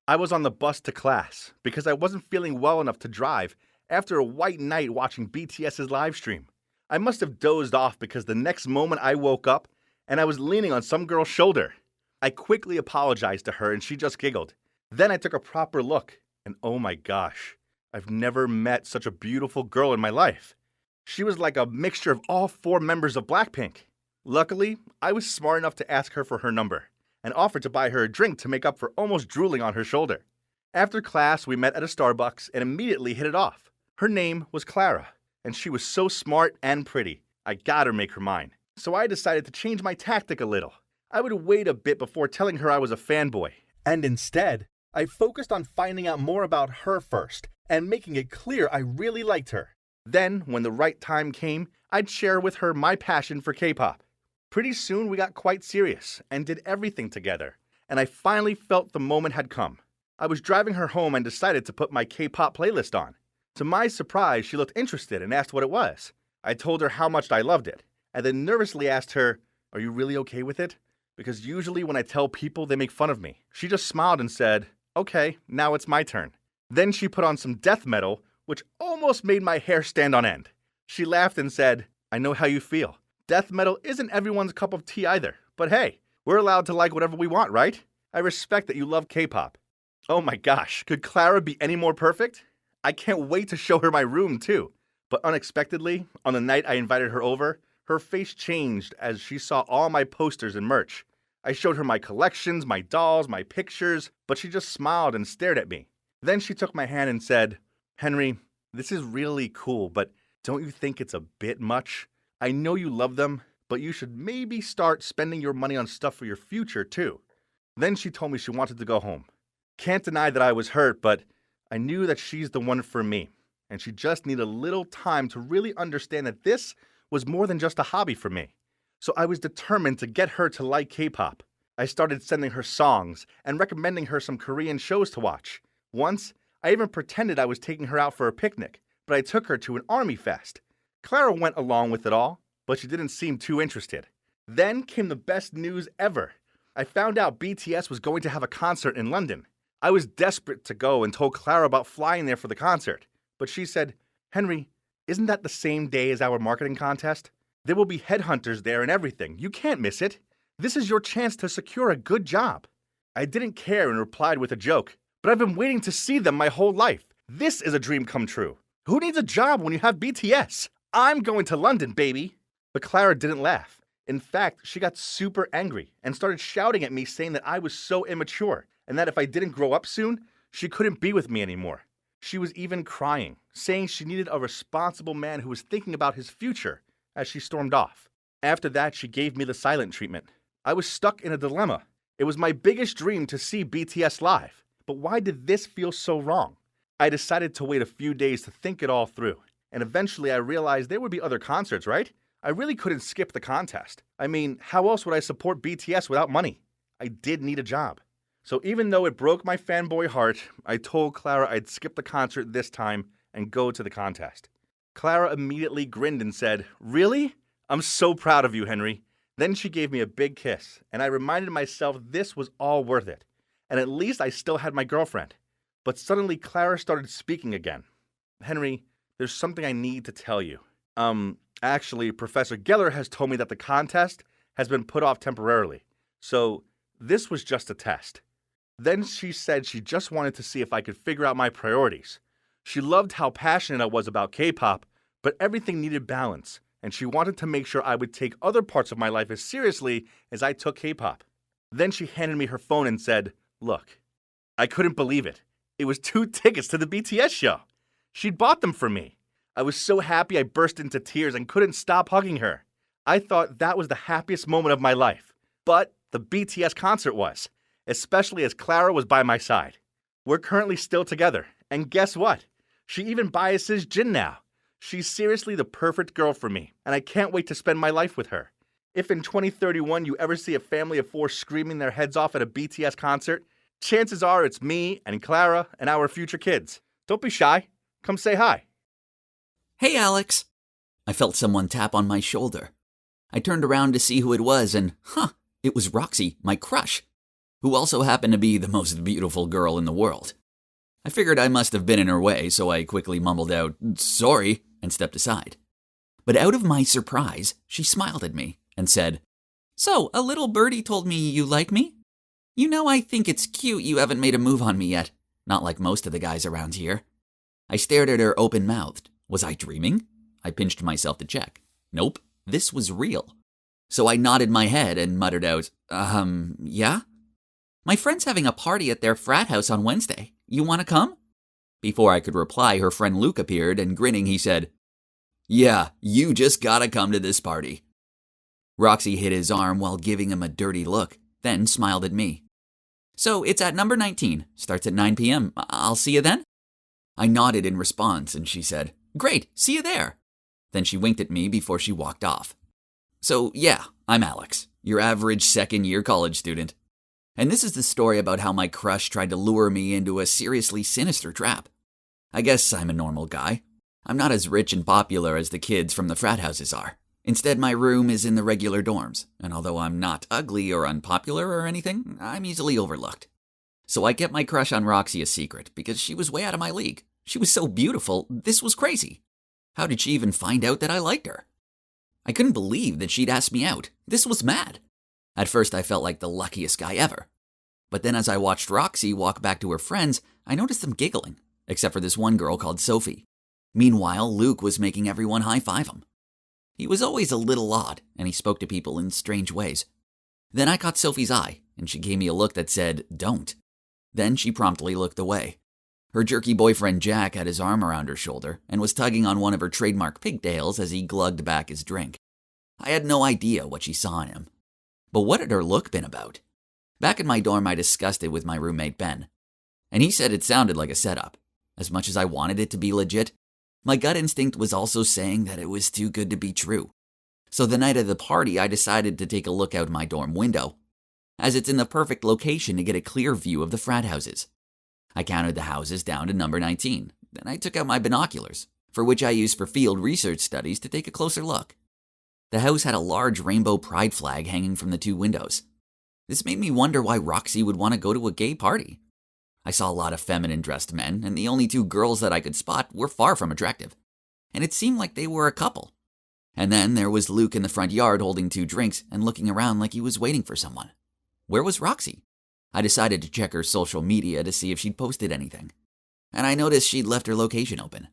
I was on the bus to class because I wasn't feeling well enough to drive after a white night watching BTS's live stream. I must have dozed off because the next moment I woke up and I was leaning on some girl's shoulder. I quickly apologized to her and she just giggled. Then I took a proper look and oh my gosh, I've never met such a beautiful girl in my life. She was like a mixture of all 4 members of Blackpink. Luckily, I was smart enough to ask her for her number and offered to buy her a drink to make up for almost drooling on her shoulder. After class, we met at a Starbucks and immediately hit it off. Her name was Clara, and she was so smart and pretty. I gotta make her mine. So I decided to change my tactic a little. I would wait a bit before telling her I was a fanboy. And instead, I focused on finding out more about her first and making it clear I really liked her. Then, when the right time came, I'd share with her my passion for K-pop. Pretty soon we got quite serious and did everything together, and I finally felt the moment had come. I was driving her home and decided to put my K-pop playlist on. To my surprise, she looked interested and asked what it was. I told her how much I loved it, and then nervously asked her, "Are you really okay with it?" Because usually when I tell people, they make fun of me. She just smiled and said, "Okay, now it's my turn." Then she put on some death metal, which almost made my hair stand on end. She laughed and said, "I know how you feel. Death metal isn't everyone's cup of tea either, but hey, we're allowed to like whatever we want, right? I respect that you love K-pop." Oh my gosh, could Clara be any more perfect? I can't wait to show her my room too. But unexpectedly, on the night I invited her over, her face changed as she saw all my posters and merch. I showed her my collections, my dolls, my pictures, but she just smiled and stared at me. Then she took my hand and said, "Henry, this is really cool, but don't you think it's a bit much? I know you love them, but you should maybe start spending your money on stuff for your future too." Then she told me she wanted to go home. Can't deny that I was hurt, but I knew that she's the one for me, and she just needed a little time to really understand that this was more than just a hobby for me. So I was determined to get her to like K-pop. I started sending her songs and recommending her some Korean shows to watch. Once, I even pretended I was taking her out for a picnic, but I took her to an army fest. Clara went along with it all, but she didn't seem too interested. Then came the best news ever. I found out BTS was going to have a concert in London. I was desperate to go and told Clara about flying there for the concert, but she said, "Henry, isn't that the same day as our marketing contest? There will be headhunters there and everything. You can't miss it. This is your chance to secure a good job." I didn't care and replied with a joke, "But I've been waiting to see them my whole life. This is a dream come true. Who needs a job when you have BTS? I'm going to London, baby." But Clara didn't laugh. In fact, she got super angry and started shouting at me saying that I was so immature and that if I didn't grow up soon, she couldn't be with me anymore. She was even crying, saying she needed a responsible man who was thinking about his future as she stormed off. After that, she gave me the silent treatment. I was stuck in a dilemma. It was my biggest dream to see BTS live, but why did this feel so wrong? I decided to wait a few days to think it all through, and eventually I realized there would be other concerts, right? I really couldn't skip the contest. I mean, how else would I support BTS without money? I did need a job. So even though it broke my fanboy heart, I told Clara I'd skip the concert this time and go to the contest. Clara immediately grinned and said, "Really? I'm so proud of you, Henry." Then she gave me a big kiss, and I reminded myself this was all worth it. And at least I still had my girlfriend. But suddenly Clara started speaking again. "Henry, there's something I need to tell you. Actually, Professor Geller has told me that the contest has been put off temporarily. So this was just a test." Then she said she just wanted to see if I could figure out my priorities. She loved how passionate I was about K-pop, but everything needed balance, and she wanted to make sure I would take other parts of my life as seriously as I took K-pop. Then she handed me her phone and said, "Look." I couldn't believe it. It was 2 tickets to the BTS show. She'd bought them for me. I was so happy I burst into tears and couldn't stop hugging her. I thought that was the happiest moment of my life. But the BTS concert was, especially as Clara was by my side. We're currently still together, and guess what? She even biases Jin now. She's seriously the perfect girl for me, and I can't wait to spend my life with her. If in 2031 you ever see a family of 4 screaming their heads off at a BTS concert, chances are it's me and Clara and our future kids. Don't be shy. Come say hi. "Hey, Alex." I felt someone tap on my shoulder. I turned around to see who it was, and it was Roxy, my crush, who also happened to be the most beautiful girl in the world. I figured I must have been in her way, so I quickly mumbled out, "Sorry," and stepped aside. But out of my surprise, she smiled at me and said, "So, a little birdie told me you like me? You know, I think it's cute you haven't made a move on me yet, not like most of the guys around here." I stared at her open-mouthed. Was I dreaming? I pinched myself to check. Nope, this was real. So I nodded my head and muttered out, yeah? "My friend's having a party at their frat house on Wednesday. You want to come?" Before I could reply, her friend Luke appeared, and grinning, he said, "Yeah, you just gotta come to this party." Roxy hit his arm while giving him a dirty look, then smiled at me. "So it's at number 19, starts at 9 p.m. I'll see you then?" I nodded in response, and she said, "Great, see you there." Then she winked at me before she walked off. So yeah, I'm Alex, your average second-year college student. And this is the story about how my crush tried to lure me into a seriously sinister trap. I guess I'm a normal guy. I'm not as rich and popular as the kids from the frat houses are. Instead, my room is in the regular dorms, and although I'm not ugly or unpopular or anything, I'm easily overlooked. So I kept my crush on Roxy a secret because she was way out of my league. She was so beautiful, this was crazy. How did she even find out that I liked her? I couldn't believe that she'd asked me out. This was mad. At first, I felt like the luckiest guy ever. But then as I watched Roxy walk back to her friends, I noticed them giggling, except for this one girl called Sophie. Meanwhile, Luke was making everyone high-five him. He was always a little odd, and he spoke to people in strange ways. Then I caught Sophie's eye, and she gave me a look that said, "Don't." Then she promptly looked away. Her jerky boyfriend Jack had his arm around her shoulder and was tugging on one of her trademark pigtails as he glugged back his drink. I had no idea what she saw in him. But what had her look been about? Back in my dorm, I discussed it with my roommate Ben, and he said it sounded like a setup. As much as I wanted it to be legit, my gut instinct was also saying that it was too good to be true. So the night of the party, I decided to take a look out my dorm window, as it's in the perfect location to get a clear view of the frat houses. I counted the houses down to number 19. Then I took out my binoculars, for which I used for field research studies, to take a closer look. The house had a large rainbow pride flag hanging from the two windows. This made me wonder why Roxy would want to go to a gay party. I saw a lot of feminine-dressed men, and the only two girls that I could spot were far from attractive. And it seemed like they were a couple. And then there was Luke in the front yard holding 2 drinks and looking around like he was waiting for someone. Where was Roxy? I decided to check her social media to see if she'd posted anything. And I noticed she'd left her location open.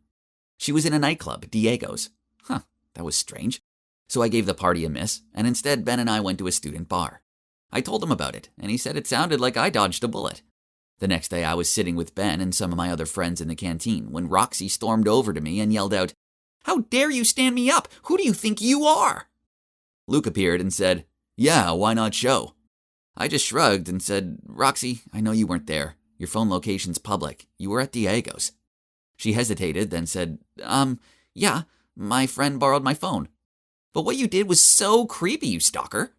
She was in a nightclub, Diego's. That was strange. So I gave the party a miss, and instead Ben and I went to a student bar. I told him about it, and he said it sounded like I dodged a bullet. The next day I was sitting with Ben and some of my other friends in the canteen when Roxy stormed over to me and yelled out, "How dare you stand me up? Who do you think you are?" Luke appeared and said, "Yeah, why not show?" I just shrugged and said, "Roxy, I know you weren't there. Your phone location's public. You were at Diego's." She hesitated, then said, Yeah, my friend borrowed my phone. But what you did was so creepy, you stalker."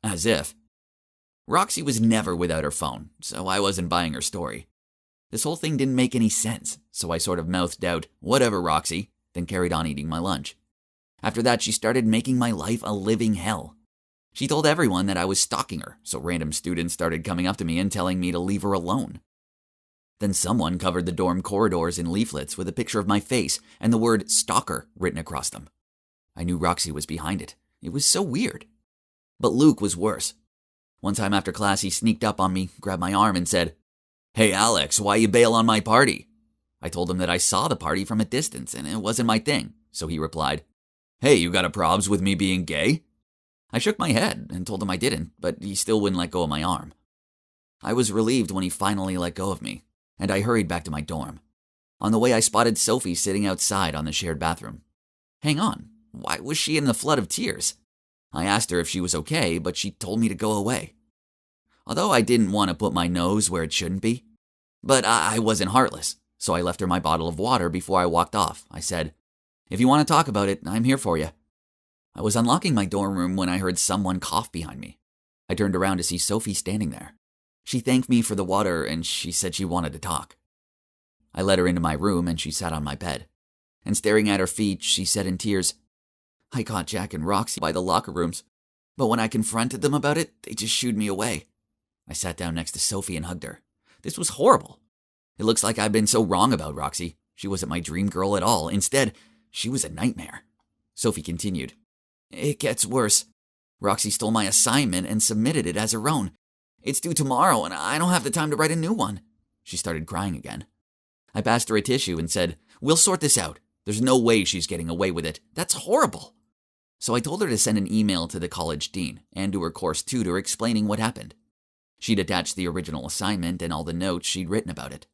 As if. Roxy was never without her phone, so I wasn't buying her story. This whole thing didn't make any sense, so I sort of mouthed out, "Whatever, Roxy," then carried on eating my lunch. After that, she started making my life a living hell. She told everyone that I was stalking her, so random students started coming up to me and telling me to leave her alone. Then someone covered the dorm corridors in leaflets with a picture of my face and the word "stalker" written across them. I knew Roxy was behind it. It was so weird. But Luke was worse. One time after class, he sneaked up on me, grabbed my arm, and said, "Hey Alex, why you bail on my party?" I told him that I saw the party from a distance and it wasn't my thing, so he replied, "Hey, you got a probs with me being gay?" I shook my head and told him I didn't, but he still wouldn't let go of my arm. I was relieved when he finally let go of me, and I hurried back to my dorm. On the way, I spotted Sophie sitting outside on the shared bathroom. Hang on, why was she in the flood of tears? I asked her if she was okay, but she told me to go away. Although I didn't want to put my nose where it shouldn't be. But I wasn't heartless, so I left her my bottle of water before I walked off. I said, "If you want to talk about it, I'm here for you." I was unlocking my dorm room when I heard someone cough behind me. I turned around to see Sophie standing there. She thanked me for the water and she said she wanted to talk. I led her into my room and she sat on my bed. And staring at her feet, she said in tears, "I caught Jack and Roxy by the locker rooms, but when I confronted them about it, they just shooed me away." I sat down next to Sophie and hugged her. This was horrible. It looks like I've been so wrong about Roxy. She wasn't my dream girl at all. Instead, she was a nightmare. Sophie continued, "It gets worse. Roxy stole my assignment and submitted it as her own. It's due tomorrow and I don't have the time to write a new one." She started crying again. I passed her a tissue and said, "We'll sort this out. There's no way she's getting away with it. That's horrible." So I told her to send an email to the college dean and to her course tutor explaining what happened. She'd attached the original assignment and all the notes she'd written about it.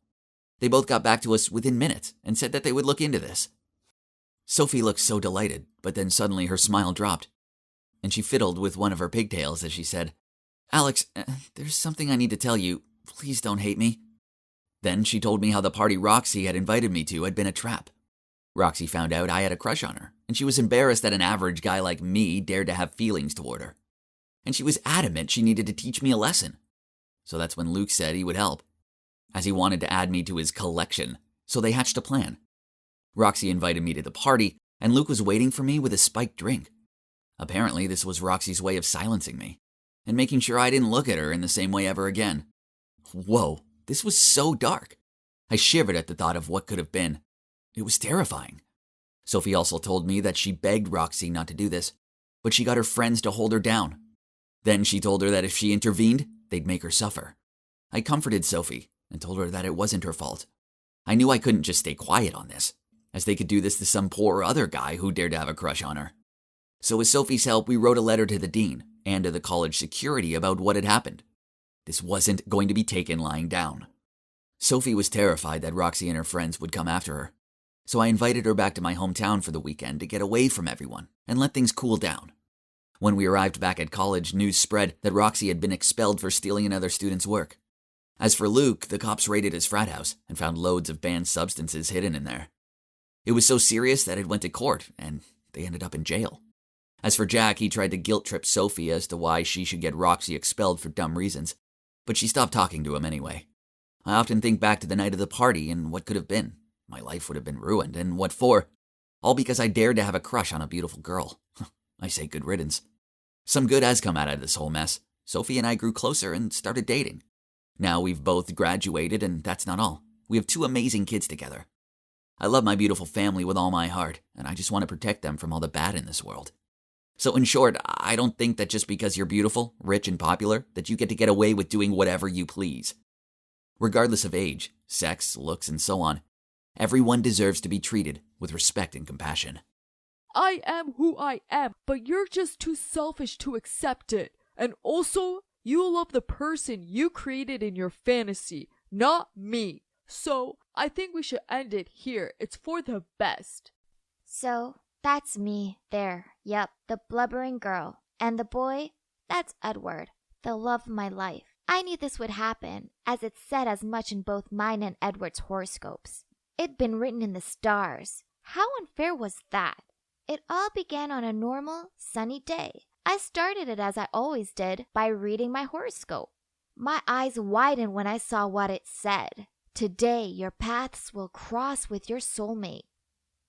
They both got back to us within minutes and said that they would look into this. Sophie looked so delighted, but then suddenly her smile dropped, and she fiddled with one of her pigtails as she said, "Alex, there's something I need to tell you. Please don't hate me." Then she told me how the party Roxy had invited me to had been a trap. Roxy found out I had a crush on her, and she was embarrassed that an average guy like me dared to have feelings toward her. and she was adamant she needed to teach me a lesson. So that's when Luke said he would help, as he wanted to add me to his collection, so they hatched a plan. Roxy invited me to the party, and Luke was waiting for me with a spiked drink. Apparently, this was Roxy's way of silencing me, and making sure I didn't look at her in the same way ever again. Whoa, this was so dark. I shivered at the thought of what could have been. It was terrifying. Sophie also told me that she begged Roxy not to do this, but she got her friends to hold her down. Then she told her that if she intervened, they'd make her suffer. I comforted Sophie and told her that it wasn't her fault. I knew I couldn't just stay quiet on this, as they could do this to some poor other guy who dared to have a crush on her. So with Sophie's help, we wrote a letter to the dean and to the college security about what had happened. This wasn't going to be taken lying down. Sophie was terrified that Roxy and her friends would come after her, so I invited her back to my hometown for the weekend to get away from everyone and let things cool down. When we arrived back at college, news spread that Roxy had been expelled for stealing another student's work. As for Luke, the cops raided his frat house and found loads of banned substances hidden in there. It was so serious that it went to court, and they ended up in jail. As for Jack, he tried to guilt-trip Sophie as to why she should get Roxy expelled for dumb reasons, but she stopped talking to him anyway. I often think back to the night of the party and what could have been. My life would have been ruined, and what for? All because I dared to have a crush on a beautiful girl. I say good riddance. Some good has come out of this whole mess. Sophie and I grew closer and started dating. Now we've both graduated, and that's not all. We have 2 amazing kids together. I love my beautiful family with all my heart, and I just want to protect them from all the bad in this world. So in short, I don't think that just because you're beautiful, rich, and popular, that you get away with doing whatever you please. Regardless of age, sex, looks, and so on, everyone deserves to be treated with respect and compassion. I am who I am, but you're just too selfish to accept it. And also, you love the person you created in your fantasy, not me. So, I think we should end it here. It's for the best. So, that's me there. Yep, the blubbering girl. And the boy? That's Edward, the love of my life. I knew this would happen, as it said as much in both mine and Edward's horoscopes. It'd been written in the stars. How unfair was that? It all began on a normal, sunny day. I started it as I always did, by reading my horoscope. My eyes widened when I saw what it said. Today your paths will cross with your soulmate.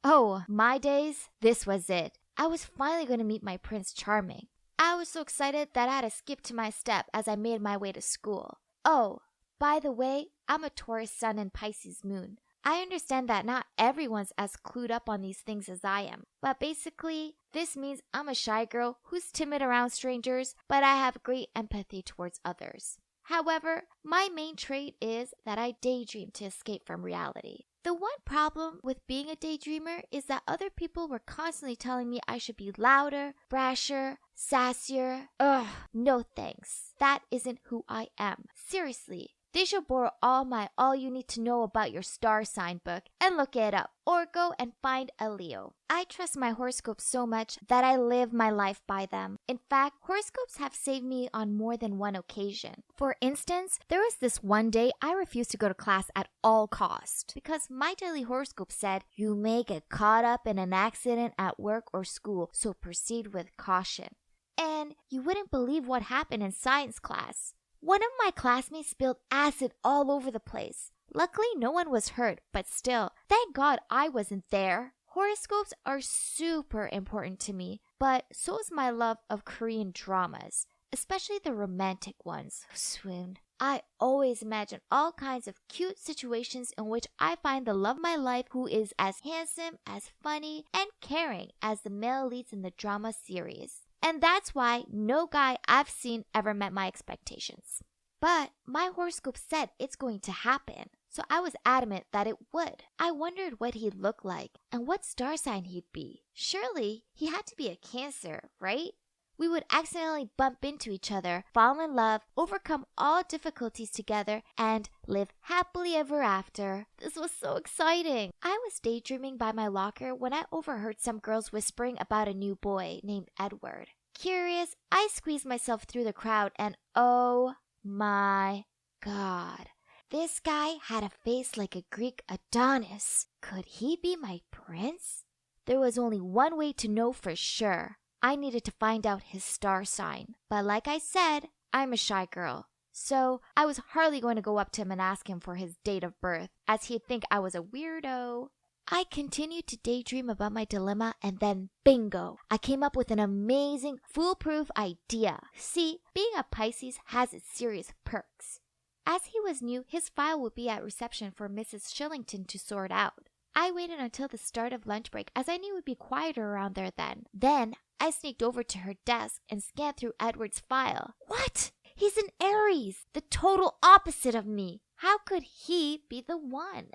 Oh, my days, this was it. I was finally going to meet my Prince Charming. I was so excited that I had to skip to my step as I made my way to school. Oh, by the way, I'm a Taurus sun and Pisces moon. I understand that not everyone's as clued up on these things as I am, but basically, this means I'm a shy girl who's timid around strangers, but I have great empathy towards others. However, my main trait is that I daydream to escape from reality. The one problem with being a daydreamer is that other people were constantly telling me I should be louder, brasher, sassier. Ugh, no thanks. That isn't who I am. Seriously. They should borrow all you need to know about your star sign book and look it up, or go and find a Leo. I trust my horoscopes so much that I live my life by them. In fact, horoscopes have saved me on more than one occasion. For instance, there was this one day I refused to go to class at all cost because my daily horoscope said, "You may get caught up in an accident at work or school, so proceed with caution." And you wouldn't believe what happened in science class. One of my classmates spilled acid all over the place. Luckily, no one was hurt, but still, thank God I wasn't there. Horoscopes are super important to me, but so is my love of Korean dramas, especially the romantic ones. Swoon. I always imagine all kinds of cute situations in which I find the love of my life who is as handsome, as funny, and caring as the male leads in the drama series. And that's why no guy I've seen ever met my expectations. But my horoscope said it's going to happen, so I was adamant that it would. I wondered what he'd look like and what star sign he'd be. Surely he had to be a Cancer, right? We would accidentally bump into each other, fall in love, overcome all difficulties together, and live happily ever after. This was so exciting. I was daydreaming by my locker when I overheard some girls whispering about a new boy named Edward. Curious, I squeezed myself through the crowd and oh my God. This guy had a face like a Greek Adonis. Could he be my prince? There was only one way to know for sure. I needed to find out his star sign. But like I said, I'm a shy girl. So I was hardly going to go up to him and ask him for his date of birth, as he'd think I was a weirdo. I continued to daydream about my dilemma, and then bingo! I came up with an amazing, foolproof idea. See, being a Pisces has its serious perks. As he was new, his file would be at reception for Mrs. Shillington to sort out. I waited until the start of lunch break, as I knew it would be quieter around there then. Then I sneaked over to her desk and scanned through Edward's file. What? He's an Aries, the total opposite of me. How could he be the one?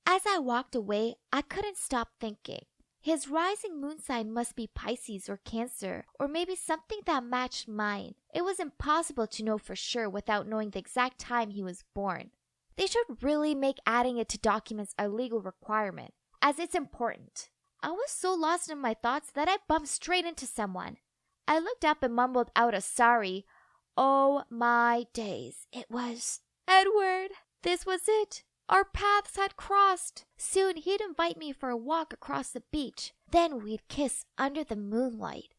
As I walked away, I couldn't stop thinking. His rising moon sign must be Pisces or Cancer, or maybe something that matched mine. It was impossible to know for sure without knowing the exact time he was born. They should really make adding it to documents a legal requirement, as it's important. I was so lost in my thoughts that I bumped straight into someone. I looked up and mumbled out a sorry. Oh my days, it was Edward. This was it. Our paths had crossed. Soon he'd invite me for a walk across the beach. Then we'd kiss under the moonlight.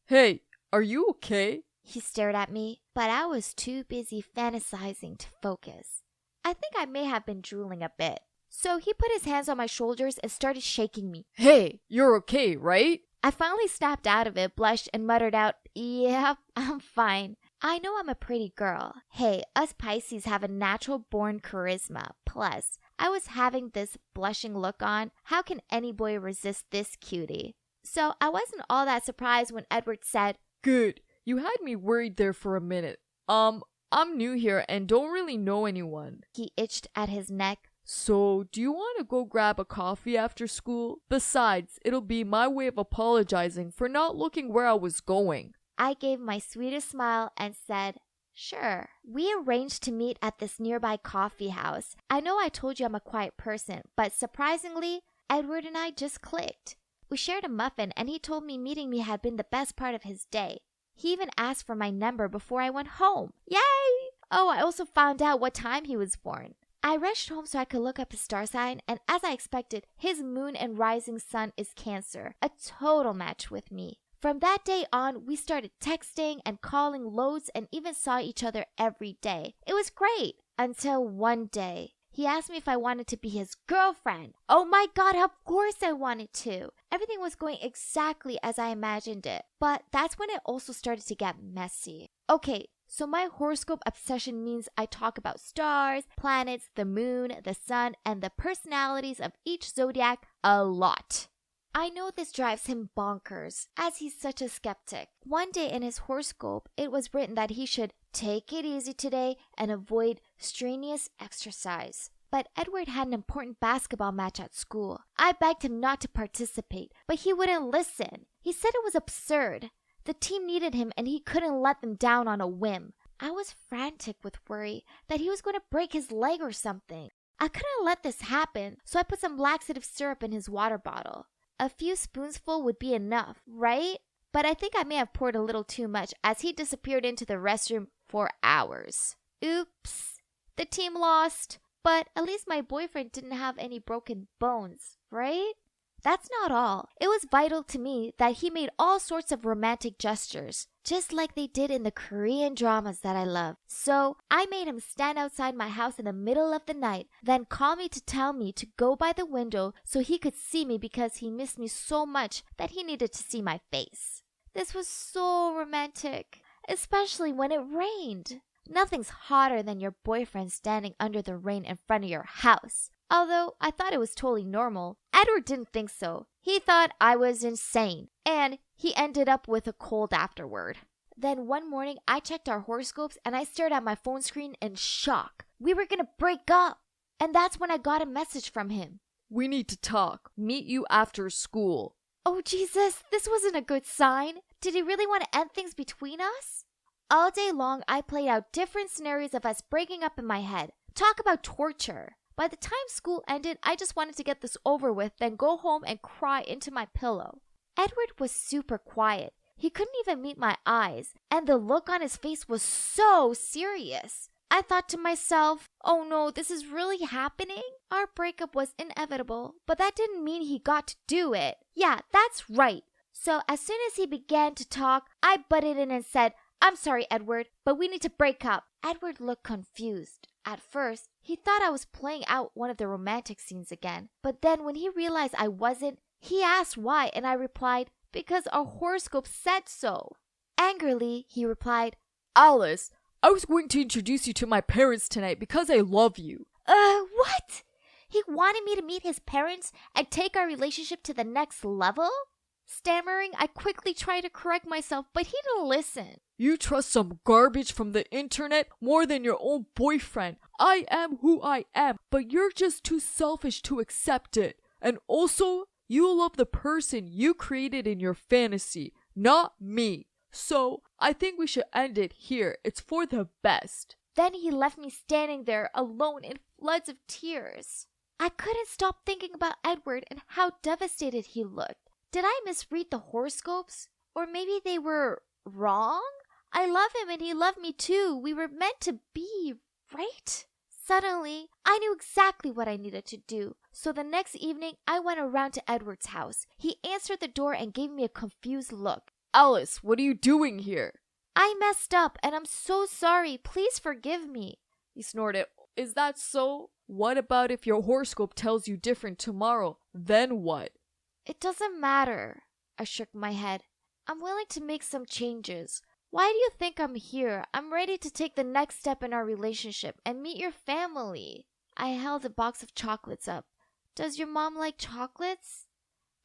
Hey, are you okay? He stared at me, but I was too busy fantasizing to focus. I think I may have been drooling a bit. So he put his hands on my shoulders and started shaking me. Hey, you're okay, right? I finally snapped out of it, blushed, and muttered out, "Yep, I'm fine. I know I'm a pretty girl. Hey, us Pisces have a natural-born charisma. Plus, I was having this blushing look on. How can any boy resist this cutie?" So I wasn't all that surprised when Edward said, Good. You had me worried there for a minute. I'm new here and don't really know anyone. He itched at his neck. So, do you want to go grab a coffee after school? Besides, it'll be my way of apologizing for not looking where I was going. I gave my sweetest smile and said, sure. We arranged to meet at this nearby coffee house. I know I told you I'm a quiet person, but surprisingly, Edward and I just clicked. We shared a muffin and he told me meeting me had been the best part of his day. He even asked for my number before I went home. Yay! Oh, I also found out what time he was born. I rushed home so I could look up his star sign, and as I expected, his moon and rising sun is Cancer, a total match with me. From that day on, we started texting and calling loads and even saw each other every day. It was great, until one day. He asked me if I wanted to be his girlfriend. Oh my god, of course I wanted to. Everything was going exactly as I imagined it. But that's when it also started to get messy. Okay, so my horoscope obsession means I talk about stars, planets, the moon, the sun, and the personalities of each zodiac a lot. I know this drives him bonkers, as he's such a skeptic. One day in his horoscope, it was written that he should take it easy today and avoid strenuous exercise. But Edward had an important basketball match at school. I begged him not to participate, but he wouldn't listen. He said it was absurd. The team needed him and he couldn't let them down on a whim. I was frantic with worry that he was going to break his leg or something. I couldn't let this happen, so I put some laxative syrup in his water bottle. A few spoonsful would be enough, right? But I think I may have poured a little too much as he disappeared into the restroom for hours. Oops. The team lost. But at least my boyfriend didn't have any broken bones, right? That's not all. It was vital to me that he made all sorts of romantic gestures, just like they did in the Korean dramas that I love. So I made him stand outside my house in the middle of the night, then call me to tell me to go by the window so he could see me because he missed me so much that he needed to see my face. This was so romantic, especially when it rained. Nothing's hotter than your boyfriend standing under the rain in front of your house. Although I thought it was totally normal, Edward didn't think so. He thought I was insane, and he ended up with a cold afterward. Then one morning, I checked our horoscopes and I stared at my phone screen in shock. We were gonna break up, and that's when I got a message from him. We need to talk. Meet you after school. Oh Jesus, this wasn't a good sign. Did he really want to end things between us? All day long, I played out different scenarios of us breaking up in my head. Talk about torture. By the time school ended, I just wanted to get this over with, then go home and cry into my pillow. Edward was super quiet. He couldn't even meet my eyes, and the look on his face was so serious. I thought to myself, oh no, this is really happening? Our breakup was inevitable, but that didn't mean he got to do it. Yeah, that's right. So as soon as he began to talk, I butted in and said, "I'm sorry, Edward, but we need to break up." Edward looked confused. At first, he thought I was playing out one of the romantic scenes again. But then when he realized I wasn't, he asked why, and I replied, "Because our horoscope said so." Angrily, he replied, Alice, I was going to introduce you to my parents tonight because I love you. What? He wanted me to meet his parents and take our relationship to the next level? Stammering, I quickly tried to correct myself, but he didn't listen. You trust some garbage from the internet more than your own boyfriend. I am who I am, but you're just too selfish to accept it. And also, you love the person you created in your fantasy, not me. So, I think we should end it here. It's for the best. Then he left me standing there alone in floods of tears. I couldn't stop thinking about Edward and how devastated he looked. Did I misread the horoscopes? Or maybe they were wrong? I love him and he loved me too. We were meant to be, right? Suddenly, I knew exactly what I needed to do. So the next evening, I went around to Edward's house. He answered the door and gave me a confused look. Alice, what are you doing here? I messed up and I'm so sorry. Please forgive me. He snorted. Is that so? What about if your horoscope tells you different tomorrow? Then what? It doesn't matter. I shook my head. I'm willing to make some changes. Why do you think I'm here? I'm ready to take the next step in our relationship and meet your family. I held a box of chocolates up. Does your mom like chocolates?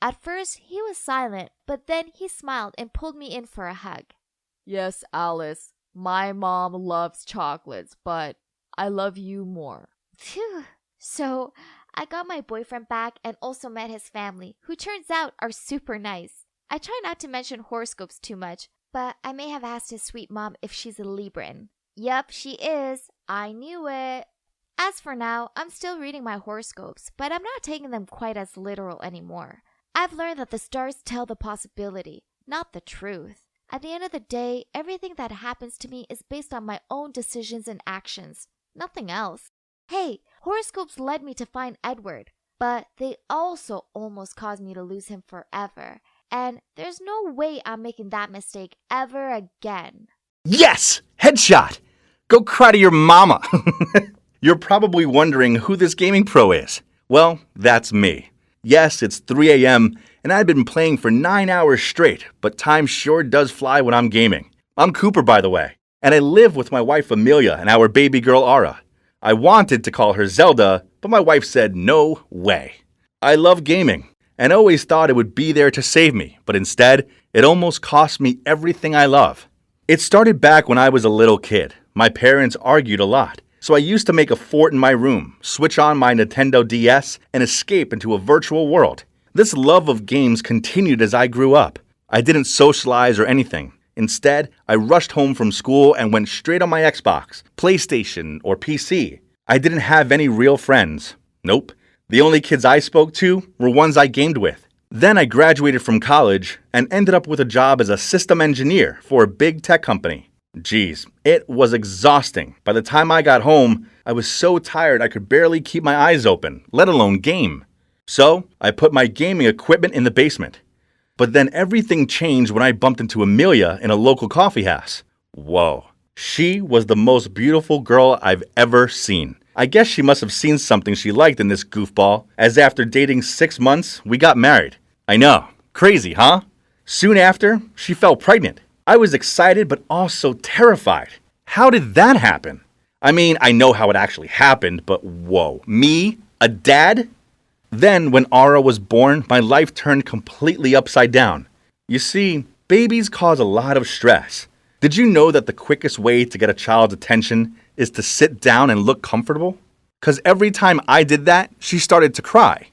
At first, he was silent, but then he smiled and pulled me in for a hug. Yes, Alice. My mom loves chocolates, but I love you more. Phew. So, I got my boyfriend back and also met his family, who turns out are super nice. I try not to mention horoscopes too much, but I may have asked his sweet mom if she's a Libran. Yup, she is. I knew it. As for now, I'm still reading my horoscopes, but I'm not taking them quite as literal anymore. I've learned that the stars tell the possibility, not the truth. At the end of the day, everything that happens to me is based on my own decisions and actions, nothing else. Hey, horoscopes led me to find Edward, but they also almost caused me to lose him forever. And there's no way I'm making that mistake ever again. Yes! Headshot! Go cry to your mama! You're probably wondering who this gaming pro is. Well, that's me. Yes, it's 3 a.m., and I've been playing for 9 hours straight, but time sure does fly when I'm gaming. I'm Cooper, by the way, and I live with my wife Amelia and our baby girl Ara. I wanted to call her Zelda, but my wife said no way. I love gaming, and always thought it would be there to save me, but instead, it almost cost me everything I love. It started back when I was a little kid. My parents argued a lot. So I used to make a fort in my room, switch on my Nintendo DS, and escape into a virtual world. This love of games continued as I grew up. I didn't socialize or anything. Instead, I rushed home from school and went straight on my Xbox, PlayStation, or PC. I didn't have any real friends. Nope. The only kids I spoke to were ones I gamed with. Then I graduated from college and ended up with a job as a system engineer for a big tech company. Geez, it was exhausting. By the time I got home, I was so tired I could barely keep my eyes open, let alone game. So, I put my gaming equipment in the basement. But then everything changed when I bumped into Amelia in a local coffee house. Whoa. She was the most beautiful girl I've ever seen. I guess she must have seen something she liked in this goofball, as after dating 6 months, we got married. I know. Crazy, huh? Soon after, she fell pregnant. I was excited but also terrified. How did that happen? I mean, I know how it actually happened, but whoa. Me? A dad? Then, when Ara was born, my life turned completely upside down. You see, babies cause a lot of stress. Did you know that the quickest way to get a child's attention is to sit down and look comfortable? 'Cause every time I did that, she started to cry.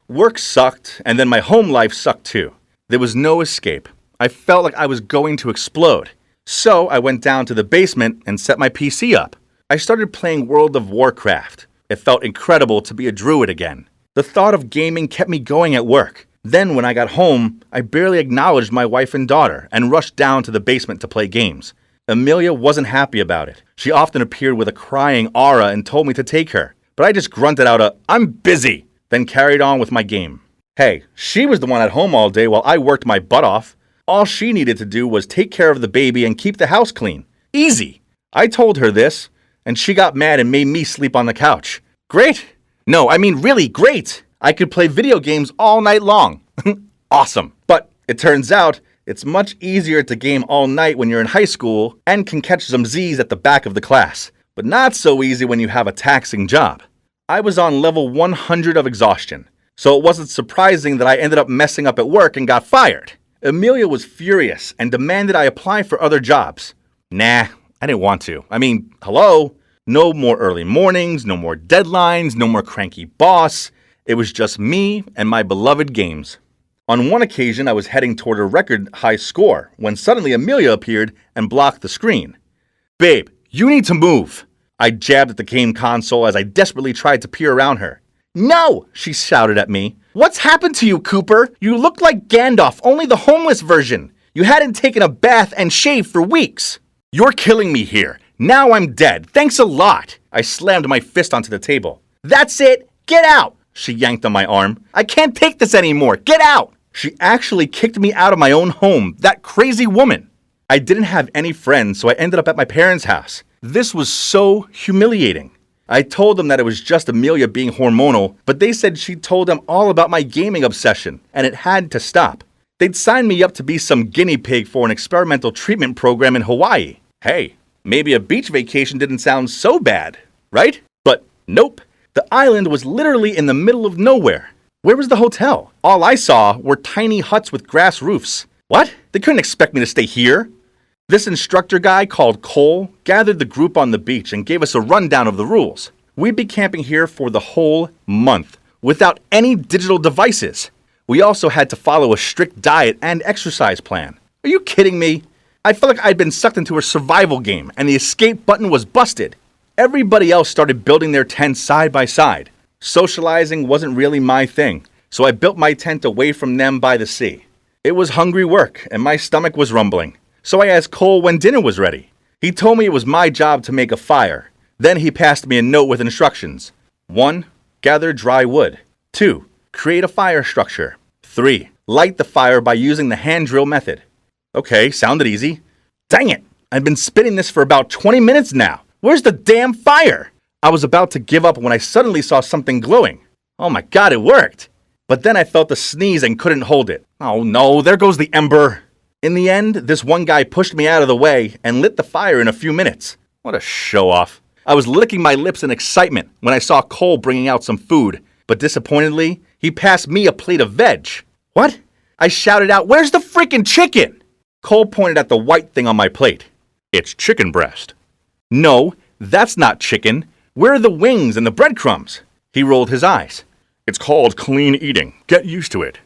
Work sucked, and then my home life sucked too. There was no escape. I felt like I was going to explode. So I went down to the basement and set my PC up. I started playing World of Warcraft. It felt incredible to be a druid again. The thought of gaming kept me going at work. Then when I got home, I barely acknowledged my wife and daughter and rushed down to the basement to play games. Amelia wasn't happy about it. She often appeared with a crying Ara and told me to take her. But I just grunted out a, "I'm busy," then carried on with my game. Hey, she was the one at home all day while I worked my butt off. All she needed to do was take care of the baby and keep the house clean. Easy. I told her this, and she got mad and made me sleep on the couch. Great. No, I mean really great. I could play video games all night long. Awesome. But it turns out it's much easier to game all night when you're in high school and can catch some Z's at the back of the class. But not so easy when you have a taxing job. I was on level 100 of exhaustion, so it wasn't surprising that I ended up messing up at work and got fired. Amelia was furious and demanded I apply for other jobs. Nah, I didn't want to. I mean, hello? No more early mornings, no more deadlines, no more cranky boss. It was just me and my beloved games. On one occasion, I was heading toward a record high score when suddenly Amelia appeared and blocked the screen. Babe, you need to move. I jabbed at the game console as I desperately tried to peer around her. No, she shouted at me. What's happened to you, Cooper? You look like Gandalf, only the homeless version. You hadn't taken a bath and shaved for weeks. You're killing me here. Now I'm dead. Thanks a lot. I slammed my fist onto the table. That's it. Get out. She yanked on my arm. I can't take this anymore. Get out. She actually kicked me out of my own home. That crazy woman. I didn't have any friends, so I ended up at my parents' house. This was so humiliating. I told them that it was just Amelia being hormonal, but they said she told them all about my gaming obsession, and it had to stop. They'd signed me up to be some guinea pig for an experimental treatment program in Hawaii. Hey, maybe a beach vacation didn't sound so bad, right? But nope. The island was literally in the middle of nowhere. Where was the hotel? All I saw were tiny huts with grass roofs. What? They couldn't expect me to stay here. This instructor guy called Cole gathered the group on the beach and gave us a rundown of the rules. We'd be camping here for the whole month, without any digital devices. We also had to follow a strict diet and exercise plan. Are you kidding me? I felt like I'd been sucked into a survival game and the escape button was busted. Everybody else started building their tents side by side. Socializing wasn't really my thing, so I built my tent away from them by the sea. It was hungry work and my stomach was rumbling. So I asked Cole when dinner was ready. He told me it was my job to make a fire. Then he passed me a note with instructions. 1. Gather dry wood. 2. Create a fire structure. 3. Light the fire by using the hand drill method. Okay, sounded easy. Dang it! I've been spinning this for about 20 minutes now. Where's the damn fire? I was about to give up when I suddenly saw something glowing. Oh my god, it worked! But then I felt a sneeze and couldn't hold it. Oh no, there goes the ember. In the end, this one guy pushed me out of the way and lit the fire in a few minutes. What a show-off. I was licking my lips in excitement when I saw Cole bringing out some food, but disappointedly, he passed me a plate of veg. What? I shouted out, "Where's the freaking chicken?" Cole pointed at the white thing on my plate. It's chicken breast. No, that's not chicken. Where are the wings and the breadcrumbs? He rolled his eyes. It's called clean eating. Get used to it.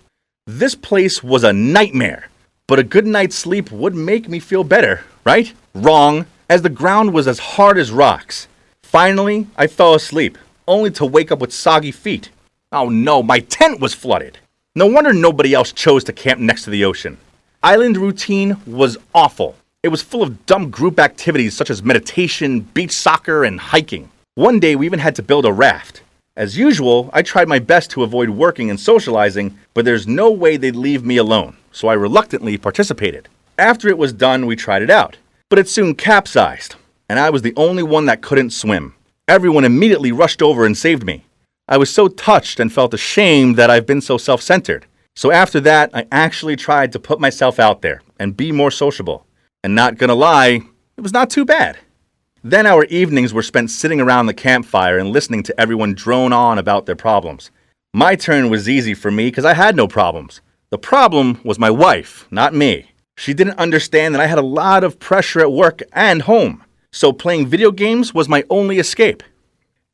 This place was a nightmare, but a good night's sleep would make me feel better, right? Wrong, as the ground was as hard as rocks. Finally, I fell asleep, only to wake up with soggy feet. Oh no, my tent was flooded. No wonder nobody else chose to camp next to the ocean. Island routine was awful. It was full of dumb group activities such as meditation, beach soccer, and hiking. One day we even had to build a raft. As usual, I tried my best to avoid working and socializing, but there's no way they'd leave me alone, so I reluctantly participated. After it was done, we tried it out, but it soon capsized, and I was the only one that couldn't swim. Everyone immediately rushed over and saved me. I was so touched and felt ashamed that I've been so self-centered. So after that, I actually tried to put myself out there and be more sociable. And not gonna lie, it was not too bad. Then our evenings were spent sitting around the campfire and listening to everyone drone on about their problems. My turn was easy for me because I had no problems. The problem was my wife, not me. She didn't understand that I had a lot of pressure at work and home, so playing video games was my only escape.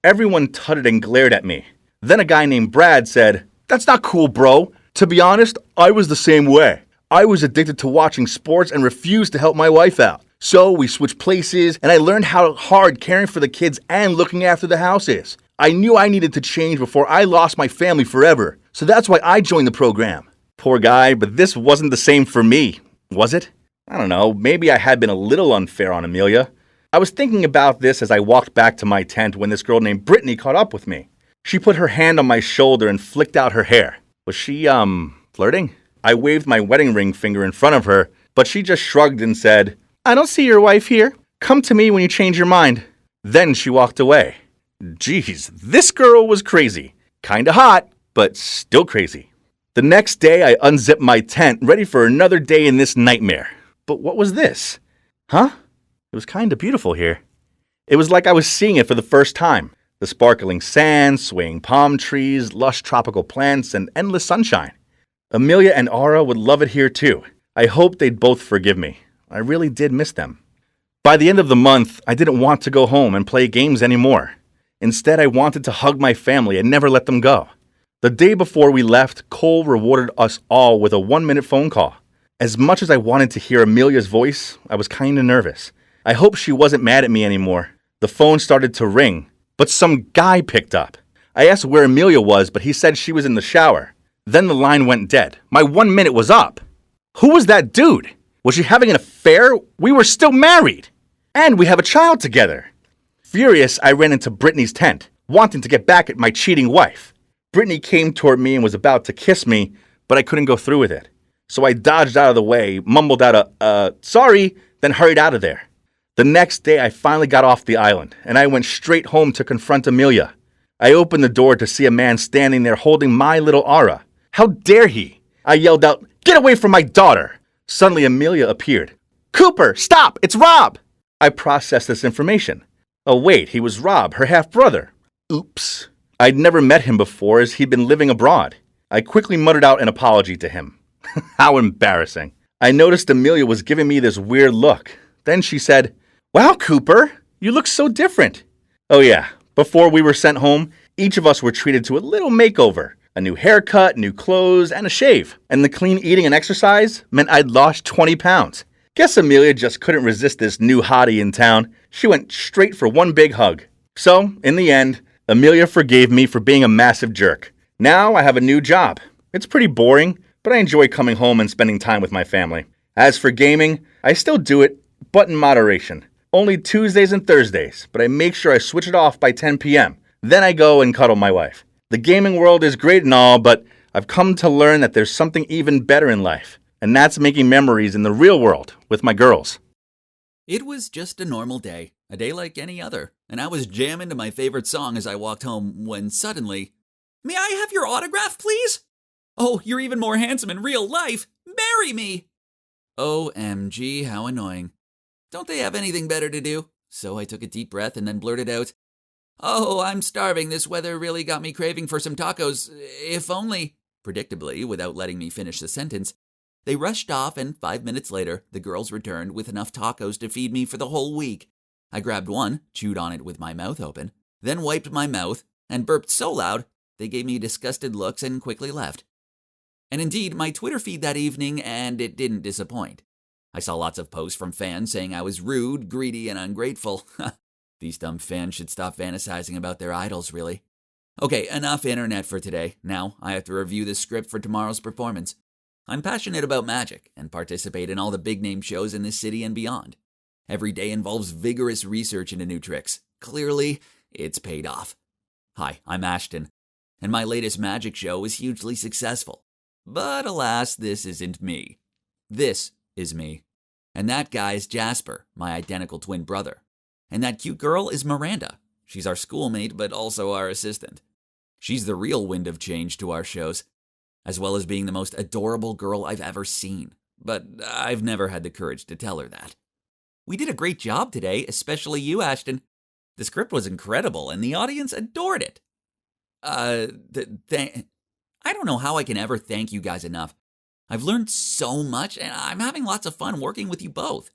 Everyone tutted and glared at me. Then a guy named Brad said, "That's not cool, bro. To be honest, I was the same way. I was addicted to watching sports and refused to help my wife out. So we switched places, and I learned how hard caring for the kids and looking after the house is. I knew I needed to change before I lost my family forever, so that's why I joined the program." Poor guy, but this wasn't the same for me, was it? I don't know, maybe I had been a little unfair on Amelia. I was thinking about this as I walked back to my tent when this girl named Brittany caught up with me. She put her hand on my shoulder and flicked out her hair. Was she, flirting? I waved my wedding ring finger in front of her, but she just shrugged and said, "I don't see your wife here. Come to me when you change your mind." Then she walked away. Geez, this girl was crazy. Kinda hot, but still crazy. The next day, I unzipped my tent, ready for another day in this nightmare. But what was this? Huh? It was kinda beautiful here. It was like I was seeing it for the first time. The sparkling sand, swaying palm trees, lush tropical plants, and endless sunshine. Amelia and Aura would love it here too. I hoped they'd both forgive me. I really did miss them. By the end of the month, I didn't want to go home and play games anymore. Instead, I wanted to hug my family and never let them go. The day before we left, Cole rewarded us all with a 1-minute phone call. As much as I wanted to hear Amelia's voice, I was kinda nervous. I hoped she wasn't mad at me anymore. The phone started to ring, but some guy picked up. I asked where Amelia was, but he said she was in the shower. Then the line went dead. My 1 minute was up. Who was that dude? Was she having an affair? We were still married. And we have a child together. Furious, I ran into Brittany's tent, wanting to get back at my cheating wife. Brittany came toward me and was about to kiss me, but I couldn't go through with it. So I dodged out of the way, mumbled out sorry, then hurried out of there. The next day, I finally got off the island, and I went straight home to confront Amelia. I opened the door to see a man standing there holding my little Aura. How dare he? I yelled out, "Get away from my daughter!" Suddenly, Amelia appeared. "Cooper, stop! It's Rob!" I processed this information. Oh wait, he was Rob, her half-brother. Oops. I'd never met him before as he'd been living abroad. I quickly muttered out an apology to him. How embarrassing. I noticed Amelia was giving me this weird look. Then she said, "Wow, Cooper, you look so different." Oh yeah, before we were sent home, each of us were treated to a little makeover. A new haircut, new clothes, and a shave. And the clean eating and exercise meant I'd lost 20 pounds. Guess Amelia just couldn't resist this new hottie in town. She went straight for one big hug. So, in the end, Amelia forgave me for being a massive jerk. Now I have a new job. It's pretty boring, but I enjoy coming home and spending time with my family. As for gaming, I still do it, but in moderation. Only Tuesdays and Thursdays, but I make sure I switch it off by 10 p.m. Then I go and cuddle my wife. The gaming world is great and all, but I've come to learn that there's something even better in life, and that's making memories in the real world with my girls. It was just a normal day, a day like any other, and I was jamming to my favorite song as I walked home when suddenly, "May I have your autograph, please? Oh, you're even more handsome in real life. Marry me!" OMG, how annoying. Don't they have anything better to do? So I took a deep breath and then blurted out, "Oh, I'm starving. This weather really got me craving for some tacos. If only..." Predictably, without letting me finish the sentence, they rushed off, and 5 minutes later, the girls returned with enough tacos to feed me for the whole week. I grabbed one, chewed on it with my mouth open, then wiped my mouth, and burped so loud, they gave me disgusted looks and quickly left. And indeed, my Twitter feed that evening, and it didn't disappoint. I saw lots of posts from fans saying I was rude, greedy, and ungrateful. These dumb fans should stop fantasizing about their idols, really. Okay, enough internet for today. Now, I have to review the script for tomorrow's performance. I'm passionate about magic and participate in all the big-name shows in this city and beyond. Every day involves vigorous research into new tricks. Clearly, it's paid off. Hi, I'm Ashton, and my latest magic show was hugely successful. But alas, this isn't me. This is me. And that guy's Jasper, my identical twin brother. And that cute girl is Miranda. She's our schoolmate, but also our assistant. She's the real wind of change to our shows, as well as being the most adorable girl I've ever seen. But I've never had the courage to tell her that. We did a great job today, especially you, Ashton. The script was incredible, and the audience adored it. I don't know how I can ever thank you guys enough. I've learned so much, and I'm having lots of fun working with you both.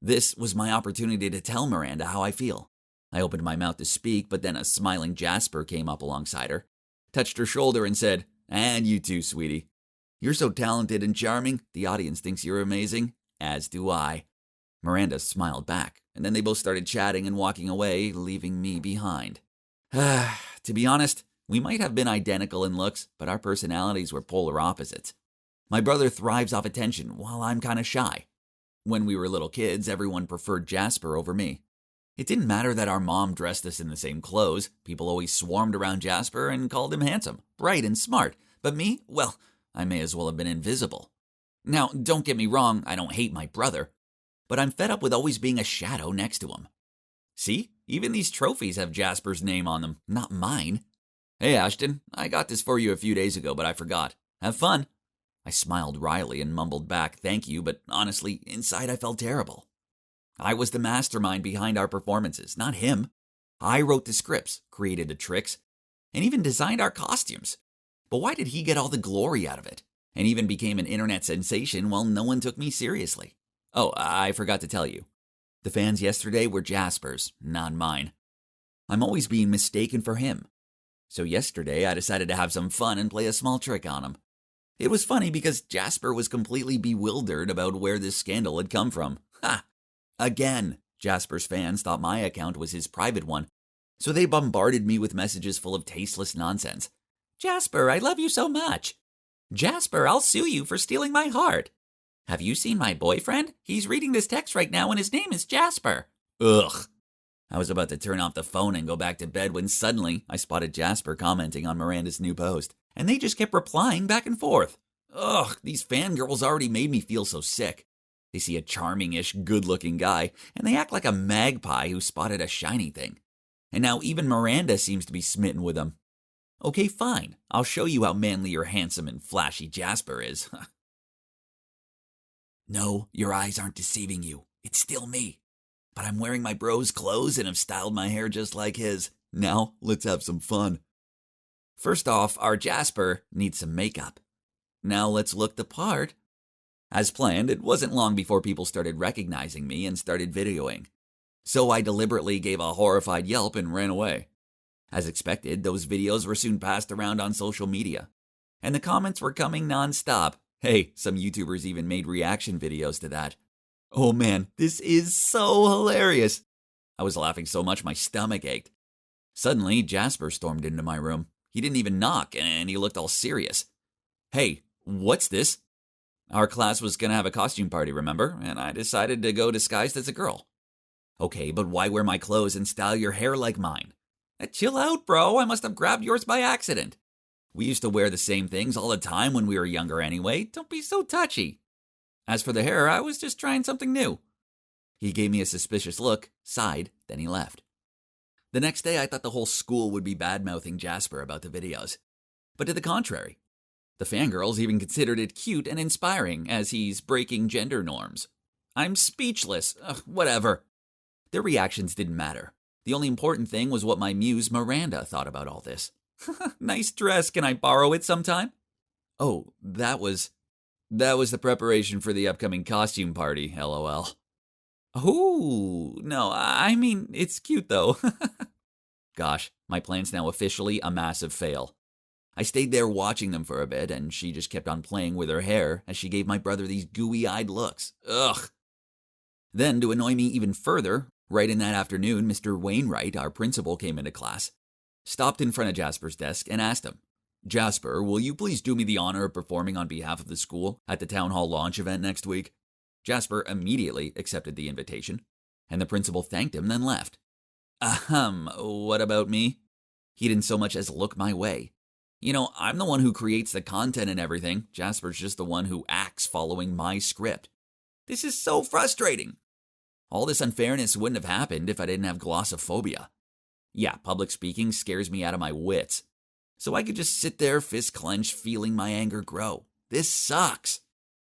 This was my opportunity to tell Miranda how I feel. I opened my mouth to speak, but then a smiling Jasper came up alongside her, touched her shoulder, and said, "And you too, sweetie. You're so talented and charming, the audience thinks you're amazing, as do I." Miranda smiled back, and then they both started chatting and walking away, leaving me behind. To be honest, we might have been identical in looks, but our personalities were polar opposites. My brother thrives off attention, while I'm kind of shy. When we were little kids, everyone preferred Jasper over me. It didn't matter that our mom dressed us in the same clothes. People always swarmed around Jasper and called him handsome, bright, and smart. But me, well, I may as well have been invisible. Now, don't get me wrong, I don't hate my brother, but I'm fed up with always being a shadow next to him. See, even these trophies have Jasper's name on them, not mine. Hey, Ashton, I got this for you a few days ago, but I forgot. Have fun. I smiled wryly and mumbled back thank you, but honestly, inside I felt terrible. I was the mastermind behind our performances, not him. I wrote the scripts, created the tricks, and even designed our costumes. But why did he get all the glory out of it, and even became an internet sensation while no one took me seriously? Oh, I forgot to tell you. The fans yesterday were Jasper's, not mine. I'm always being mistaken for him. So yesterday I decided to have some fun and play a small trick on him. It was funny because Jasper was completely bewildered about where this scandal had come from. Ha! Again, Jasper's fans thought my account was his private one, so they bombarded me with messages full of tasteless nonsense. Jasper, I love you so much. Jasper, I'll sue you for stealing my heart. Have you seen my boyfriend? He's reading this text right now and his name is Jasper. Ugh. I was about to turn off the phone and go back to bed when suddenly I spotted Jasper commenting on Miranda's new post, and they just kept replying back and forth. Ugh, these fangirls already made me feel so sick. They see a charming-ish, good-looking guy, and they act like a magpie who spotted a shiny thing. And now even Miranda seems to be smitten with him. Okay, fine. I'll show you how manly or handsome and flashy Jasper is. No, your eyes aren't deceiving you. It's still me. But I'm wearing my bro's clothes and have styled my hair just like his. Now, let's have some fun. First off, our Jasper needs some makeup. Now let's look the part. As planned, it wasn't long before people started recognizing me and started videoing. So I deliberately gave a horrified yelp and ran away. As expected, those videos were soon passed around on social media. And the comments were coming non-stop. Hey, some YouTubers even made reaction videos to that. Oh man, this is so hilarious. I was laughing so much my stomach ached. Suddenly, Jasper stormed into my room. He didn't even knock, and he looked all serious. Hey, what's this? Our class was going to have a costume party, remember? And I decided to go disguised as a girl. Okay, but why wear my clothes and style your hair like mine? Chill out, bro. I must have grabbed yours by accident. We used to wear the same things all the time when we were younger anyway. Don't be so touchy. As for the hair, I was just trying something new. He gave me a suspicious look, sighed, then he left. The next day, I thought the whole school would be bad-mouthing Jasper about the videos. But to the contrary. The fangirls even considered it cute and inspiring as he's breaking gender norms. I'm speechless. Whatever. Their reactions didn't matter. The only important thing was what my muse Miranda thought about all this. Nice dress. Can I borrow it sometime? Oh, that was the preparation for the upcoming costume party, LOL. Ooh, no, I mean, it's cute though. Gosh, my plan's now officially a massive fail. I stayed there watching them for a bit, and she just kept on playing with her hair as she gave my brother these gooey-eyed looks. Ugh. Then, to annoy me even further, right in that afternoon, Mr. Wainwright, our principal, came into class, stopped in front of Jasper's desk, and asked him, Jasper, will you please do me the honor of performing on behalf of the school at the town hall launch event next week? Jasper immediately accepted the invitation, and the principal thanked him, then left. What about me? He didn't so much as look my way. You know, I'm the one who creates the content and everything. Jasper's just the one who acts following my script. This is so frustrating. All this unfairness wouldn't have happened if I didn't have glossophobia. Yeah, public speaking scares me out of my wits. So I could just sit there, fist clenched, feeling my anger grow. This sucks.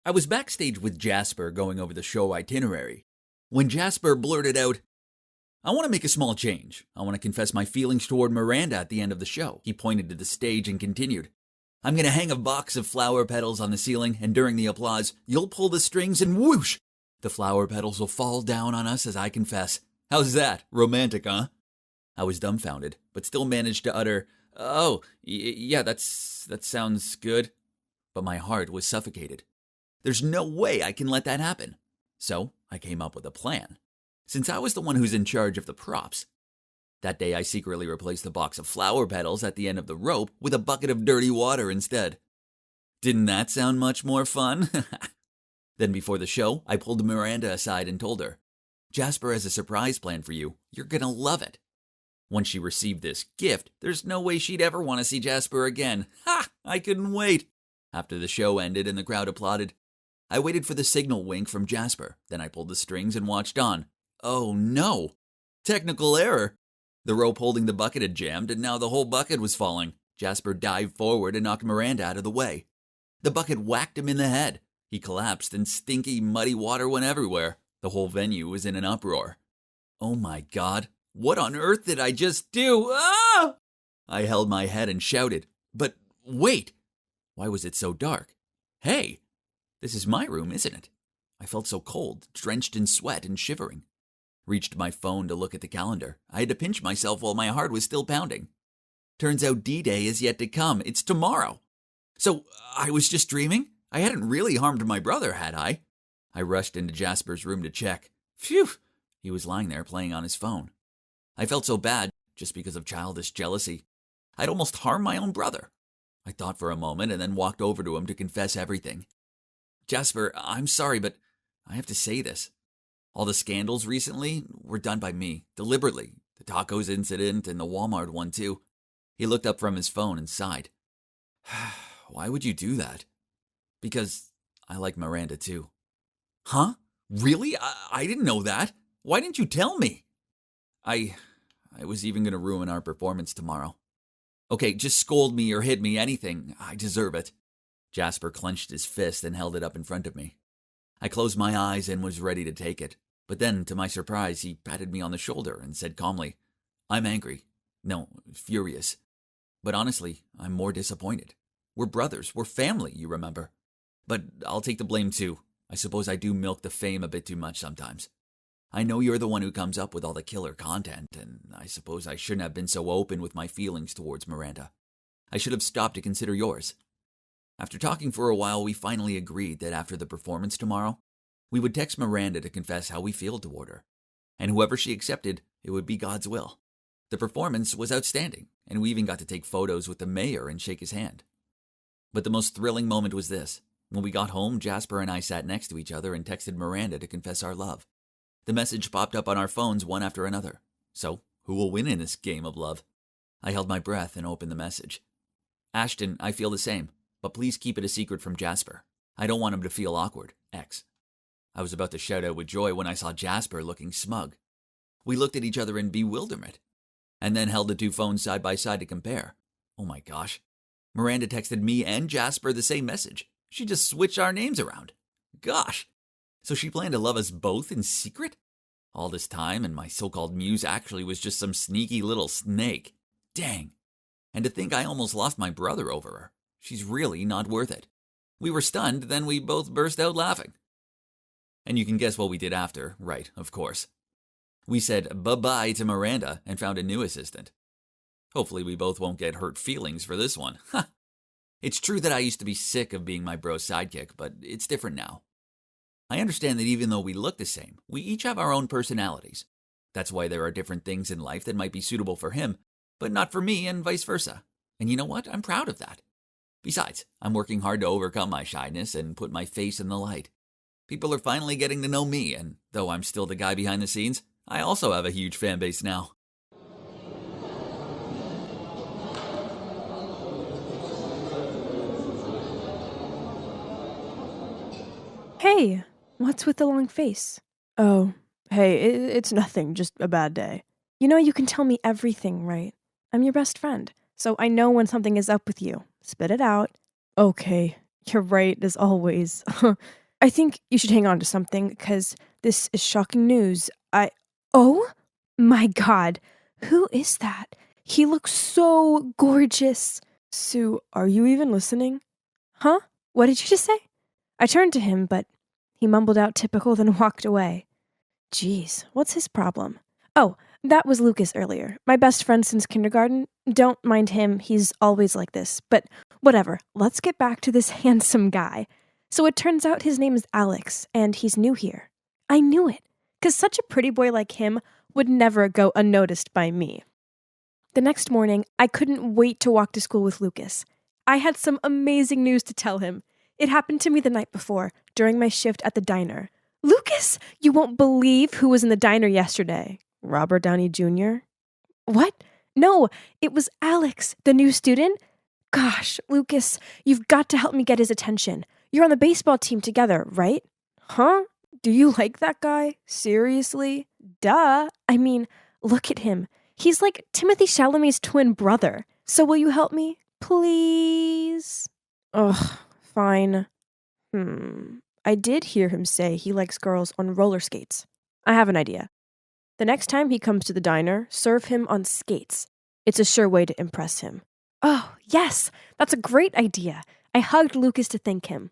I was backstage with Jasper going over the show itinerary when Jasper blurted out, I want to make a small change. I want to confess my feelings toward Miranda at the end of the show. He pointed to the stage and continued, I'm going to hang a box of flower petals on the ceiling, and during the applause, you'll pull the strings and whoosh! The flower petals will fall down on us as I confess. How's that? Romantic, huh? I was dumbfounded, but still managed to utter, yeah, that sounds good. But my heart was suffocated. There's no way I can let that happen. So I came up with a plan. Since I was the one who's in charge of the props. That day I secretly replaced the box of flower petals at the end of the rope with a bucket of dirty water instead. Didn't that sound much more fun? Then before the show, I pulled Miranda aside and told her, Jasper has a surprise plan for you. You're gonna love it. Once she received this gift, there's no way she'd ever want to see Jasper again. Ha! I couldn't wait. After the show ended and the crowd applauded, I waited for the signal wink from Jasper. Then I pulled the strings and watched on. Oh no! Technical error! The rope holding the bucket had jammed, and now the whole bucket was falling. Jasper dived forward and knocked Miranda out of the way. The bucket whacked him in the head. He collapsed, and stinky, muddy water went everywhere. The whole venue was in an uproar. Oh my God, what on earth did I just do? Ah! I held my head and shouted. But wait, why was it so dark? Hey, this is my room, isn't it? I felt so cold, drenched in sweat and shivering. Reached my phone to look at the calendar. I had to pinch myself while my heart was still pounding. Turns out D-Day is yet to come. It's tomorrow. So I was just dreaming? I hadn't really harmed my brother, had I? I rushed into Jasper's room to check. Phew! He was lying there playing on his phone. I felt so bad just because of childish jealousy. I'd almost harmed my own brother. I thought for a moment and then walked over to him to confess everything. Jasper, I'm sorry, but I have to say this. All the scandals recently were done by me, deliberately. The tacos incident and the Walmart one, too. He looked up from his phone and sighed. Why would you do that? Because I like Miranda, too. Huh? Really? I didn't know that. Why didn't you tell me? I was even going to ruin our performance tomorrow. Okay, just scold me or hit me, anything. I deserve it. Jasper clenched his fist and held it up in front of me. I closed my eyes and was ready to take it. But then, to my surprise, he patted me on the shoulder and said calmly, I'm angry. No, furious. But honestly, I'm more disappointed. We're brothers. We're family, you remember. But I'll take the blame too. I suppose I do milk the fame a bit too much sometimes. I know you're the one who comes up with all the killer content, and I suppose I shouldn't have been so open with my feelings towards Miranda. I should have stopped to consider yours. After talking for a while, we finally agreed that after the performance tomorrow, we would text Miranda to confess how we feel toward her. And whoever she accepted, it would be God's will. The performance was outstanding, and we even got to take photos with the mayor and shake his hand. But the most thrilling moment was this. When we got home, Jasper and I sat next to each other and texted Miranda to confess our love. The message popped up on our phones one after another. So, who will win in this game of love? I held my breath and opened the message. Ashton, I feel the same, but please keep it a secret from Jasper. I don't want him to feel awkward. X. I was about to shout out with joy when I saw Jasper looking smug. We looked at each other in bewilderment, and then held the two phones side by side to compare. Oh my gosh. Miranda texted me and Jasper the same message. She just switched our names around. Gosh. So she planned to love us both in secret? All this time, and my so-called muse actually was just some sneaky little snake. Dang. And to think I almost lost my brother over her. She's really not worth it. We were stunned, then we both burst out laughing. And you can guess what we did after, right, of course. We said bye-bye to Miranda and found a new assistant. Hopefully we both won't get hurt feelings for this one. Ha! It's true that I used to be sick of being my bro's sidekick, but it's different now. I understand that even though we look the same, we each have our own personalities. That's why there are different things in life that might be suitable for him, but not for me and vice versa. And you know what? I'm proud of that. Besides, I'm working hard to overcome my shyness and put my face in the light. People are finally getting to know me, and though I'm still the guy behind the scenes, I also have a huge fan base now. Hey, what's with the long face? Oh, hey, it's nothing, just a bad day. You know you can tell me everything, right? I'm your best friend, so I know when something is up with you. Spit it out. Okay, you're right, as always. I think you should hang on to something, because this is shocking news. Oh my God, who is that? He looks so gorgeous. Sue, are you even listening? Huh? What did you just say? I turned to him, but he mumbled out typical, then walked away. Jeez, what's his problem? Oh, that was Lucas earlier, my best friend since kindergarten. Don't mind him, he's always like this, but whatever, let's get back to this handsome guy. So it turns out his name is Alex, and he's new here. I knew it, because such a pretty boy like him would never go unnoticed by me. The next morning, I couldn't wait to walk to school with Lucas. I had some amazing news to tell him. It happened to me the night before, during my shift at the diner. Lucas, you won't believe who was in the diner yesterday. Robert Downey Jr.? What? No, it was Alex, the new student. Gosh, Lucas, you've got to help me get his attention. You're on the baseball team together, right? Huh? Do you like that guy? Seriously? Duh. I mean, look at him. He's like Timothy Chalamet's twin brother. So will you help me? Please? Ugh, fine. I did hear him say he likes girls on roller skates. I have an idea. The next time he comes to the diner, serve him on skates. It's a sure way to impress him. Oh, yes, that's a great idea. I hugged Lucas to thank him.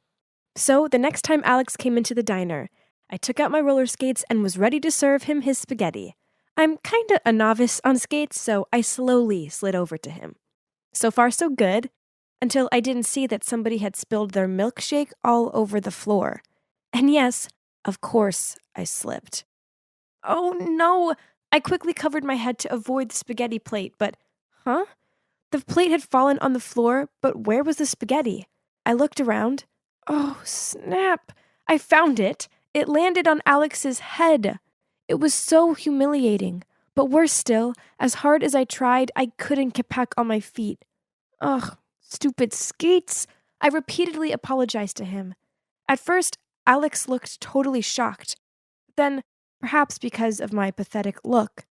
So the next time Alex came into the diner, I took out my roller skates and was ready to serve him his spaghetti. I'm kinda a novice on skates, so I slowly slid over to him. So far, so good, until I didn't see that somebody had spilled their milkshake all over the floor. And yes, of course, I slipped. Oh no! I quickly covered my head to avoid the spaghetti plate, but, huh? The plate had fallen on the floor, but where was the spaghetti? I looked around. Oh, snap! I found it! It landed on Alex's head! It was so humiliating. But worse still, as hard as I tried, I couldn't get back on my feet. Ugh, stupid skates! I repeatedly apologized to him. At first, Alex looked totally shocked. Then, perhaps because of my pathetic look,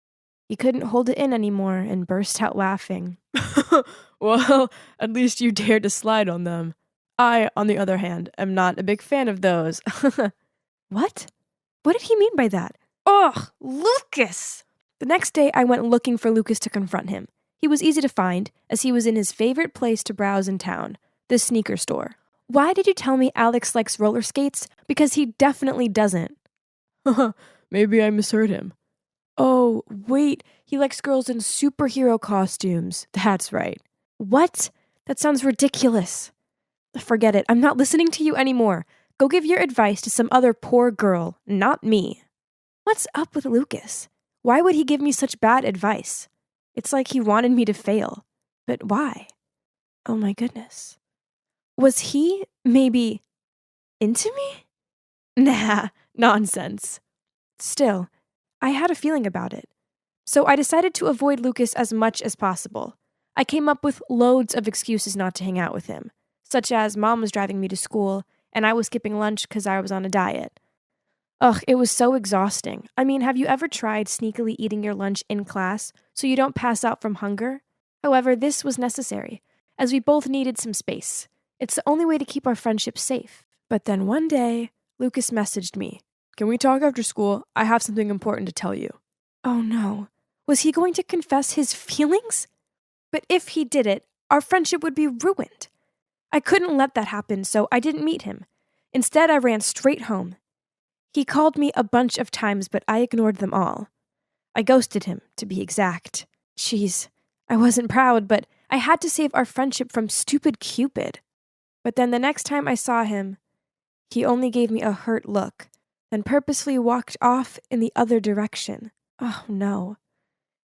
he couldn't hold it in anymore and burst out laughing. Well, at least you dared to slide on them. I, on the other hand, am not a big fan of those. What? What did he mean by that? Ugh, Lucas! The next day, I went looking for Lucas to confront him. He was easy to find, as he was in his favorite place to browse in town, the sneaker store. Why did you tell me Alex likes roller skates? Because he definitely doesn't. Maybe I misheard him. Oh, wait, he likes girls in superhero costumes. That's right. What? That sounds ridiculous. Forget it, I'm not listening to you anymore. Go give your advice to some other poor girl, not me. What's up with Lucas? Why would he give me such bad advice? It's like he wanted me to fail. But why? Oh my goodness. Was he, maybe, into me? Nah, nonsense. Still, I had a feeling about it. So I decided to avoid Lucas as much as possible. I came up with loads of excuses not to hang out with him, such as Mom was driving me to school, and I was skipping lunch because I was on a diet. Ugh, it was so exhausting. I mean, have you ever tried sneakily eating your lunch in class so you don't pass out from hunger? However, this was necessary, as we both needed some space. It's the only way to keep our friendship safe. But then one day, Lucas messaged me. Can we talk after school? I have something important to tell you. Oh no. Was he going to confess his feelings? But if he did it, our friendship would be ruined. I couldn't let that happen, so I didn't meet him. Instead, I ran straight home. He called me a bunch of times, but I ignored them all. I ghosted him, to be exact. Jeez, I wasn't proud, but I had to save our friendship from stupid Cupid. But then the next time I saw him, he only gave me a hurt look, then purposely walked off in the other direction. Oh no.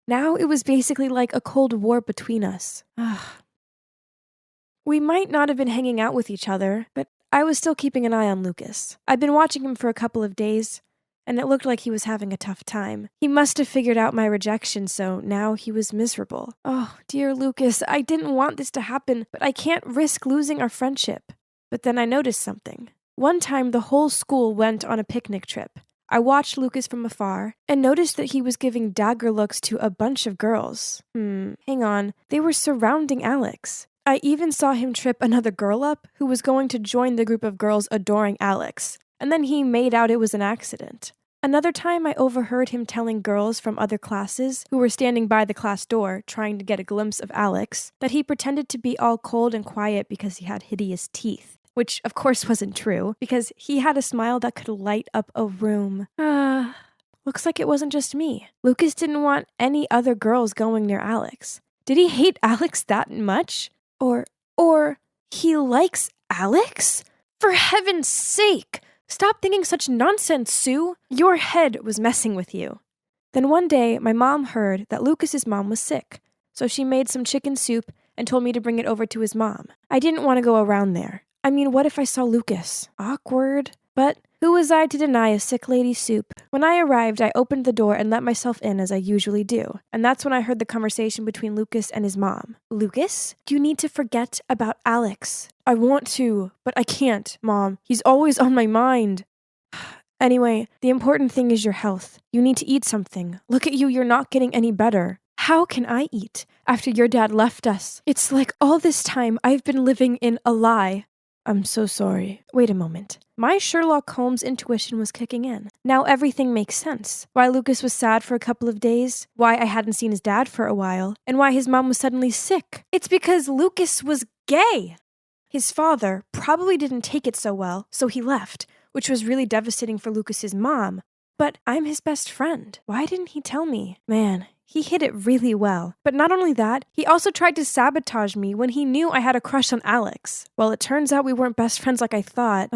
Now it was basically like a cold war between us. Ugh. We might not have been hanging out with each other, but I was still keeping an eye on Lucas. I'd been watching him for a couple of days, and it looked like he was having a tough time. He must have figured out my rejection, so now he was miserable. Oh, dear Lucas, I didn't want this to happen, but I can't risk losing our friendship. But then I noticed something. One time, the whole school went on a picnic trip. I watched Lucas from afar and noticed that he was giving dagger looks to a bunch of girls. Hang on. They were surrounding Alex. I even saw him trip another girl up who was going to join the group of girls adoring Alex, and then he made out it was an accident. Another time I overheard him telling girls from other classes who were standing by the class door trying to get a glimpse of Alex that he pretended to be all cold and quiet because he had hideous teeth, which of course wasn't true because he had a smile that could light up a room. Looks like it wasn't just me. Lucas didn't want any other girls going near Alex. Did he hate Alex that much? Or he likes Alex? For heaven's sake! Stop thinking such nonsense, Sue! Your head was messing with you. Then one day, my mom heard that Lucas's mom was sick, so she made some chicken soup and told me to bring it over to his mom. I didn't want to go around there. I mean, what if I saw Lucas? Awkward. But who was I to deny a sick lady's soup? When I arrived, I opened the door and let myself in as I usually do. And that's when I heard the conversation between Lucas and his mom. Lucas, you need to forget about Alex. I want to, but I can't, Mom. He's always on my mind. Anyway, the important thing is your health. You need to eat something. Look at you, you're not getting any better. How can I eat after your dad left us? It's like all this time I've been living in a lie. I'm so sorry. Wait a moment. My Sherlock Holmes intuition was kicking in. Now everything makes sense. Why Lucas was sad for a couple of days, why I hadn't seen his dad for a while, and why his mom was suddenly sick. It's because Lucas was gay. His father probably didn't take it so well, so he left, which was really devastating for Lucas's mom. But I'm his best friend. Why didn't he tell me? Man, he hid it really well. But not only that, he also tried to sabotage me when he knew I had a crush on Alex. Well, it turns out we weren't best friends like I thought.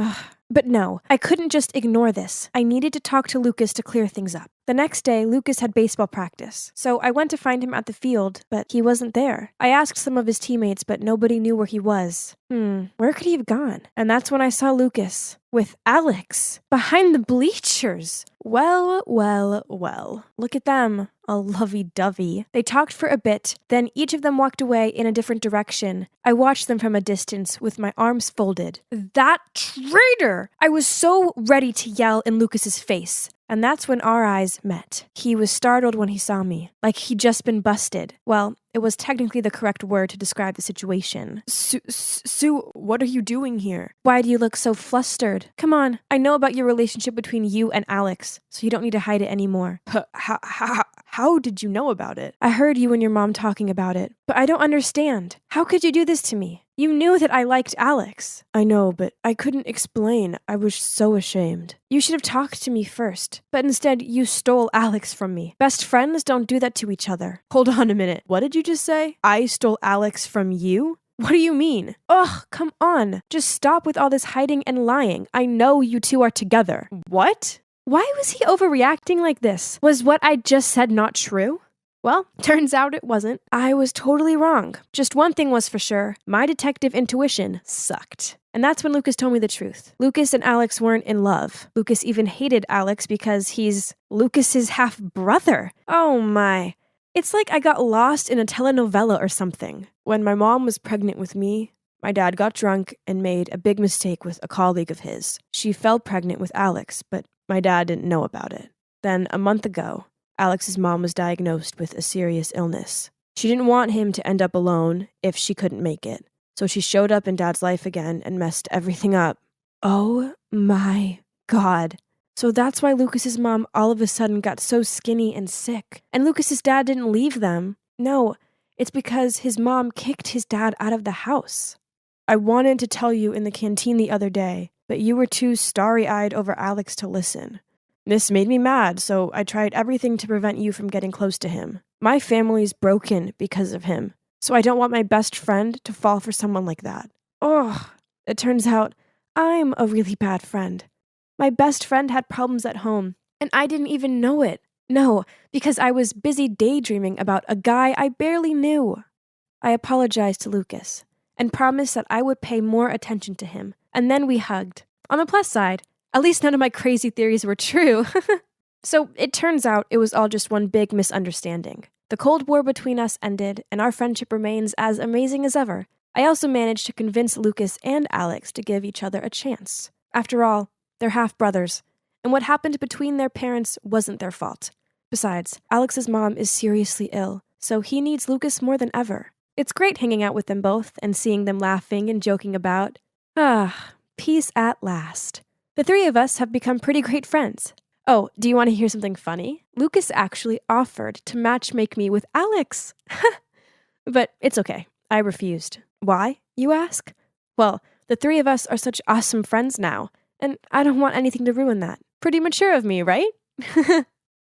But no, I couldn't just ignore this. I needed to talk to Lucas to clear things up. The next day, Lucas had baseball practice, so I went to find him at the field, but he wasn't there. I asked some of his teammates, but nobody knew where he was. Where could he have gone? And that's when I saw Lucas with Alex behind the bleachers. Well. Look at them, all lovey-dovey. They talked for a bit, then each of them walked away in a different direction. I watched them from a distance with my arms folded. That traitor! I was so ready to yell in Lucas's face. And that's when our eyes met. He was startled when he saw me, like he'd just been busted. Well, it was technically the correct word to describe the situation. Sue, what are you doing here? Why do you look so flustered? Come on, I know about your relationship between you and Alex, so you don't need to hide it anymore. How did you know about it? I heard you and your mom talking about it, but I don't understand. How could you do this to me? You knew that I liked Alex. I know, but I couldn't explain. I was so ashamed. You should have talked to me first, but instead you stole Alex from me. Best friends don't do that to each other. Hold on a minute. What did you just say? I stole Alex from you? What do you mean? Ugh, come on. Just stop with all this hiding and lying. I know you two are together. What? Why was he overreacting like this? Was what I just said not true? Well, turns out it wasn't. I was totally wrong. Just one thing was for sure. My detective intuition sucked. And that's when Lucas told me the truth. Lucas and Alex weren't in love. Lucas even hated Alex because he's Lucas's half-brother. Oh my. It's like I got lost in a telenovela or something. When my mom was pregnant with me, my dad got drunk and made a big mistake with a colleague of his. She fell pregnant with Alex, but my dad didn't know about it. Then, a month ago, Alex's mom was diagnosed with a serious illness. She didn't want him to end up alone if she couldn't make it, so she showed up in Dad's life again and messed everything up. Oh my God. So that's why Lucas's mom all of a sudden got so skinny and sick. And Lucas's dad didn't leave them. No, it's because his mom kicked his dad out of the house. I wanted to tell you in the canteen the other day, but you were too starry-eyed over Alex to listen. This made me mad, so I tried everything to prevent you from getting close to him. My family's broken because of him, so I don't want my best friend to fall for someone like that. Oh, it turns out I'm a really bad friend. My best friend had problems at home, and I didn't even know it. No, because I was busy daydreaming about a guy I barely knew. I apologized to Lucas and promised that I would pay more attention to him, and then we hugged. On the plus side, at least none of my crazy theories were true. So it turns out it was all just one big misunderstanding. The Cold War between us ended, and our friendship remains as amazing as ever. I also managed to convince Lucas and Alex to give each other a chance. After all, they're half-brothers, and what happened between their parents wasn't their fault. Besides, Alex's mom is seriously ill, so he needs Lucas more than ever. It's great hanging out with them both and seeing them laughing and joking about. Peace at last. The three of us have become pretty great friends. Oh, do you want to hear something funny? Lucas actually offered to matchmake me with Alex. But it's okay. I refused. Why, you ask? Well, the three of us are such awesome friends now, and I don't want anything to ruin that. Pretty mature of me, right?